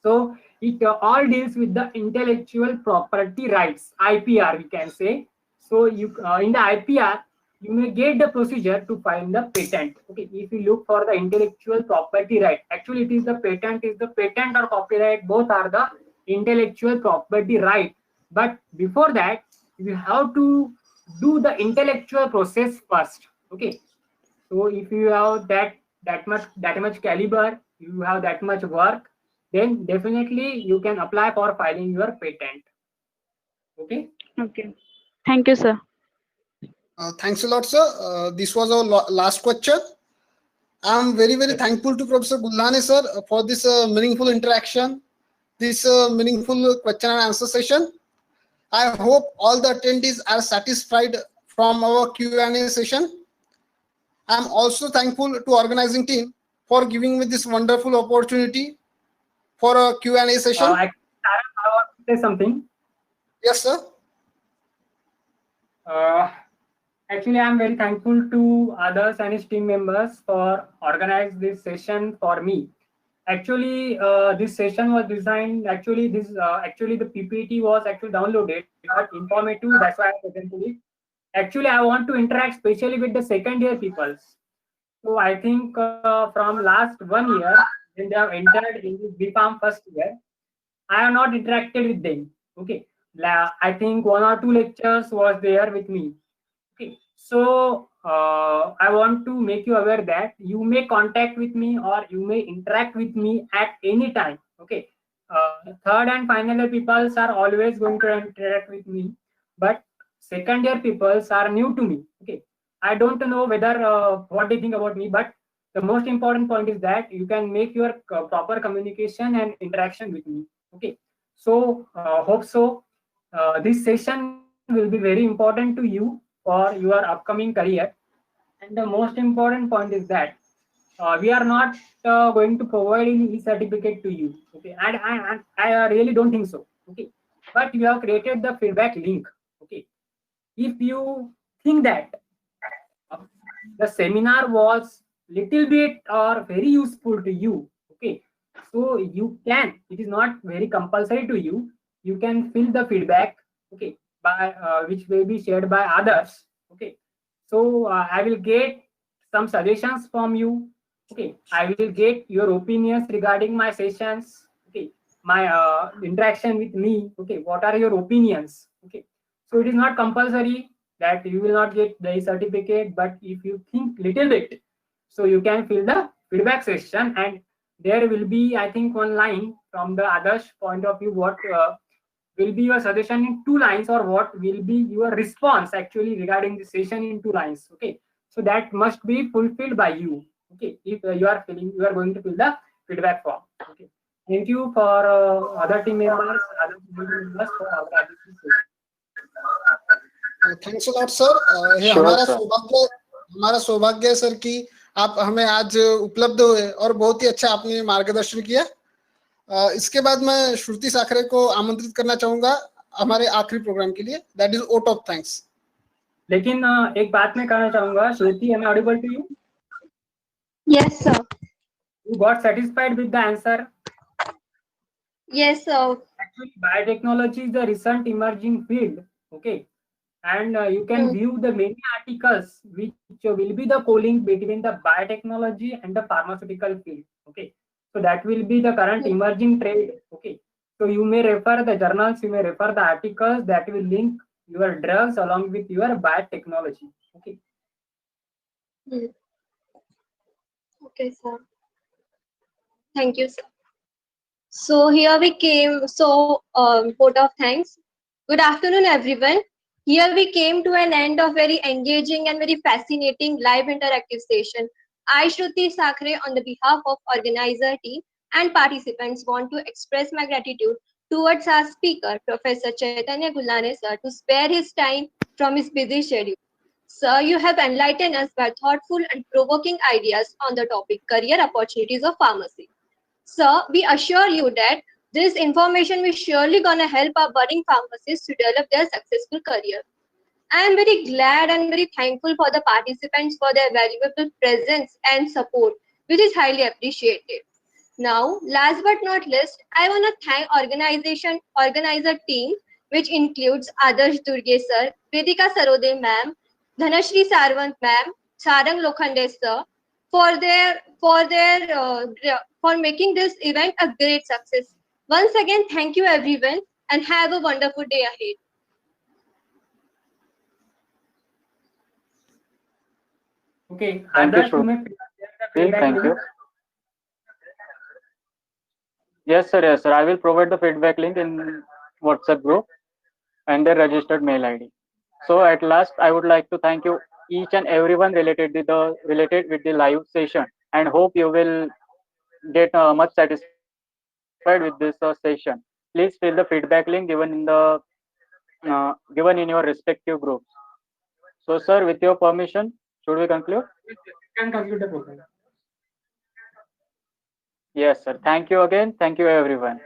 So it all deals with the intellectual property rights, IPR we can say. So you in the IPR you may get the procedure to file the patent. Okay, if you look for the intellectual property right, actually it is the patent or copyright, both are the intellectual property right. But before that, you have to do the intellectual process first. Okay, so if you have that much caliber, you have that much work, then definitely you can apply for filing your patent. Okay. Okay. Thank you, sir. Thanks a lot, sir. This was our last question. I'm very, very thankful to Professor Gullane, sir, for this meaningful interaction, this meaningful question and answer session. I hope all the attendees are satisfied from our Q&A session. I'm also thankful to organizing team for giving me this wonderful opportunity for a Q&A session. I want to say something. Yes, sir. Actually, I'm very thankful to others and his team members for organizing this session for me. Actually, this session was designed. Actually, the PPT was actually downloaded, not informative. That's why I presented it. Actually, I want to interact especially with the second year peoples. So I think from last 1 year, when they have entered in this BPharm first year, I have not interacted with them. Okay, I think 1 or 2 lectures was there with me. Okay, so I want to make you aware that you may contact with me or you may interact with me at any time. Okay, third and final year people are always going to interact with me, but second year people are new to me. Okay, I don't know whether what they think about me, but the most important point is that you can make your proper communication and interaction with me. Okay, so hope so. This session will be very important to you for your upcoming career. And the most important point is that we are not going to provide any e-certificate to you. Okay, and I really don't think so. Okay, but you have created the feedback link. Okay, if you think that the seminar was little bit or very useful to you, okay, so you can, it is not very compulsory to you, you can fill the feedback, okay, by which may be shared by others. Okay, so I will get some suggestions from you. Okay, I will get your opinions regarding my sessions. Okay, my interaction with me. Okay, what are your opinions? Okay, so it is not compulsory that you will not get the certificate, but if you think little bit, so you can fill the feedback section, and there will be, I think, one line from the others point of view, what will be your suggestion in 2 lines, or what will be your response actually regarding the session in 2 lines. Okay, so that must be fulfilled by you. Okay, if you are going to fill the feedback form. Okay, thank you for other team members for organizing this session. Thanks a lot sir. ये हमारा सौभाग्य है sir कि आप हमें आज उपलब्ध हुए और बहुत ही अच्छा आपने मार्गदर्शन किया. इसके बाद मैं श्रुति साखरे को आमंत्रित करना चाहूंगा हमारे आखिरी प्रोग्राम के लिए, that is vote of thanks. लेकिन एक बात मैं कहना चाहूंगा, श्रुति, am I audible to you? Yes, sir. You got satisfied with the answer? Yes, sir. Actually, biotechnology is a recent emerging field, okay? And you can view the many articles which will be the co-link between the biotechnology and the pharmaceutical field, okay? So that will be the current emerging trend, okay? So you may refer the journals, you may refer the articles that will link your drugs along with your biotechnology, okay? Okay, sir. Thank you, sir. So here we came. So, vote of thanks. Good afternoon, everyone. Here we came to an end of very engaging and very fascinating live interactive session. I, Shruti Sakre, on the behalf of organizer team and participants, want to express my gratitude towards our speaker, Professor Chaitanya Gulane, sir, to spare his time from his busy schedule. Sir, you have enlightened us by thoughtful and provoking ideas on the topic career opportunities of pharmacy. Sir, we assure you that this information will surely gonna help our budding pharmacists to develop their successful career. I am very glad and very thankful for the participants for their valuable presence and support, which is highly appreciated. Now, last but not least, I want to thank organizer team, which includes Adarsh Durge sir, Vedika Sarode ma'am, Dhanashri Sarwant ma'am, Sarang Lokhande sir, for making this event a great success. Once again, thank you everyone and have a wonderful day ahead. Okay, Thank you, Adarsh, you may share the feedback Thank link. you. Yes, sir. Yes, sir. I will provide the feedback link in WhatsApp group and their registered mail ID. So at last, I would like to thank you each and everyone related with the live session, and hope you will get much satisfied with this session. Please fill the feedback link given in your respective groups. So, sir, with your permission, should we conclude? You can conclude the program. Yes, sir. Thank you again. Thank you, everyone.